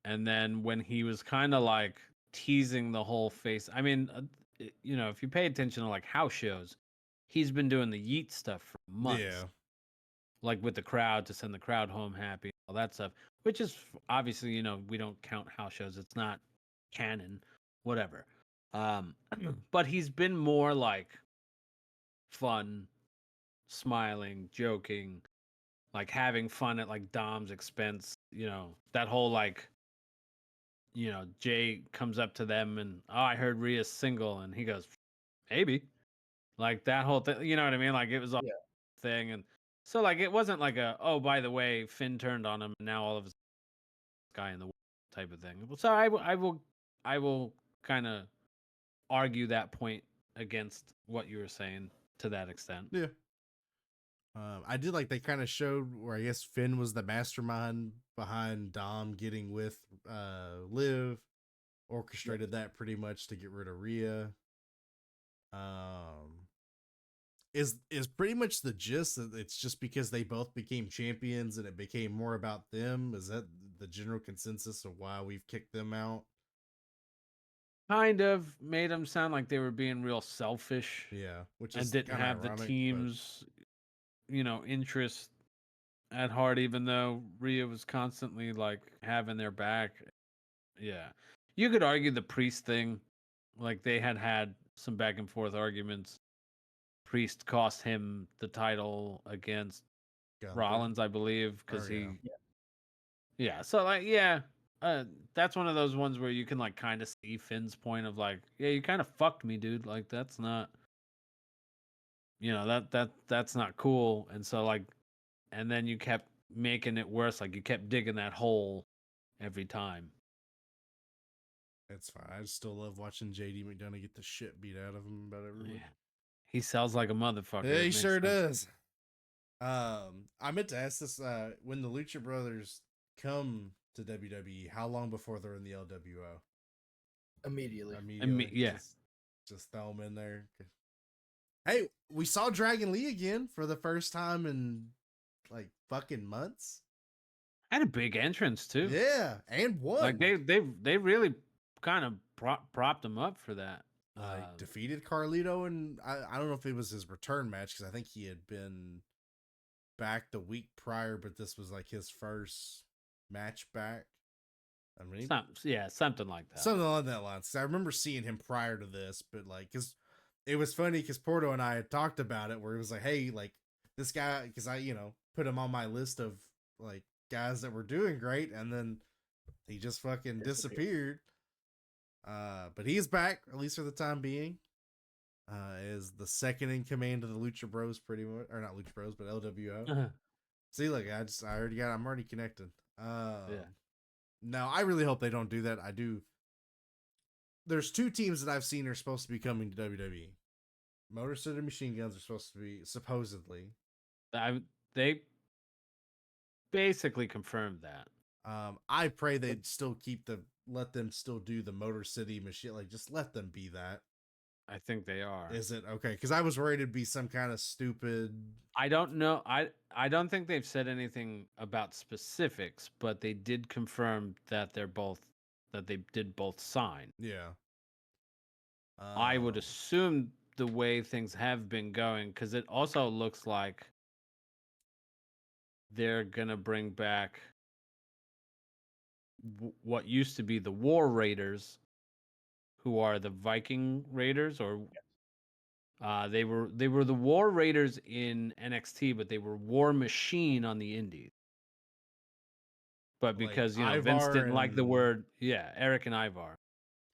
And then when he was kind of like teasing the whole face, I mean, if you pay attention to like house shows, he's been doing the yeet stuff for months. Yeah. Like with the crowd to send the crowd home happy, all that stuff, which is obviously, we don't count house shows. It's not canon, whatever. But he's been more like fun, smiling, joking, like having fun at like Dom's expense, that whole like, Jay comes up to them and, oh, I heard Rhea's single, and he goes, maybe. Like that whole thing, you know what I mean? Like it was a thing, and so like it wasn't like a, oh, by the way, Finn turned on him and now all of his guy in the type of thing. So I will kind of argue that point against what you were saying to that extent. Yeah. I did like they kind of showed where I guess Finn was the mastermind behind Dom getting with Liv, orchestrated that pretty much to get rid of Rhea. Is pretty much the gist that it's just because they both became champions and it became more about them? Is that the general consensus of why we've kicked them out? Kind of made them sound like they were being real selfish. Yeah, which is and didn't have ironic, the team's interest at heart, even though Rhea was constantly like having their back. Yeah, you could argue the Priest thing, like they had some back and forth arguments. Priest cost him the title against Rollins, I believe, because so like that's one of those ones where you can like kind of see Finn's point of like, yeah, you kind of fucked me, dude. Like that's not, that's not cool. And so like, and then you kept making it worse. Like you kept digging that hole every time. It's fine. I still love watching JD McDonough get the shit beat out of him about everyone. Yeah. He sells like a motherfucker. Yeah, he sure does. I meant to ask this, when the Lucha Brothers come to WWE, how long before they're in the LWO? Immediately. Yeah. Just throw them in there. Hey, we saw Dragon Lee again for the first time in like fucking months. Had a big entrance too. Yeah, and won. Like they really kind of propped him up for that. Defeated Carlito, and I don't know if it was his return match because I think he had been back the week prior, but this was like his first match back. I mean, something like that. Something along that line. So I remember seeing him prior to this, but like, because it was funny because Porto and I had talked about it, where it was like, hey, like this guy, because I put him on my list of like guys that were doing great, and then he just fucking disappeared. But he's back, at least for the time being. Is the second in command of the Lucha Bros, pretty much, or not Lucha Bros, but LWO. Uh-huh. I'm already connected. Now I really hope they don't do that. I do. There's two teams that I've seen are supposed to be coming to WWE. Motor City Machine Guns are supposed to be, supposedly. They basically confirmed that. I pray they'd still let them still do the Motor City Machine, like just let them be that. I think they are. Is it okay? Because I was worried it'd be some kind of stupid. I don't know. I don't think they've said anything about specifics, but they did confirm that they did both sign. Yeah. I would assume the way things have been going, because it also looks like they're gonna bring back what used to be the War Raiders, who are the Viking Raiders, or they were the War Raiders in NXT, but they were War Machine on the Indies. But like because Vince Ivar didn't like the and word, Eric and Ivar.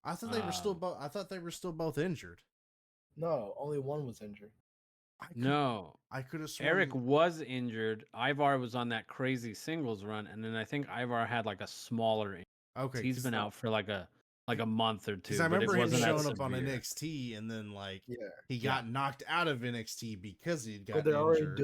I thought they were still both. I thought they were still both injured. No, only one was injured. No, I could have sworn Eric was injured. Ivar was on that crazy singles run, and then I think Ivar had like a smaller injury. Okay, He's been out for like a month or two. Because I but remember it him wasn't showing that up on severe. NXT, and then like Yeah, he got knocked out of NXT because he'd got but they're already injured.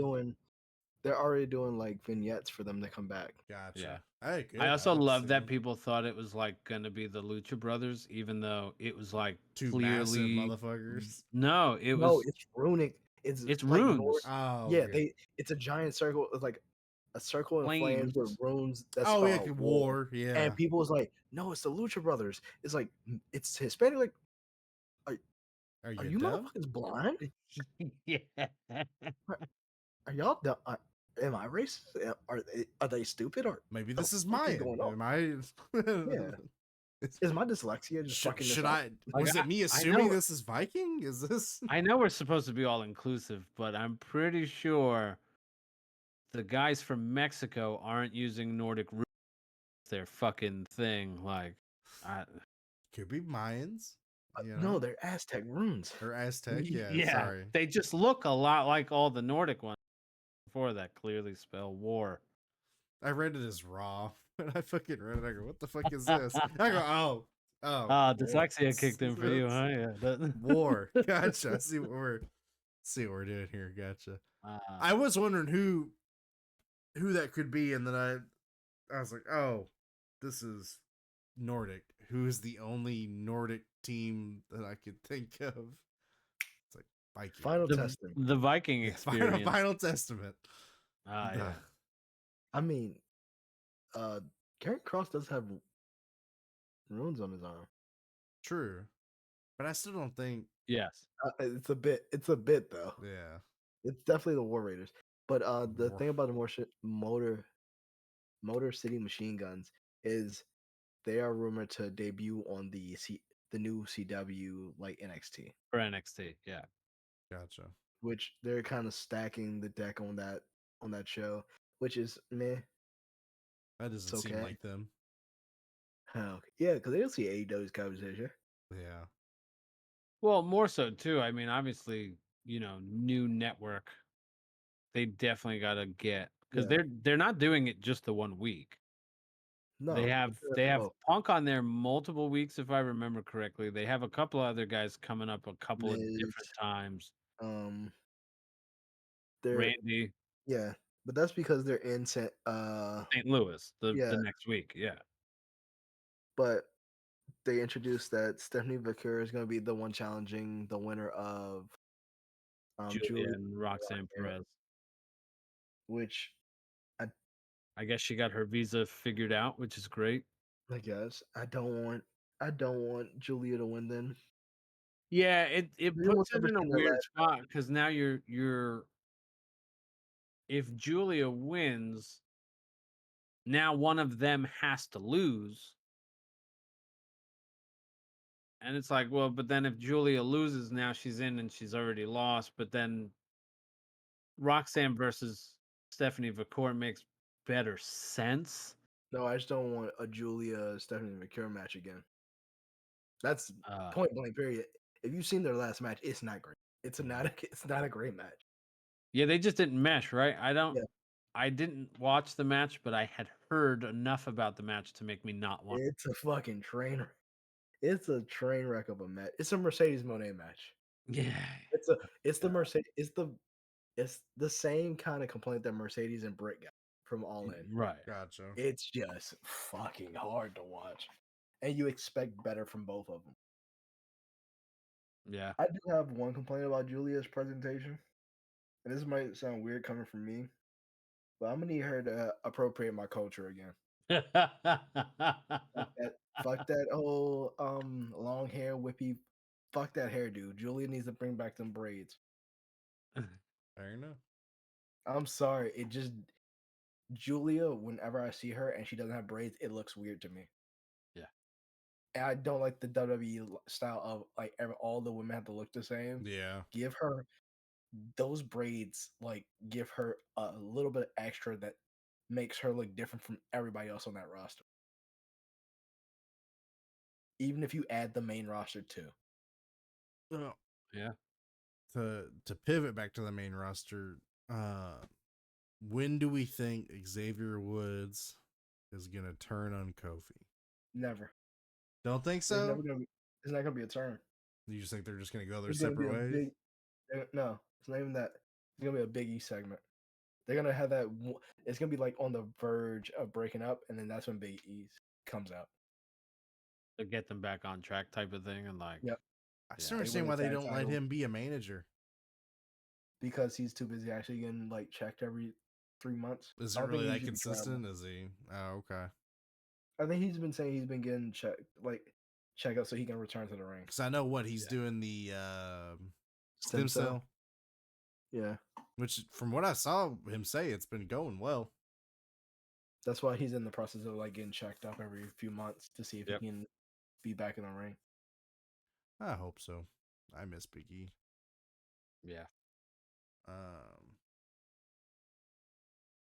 doing like vignettes for them to come back. Gotcha. Yeah. Hey, good. I also love that people thought it was like gonna be the Lucha Brothers, even though it was like two clearly massive motherfuckers. No, it's runic. It's like runes. Oh yeah, okay. it's a giant circle. It's like a circle in flames with runes that spell out war. Yeah. And people was like, no, it's the Lucha Brothers. It's like it's Hispanic. Like, are you dumb? motherfuckers blind? Yeah. Are y'all dumb? Am I racist? Are they stupid? Or maybe the this is fuck mine. going on? Am I? Yeah. Is my dyslexia just fucking should this I? up? Was Like, it me I assuming know- this is Viking? Is this? I know we're supposed to be all inclusive, but I'm pretty sure the guys from Mexico aren't using Nordic roots as their fucking thing. Like, Could be Mayans. No, they're Aztec runes. Or Aztec. Yeah. Sorry. They just look a lot like all the Nordic ones before that clearly spell war. I read it as raw. And I fucking read it. I go, what the fuck is this? I go, oh. Dyslexia kicked in for you, huh? Yeah. War. Gotcha. I see what we're doing here. Gotcha. I was wondering who that could be, and then I was like, oh, this is Nordic. Who is the only Nordic team that I could think of? It's like Viking. Final Testament. The Viking experience. Final Testament. Yeah. I mean, Karrion Kross does have runes on his arm. True, but I still don't think. Yes, it's a bit. It's a bit though. Yeah, it's definitely the War Raiders. But the thing about the Motor City Machine Guns is they are rumored to debut on the new CW like NXT. For NXT, yeah. Gotcha. Which they're kind of stacking the deck on that show, which is meh. That doesn't seem like them. Oh, yeah, because they don't see AEW's conversation. Yeah. Well, more so too. I mean, obviously, new network. They definitely got to get because they're not doing it just the 1 week. No, they have Punk on there multiple weeks, if I remember correctly. They have a couple of other guys coming up a couple of different times. Randy. Yeah, but that's because they're in St. Louis the next week. Yeah. But they introduced that Stephanie Vaquer is going to be the one challenging the winner of Julia and Roxanne Perez. Which I guess she got her visa figured out, which is great. I guess I don't want Julia to win then. Yeah, it puts it in a weird spot because now you're if Julia wins, now one of them has to lose. And it's like, well, but then if Julia loses, now she's in and she's already lost. But then Roxanne versus Stephanie Vaquer makes better sense. No, I just don't want a Julia Stephanie Vaquer match again. That's point blank. Period. If you've seen their last match, it's not great. It's not a great match. Yeah, they just didn't mesh, right? I didn't watch the match, but I had heard enough about the match to make me not want. It's a fucking train. It's a train wreck of a match. It's a Mercedes Moné match. Yeah, it's the Mercedes. It's the same kind of complaint that Mercedes and Britt got from All In. Right. Gotcha. It's just fucking hard to watch, and you expect better from both of them. Yeah. I do have one complaint about Julia's presentation, and this might sound weird coming from me, but I'm gonna need her to appropriate my culture again. Fuck that whole long hair whippy. Fuck that hairdo. Julia needs to bring back them braids. Fair enough. I'm sorry. It just Julia. Whenever I see her and she doesn't have braids, it looks weird to me. Yeah. And I don't like the WWE style of like all the women have to look the same. Yeah. Give her those braids. Like give her a little bit extra that makes her look different from everybody else on that roster. Even if you add the main roster too. Yeah. To pivot back to the main roster, when do we think Xavier Woods is gonna turn on Kofi? Never. Don't think There's so. never gonna be. There's not gonna be a turn. You just think they're just gonna go their It's gonna be separate a ways? big. No, it's not even that. It's gonna be a Big E segment. They're gonna have that. It's gonna be like on the verge of breaking up, and then that's when Big E comes out. To get them back on track type of thing, and like, Yep. I yeah. still They win understand the why they tag don't let title him be a manager. because he's too busy actually getting like checked every 3 months. Is I it don't think really he that should be traveling. consistent? Is he? Oh, okay. I think he's been saying he's been getting checked, like check out so he can return to the ring. Because I know what he's Yeah. doing the Stem stem cell, Yeah. which from what I saw him say, it's been going well. That's why he's in the process of like getting checked up every few months to see if Yep. he can be back in the ring. I hope so. I miss Big E. Yeah.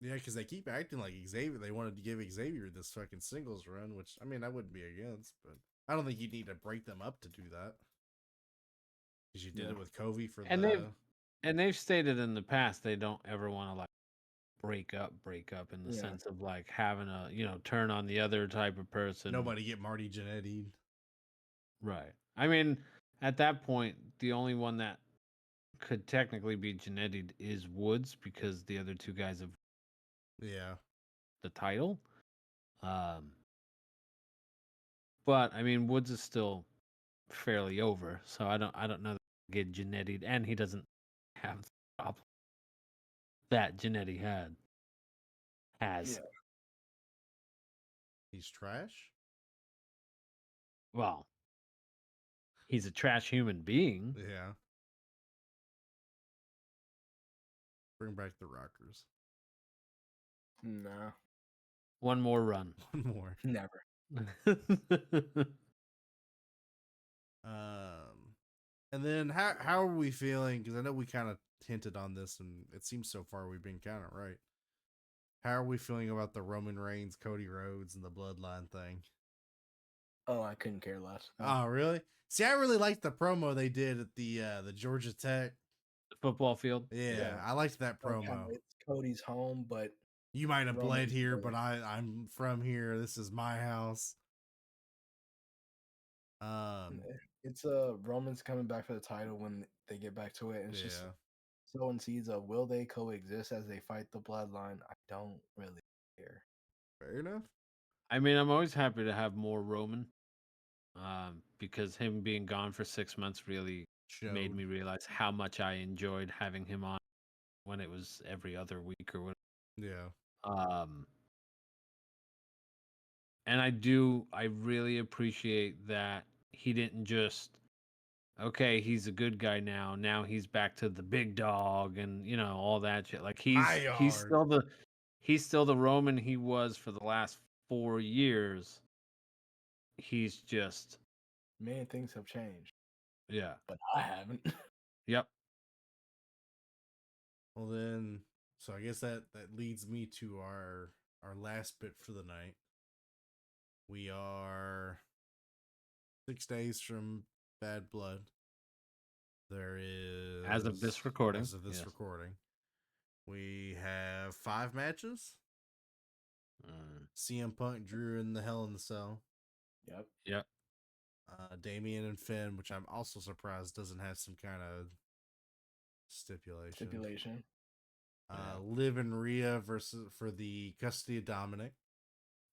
Yeah, because they keep acting like Xavier. They wanted to give Xavier this fucking singles run, which I mean I wouldn't be against, but I don't think you need to break them up to do that. Because you did it with Kofi for And the. they've stated in the past they don't ever want to like break up in the Yeah. sense of like having a turn on the other type of person. Nobody get Marty Jannetty. Right. I mean, at that point, the only one that could technically be Jannetty is Woods because the other two guys have Yeah. the title. But I mean, Woods is still fairly over, so I don't know that get Jannetty, and he doesn't have the problem that Jannetty has. Yeah. He's trash. Well, he's a trash human being. Yeah. Bring back the Rockers. No. One more run. One more. Never. And then how are we feeling? Because I know we kind of hinted on this, and it seems so far we've been kind of right. How are we feeling about the Roman Reigns, Cody Rhodes, and the Bloodline thing? Oh, I couldn't care less. Oh, really? See, I really liked the promo they did at the Georgia Tech football field. Yeah, I liked that Like promo. how it's Cody's home, but You might have bled Roman's here, there. but I'm from here. This is my house. It's Roman's coming back for the title when they get back to it. And it's just sowing seeds of will they coexist as they fight the bloodline? I don't really care. Fair enough. I mean, I'm always happy to have more Roman, because him being gone for 6 months really made me realize how much I enjoyed having him on when it was every other week or whatever. Yeah. And I really appreciate that he didn't just, okay, he's a good guy now. Now he's back to the big dog and all that shit. Like he's still the Roman he was for the last 4 years. He's just Man, things have changed. Yeah. But I haven't. Yep. Well then, so I guess that leads me to our last bit for the night. We are 6 days from Bad Blood. There is As of this recording. Yes. We have 5 matches. CM Punk, Drew in the Hell in the Cell. Yep. Damian and Finn, which I'm also surprised doesn't have some kind of stipulation. Liv and Rhea versus for the custody of Dominic.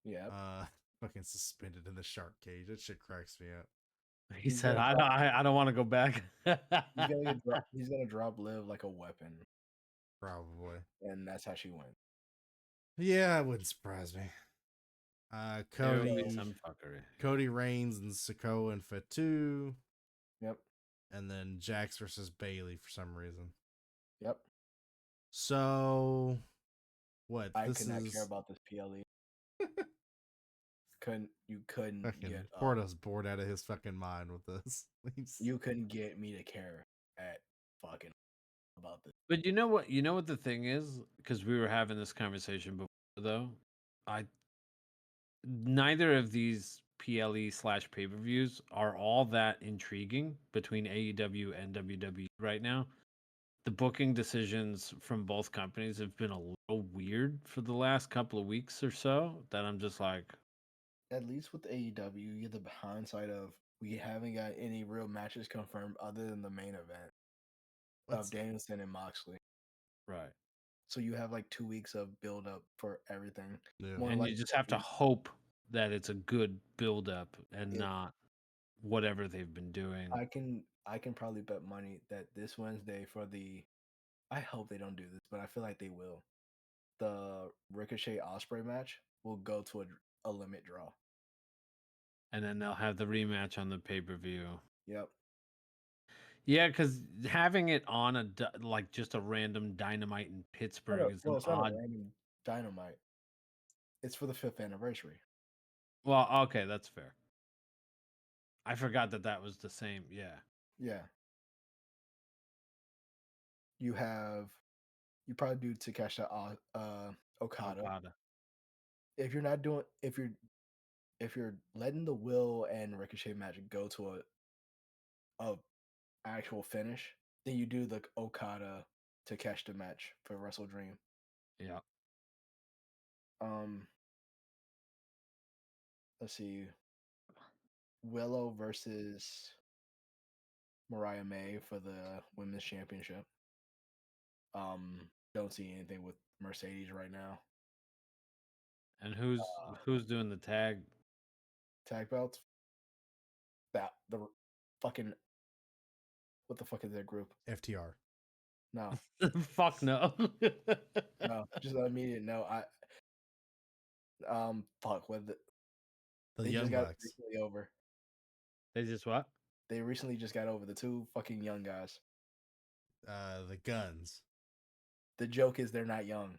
Yeah. Fucking suspended in the shark cage. That shit cracks me up. He said, "I don't want to go back." He's gonna drop Liv like a weapon, Probably. and that's how she went. Yeah, it wouldn't surprise me. Cody, some fuckery. Cody Reigns and Sikoa and Fatu. Yep. And then Jax versus Bailey for some reason. Yep. So, what? I could not care about this PLE. You couldn't get Porto's bored out of his fucking mind with this. You couldn't get me to care at fucking about this. But you know what? You know what the thing is, because we were having this conversation before, though. Neither of these PLE / pay-per-views are all that intriguing between AEW and WWE right now. The booking decisions from both companies have been a little weird for the last couple of weeks or so. That I'm just like, at least with AEW, you get the hindsight of we haven't got any real matches confirmed other than the main event of Danielson and Moxley. Right. So you have like 2 weeks of build up for everything. Yeah. And you just have to hope that it's a good build up and not whatever they've been doing. I can probably bet money that this Wednesday for the I hope they don't do this, but I feel like they will. The Ricochet Osprey match will go to a limit draw. And then they'll have the rematch on the pay-per-view. Yep. Yeah, because having it on like just a random Dynamite in Pittsburgh is it's not a random Dynamite. It's for the 5th anniversary. Well, okay, that's fair. I forgot that was the same. Yeah. Yeah. You probably do Takeshita Okada. If you're letting the Will and Ricochet match go to a actual finish, then you do the Okada Takeshita match for Wrestle Dream. Yeah. Let's see. Willow versus Mariah May for the women's championship. Don't see anything with Mercedes right now. And who's doing the tag belts? The fucking what the fuck is that group? FTR. No. Fuck no. No, just an immediate no. Fuck with it. The they Young just got Bucks. recently over. They just what? They recently just got over the 2 fucking young guys. The Guns. The joke is they're not young.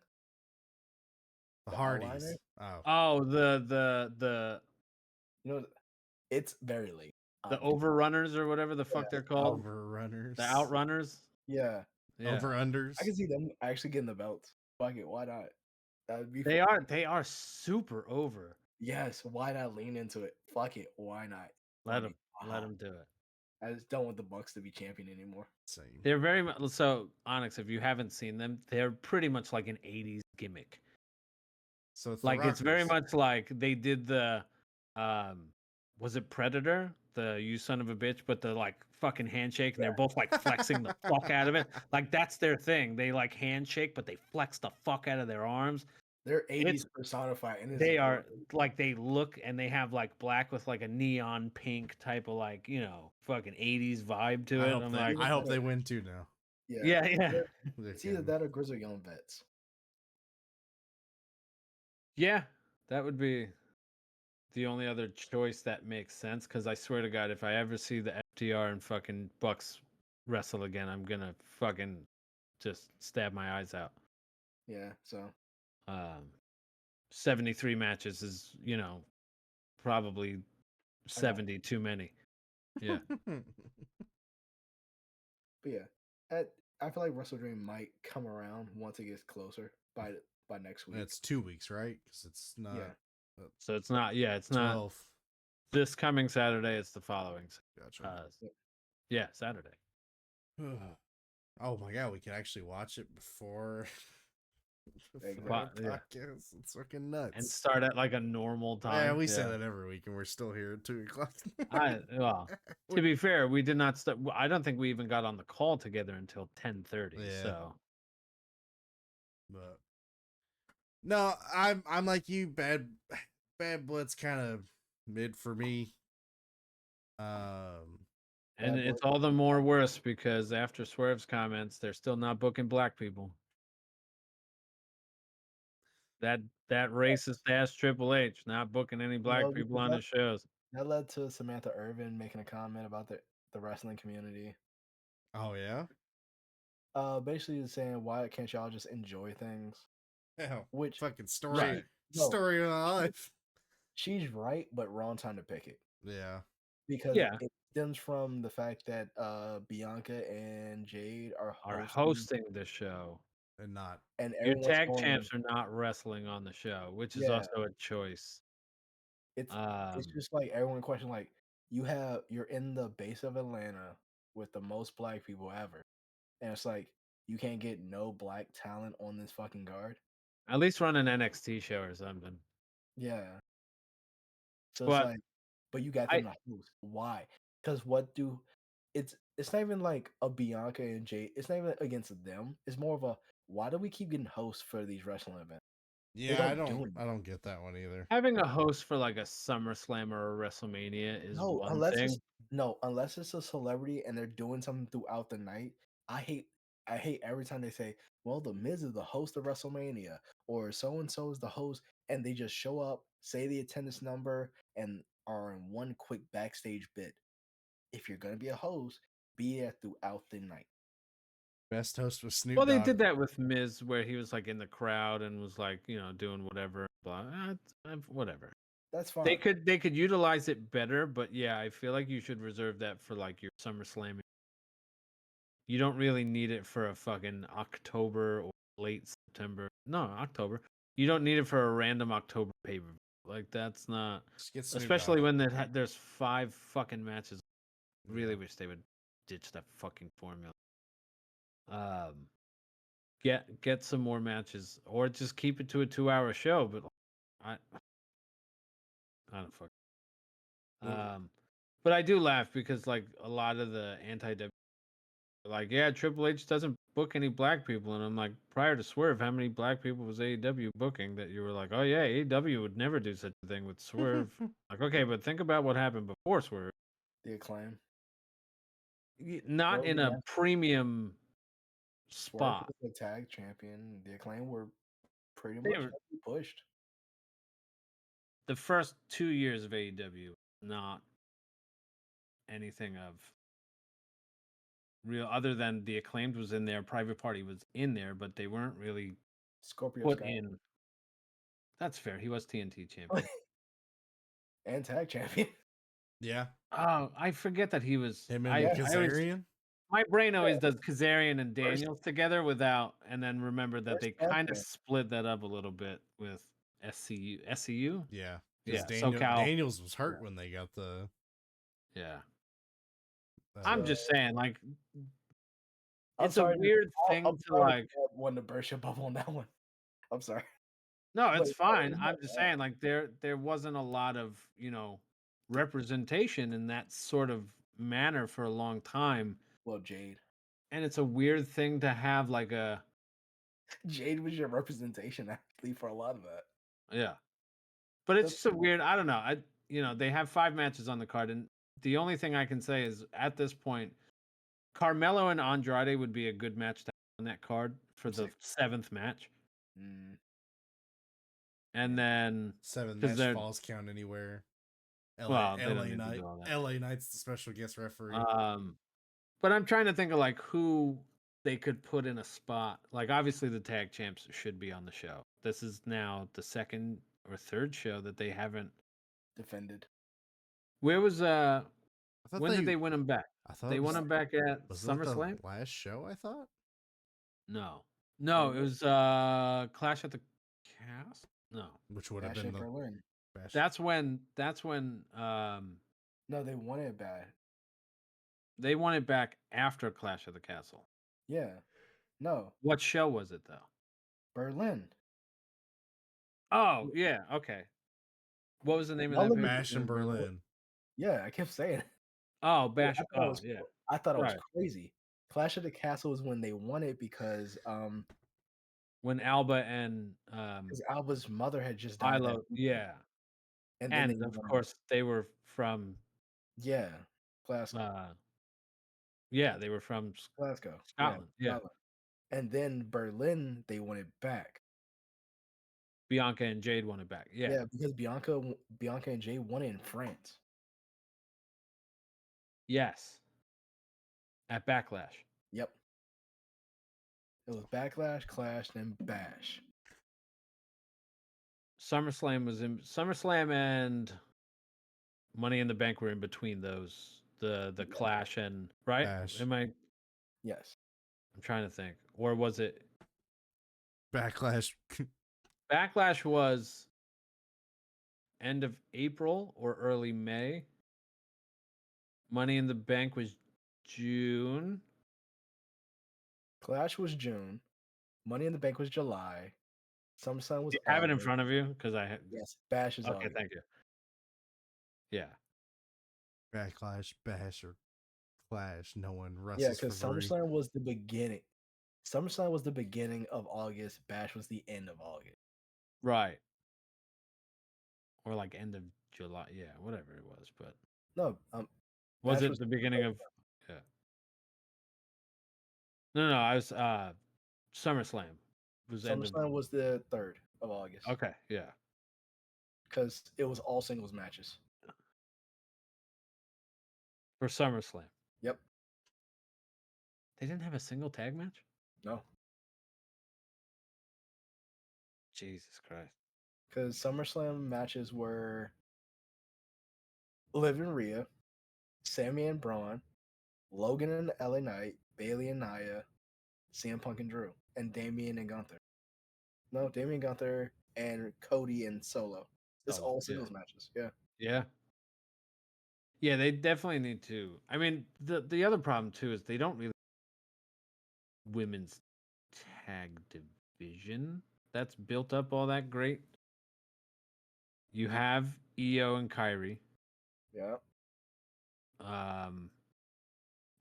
The Hardys. Oh, the it's very late. The Overrunners or whatever the fuck they're called. Overrunners. The Outrunners. Yeah. Over-unders. I can see them actually getting the belts. Fuck it, why not? That'd be they are super over. Yes, why not lean into it? Fuck it, why not? Let them do it. I just don't want the Bucks to be champion anymore. Same. They're very much so. Onyx, if you haven't seen them, they're pretty much like an '80s gimmick. So it's like it's very much like they did the, was it Predator? The you son of a bitch, but the like fucking handshake, and they're both like flexing the fuck out of it. Like that's their thing. They like handshake, but they flex the fuck out of their arms. They're 80s personified. And they are like they look and they have like black with like a neon pink type of like fucking 80s vibe to it. I hope they win too now. Yeah. It's either that or Grizzly Young Vets. Yeah, that would be the only other choice that makes sense. Because I swear to God, if I ever see the FTR and fucking Bucks wrestle again, I'm gonna fucking just stab my eyes out. Yeah. So. 73 matches is probably 70 too many. Yeah. But yeah, I feel like Wrestle Dream might come around once it gets closer by next week. It's 2 weeks, right? Because it's not. Yeah. So it's not. Yeah, it's 12. Not this coming Saturday. It's the following. Gotcha. Yeah, Saturday. Oh my God, we can actually watch it before. Podcast. It's fucking nuts. And start at like a normal time. Yeah, we say that every week, and we're still here at 2:00. Well, to be fair, we did not start. I don't think we even got on the call together until 10:30. Yeah. So, but no, I'm like you. Bad Blood's kind of mid for me. And Bad Boy. it's all the more worse because after Swerve's comments, they're still not booking black people. That racist ass Triple H not booking any black people because on his shows. that led to Samantha Irvin making a comment about the wrestling community. Oh yeah. Basically saying, why can't y'all just enjoy things? Hell, Which fucking story no, story of my life. she's right, but wrong time to pick it. Yeah. Because Yeah. it stems from the fact that Bianca and Jade are hosting the show. And not. and Your everyone's tag going, champs are not wrestling on the show, which is yeah, also a choice. it's just like everyone question like you're in the base of Atlanta with the most black people ever. And it's like you can't get no black talent on this fucking guard. At least run an NXT show or something. Yeah. So it's But like, but you got I them to host. Why? Because it's not even like a Bianca and Jay. It's not even against them. It's more of a why do we keep getting hosts for these wrestling events? They Yeah, I don't do don't anything. I don't get that one either. having a host for like a SummerSlam or a WrestleMania is No, one thing. unless it's a celebrity and they're doing something throughout the night. I hate every time they say, "Well, the Miz is the host of WrestleMania," or "So and so is the host," and they just show up, say the attendance number, and are in one quick backstage bit. If you're gonna be a host, be there throughout the night. Best host was Snoop Well, they Dogg. did that with Miz, where he was like in the crowd and was like, doing whatever, blah, whatever. That's fine. They could utilize it better, but yeah, I feel like you should reserve that for like your SummerSlam. You don't really need it for a fucking October or late September. No, October. You don't need it for a random October pay-per-view. Like that's not, Just get Snoop especially Dogg. when there's 5 fucking matches. Really wish they would ditch that fucking formula. Get some more matches, or just keep it to a 2-hour show. But I don't fuck. But I do laugh because like a lot of the anti-W, like, yeah, Triple H doesn't book any black people, and I'm like, prior to Swerve, how many black people was AEW booking that you were like, oh yeah, AEW would never do such a thing with Swerve? Like, okay, but think about what happened before Swerve. The Acclaim. Not in a premium Swerve spot. was the tag champion. The Acclaim were pretty They much were pushed. the first 2 years of AEW, not anything of real other than the Acclaimed was in there, Private Party was in there, but they weren't really Scorpio put Sky in. That's fair. He was TNT champion. and tag champion. Yeah. Oh, I forget that he was. Him and I always, Kazarian. my brain always does Kazarian and Daniels together without, and then remember that they kind of split that up a little bit with SCU. SCU? Yeah. Yeah. Daniels was hurt when they got the. Yeah. I'm just saying, like, I'm it's a sorry, weird thing to like. want to burst your bubble on that one. I'm sorry. No, it's Wait, fine. I'm just saying, like, there wasn't a lot of, representation in that sort of manner for a long time. Well, Jade. And it's a weird thing to have like a Jade was your representation actually for a lot of that. yeah. But it's just a weird, I don't know. They have 5 matches on the card, and the only thing I can say is at this point, Carmelo and Andrade would be a good match to have on that card for the 7th match. And then 7 match falls count anywhere. LA Knight's the special guest referee. But I'm trying to think of like who they could put in a spot. Like obviously the tag champs should be on the show. This is now the 2nd or 3rd show that they haven't defended. Where was when did they win them back? I thought they won them back at SummerSlam. The last show, I thought. No, it was Clash at the Castle. No, which would have been the Berlin. That's when. No, they won it back. They won it back after Clash of the Castle. Yeah. No. What show was it though? Berlin. Oh yeah, okay. What was the name of that? Bash in Berlin. Yeah, I kept saying it. Oh, Bash. Yeah. I thought it was crazy. Clash of the Castle was when they won it because when Alba and because Alba's mother had just died. Yeah. And of course they were from Yeah, Glasgow. Yeah, they were from Glasgow. Scotland. Yeah. Scotland. And then Berlin, they won it back. Bianca and Jade won it back. Yeah. Yeah, because Bianca and Jade won it in France. Yes. At Backlash. Yep. It was Backlash, Clash, then Bash. SummerSlam and Money in the Bank were in between those. The Clash and right? Bash. Am I? Yes. I'm trying to think. Or was it Backlash? Backlash was end of April or early May. Money in the Bank was June. Clash was June. Money in the Bank was July. SummerSlam was Do you have it in August. front of you? Because I Yes, Bash is okay, August. thank you. Yeah. Backlash, Bash, or Clash. No one Yeah, wrestles because for free. SummerSlam was the beginning. SummerSlam was the beginning of August. Bash was the end of August. Right. Or like end of July. Yeah, whatever it was. But No, was Bash it was the beginning of yeah. No, I was SummerSlam was end of SummerSlam was the 3rd of August. okay, yeah. Because it was all singles matches. For SummerSlam. Yep. They didn't have a single tag match? No. Jesus Christ. Because SummerSlam matches were Liv and Rhea, Sammy and Braun, Logan and LA Knight, Bailey and Nia, CM Punk and Drew, and Damian and Gunther. No, Damian Gunther and Cody and Solo. It's all singles matches. Yeah. Yeah. Yeah, they definitely need to. I mean, the other problem too is they don't really women's tag division that's built up all that great. You have Io and Kyrie. Yeah.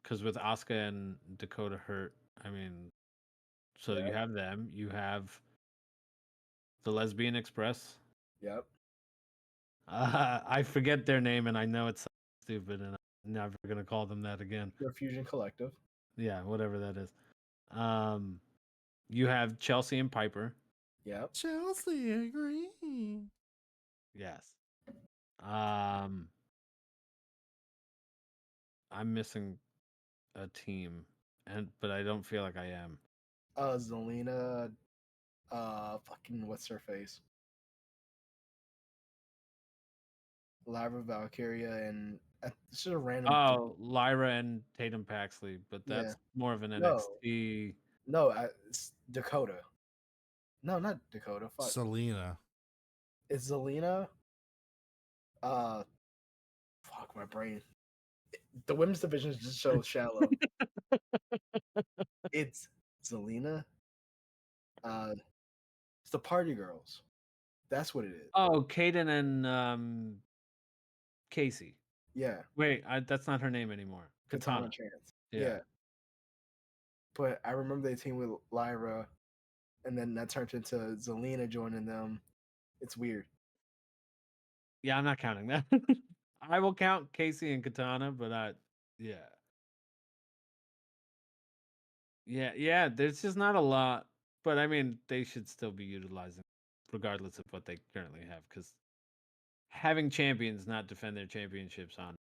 Because with Asuka and Dakota hurt, I mean, so you have them. You have the Lesbian Express. Yep. I forget their name, and I know it's stupid, and I'm never gonna call them that again. The Fusion Collective. Yeah, whatever that is. You have Chelsea and Piper. Yep. Chelsea agree. Yes. I'm missing a team, but I don't feel like I am. Zelina. Fucking what's her face? Lyra Valkyria and it's just a random. Oh, Lyra and Tatum Paxley, but that's more of an NXT. No, it's Dakota. No, not Dakota. Fuck. Selena. It's Zelina. Fuck my brain. The women's division is just so shallow. It's Zelina. It's the Party Girls. That's what it is. Oh, Kaden and Casey. Yeah. Wait, that's not her name anymore. Katana Chance. Yeah. But I remember they teamed with Lyra, and then that turned into Zelina joining them. It's weird. Yeah, I'm not counting that. I will count Casey and Katana, but yeah. Yeah, there's just not a lot. But I mean, they should still be utilizing, regardless of what they currently have, because having champions not defend their championships on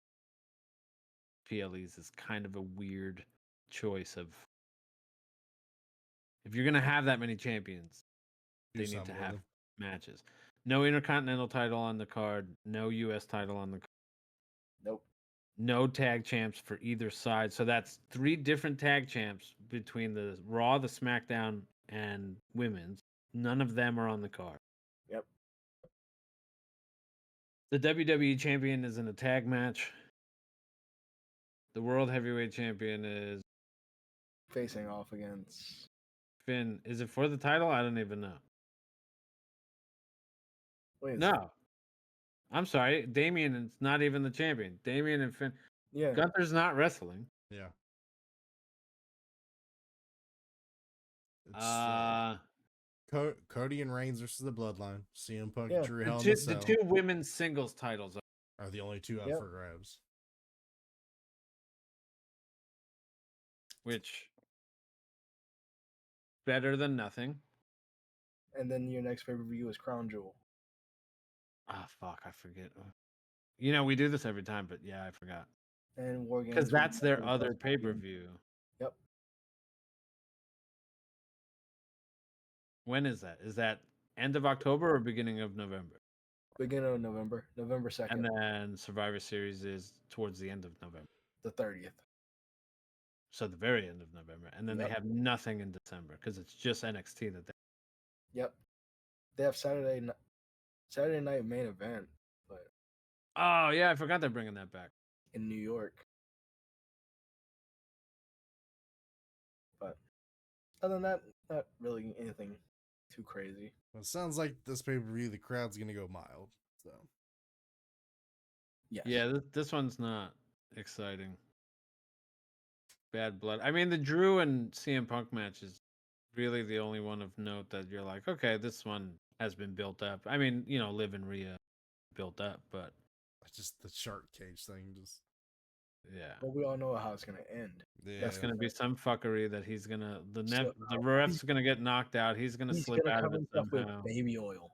PLEs is kind of a weird choice of if you're gonna have that many champions, they need to have matches. No Intercontinental title on the card, no US title on the card. Nope. No tag champs for either side. So that's 3 different tag champs between the Raw, the SmackDown, and women's. None of them are on the card. Yep. The WWE champion is in a tag match. The World Heavyweight Champion is facing off against Finn. Is it for the title? I don't even know. No. I'm sorry. Damian is not even the champion. Damian and Finn. Yeah. Gunther's not wrestling. Yeah. Cody and Reigns versus the Bloodline. CM Punk, Drew Hell in the Cell. The 2 women's singles titles are the only 2 up for grabs. which better than nothing. And then your next pay-per-view is Crown Jewel. Ah, fuck, I forget. You know, we do this every time, but yeah, I forgot. And War Games. Because that's their other pay-per-view. Yep. When is that? Is that end of October or beginning of November? Beginning of November, November 2nd. And then Survivor Series is towards the end of November. The 30th. So the very end of November. And then they have nothing in December because it's just NXT that they... Yep. They have Saturday night main event. But oh, yeah, I forgot they're bringing that back. In New York. But other than that, not really anything too crazy. Well, it sounds like this pay-per-view, the crowd's going to go mild. So, yes. Yeah, this one's not exciting. Bad blood. I mean, the Drew and CM Punk match is really the only one of note that you're like, okay, this one has been built up. I mean, you know, Liv and Rhea built up, but just the shark cage thing, just yeah. But we all know how it's gonna end. Yeah. That's gonna be some fuckery that he's gonna the ref's gonna get knocked out. He's gonna slip out of it somehow. With baby oil.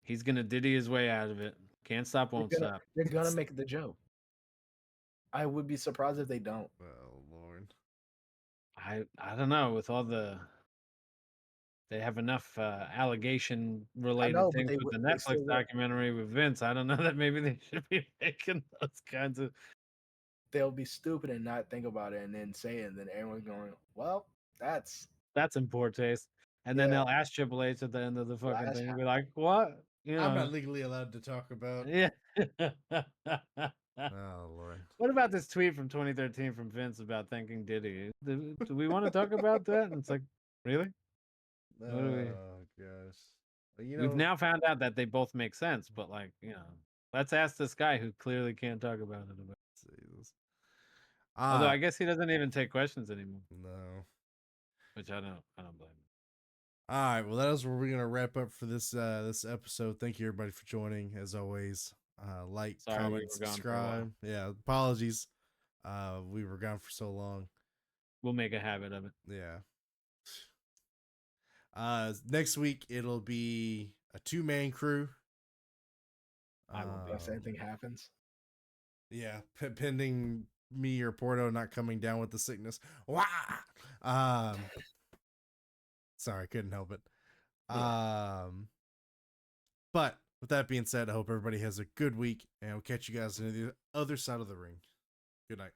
He's gonna Diddy his way out of it. Can't stop, won't stop. They're gonna make the joke. I would be surprised if they don't. Oh Lord. I don't know. With all they have enough allegation related things with the Netflix documentary with Vince. I don't know that maybe they should be making those kinds of. They'll be stupid and not think about it and then say it, and then everyone's going, well, that's in poor taste. And then they'll ask Triple H at the end of the fucking thing and be like, what? You know, I'm not legally allowed to talk about. Yeah. Oh Lord. What about this tweet from 2013 from Vince about thanking Diddy? Do we want to talk about that? And it's like, really? Oh gosh. You know, we've now found out that they both make sense, but like, you know, let's ask this guy who clearly can't talk about it. Jesus. Although I guess he doesn't even take questions anymore. No. Which I don't blame him. All right, well, that is where we're gonna wrap up for this this episode. Thank you everybody for joining. As always, like, comment, subscribe. Yeah, apologies. We were gone for so long. We'll make a habit of it. Yeah. Next week it'll be a 2-man crew. I will be if anything happens. Yeah, pending me or Porto not coming down with the sickness. Wah! Sorry, couldn't help it. But with that being said, I hope everybody has a good week, and we'll catch you guys on the other side of the ring. Good night.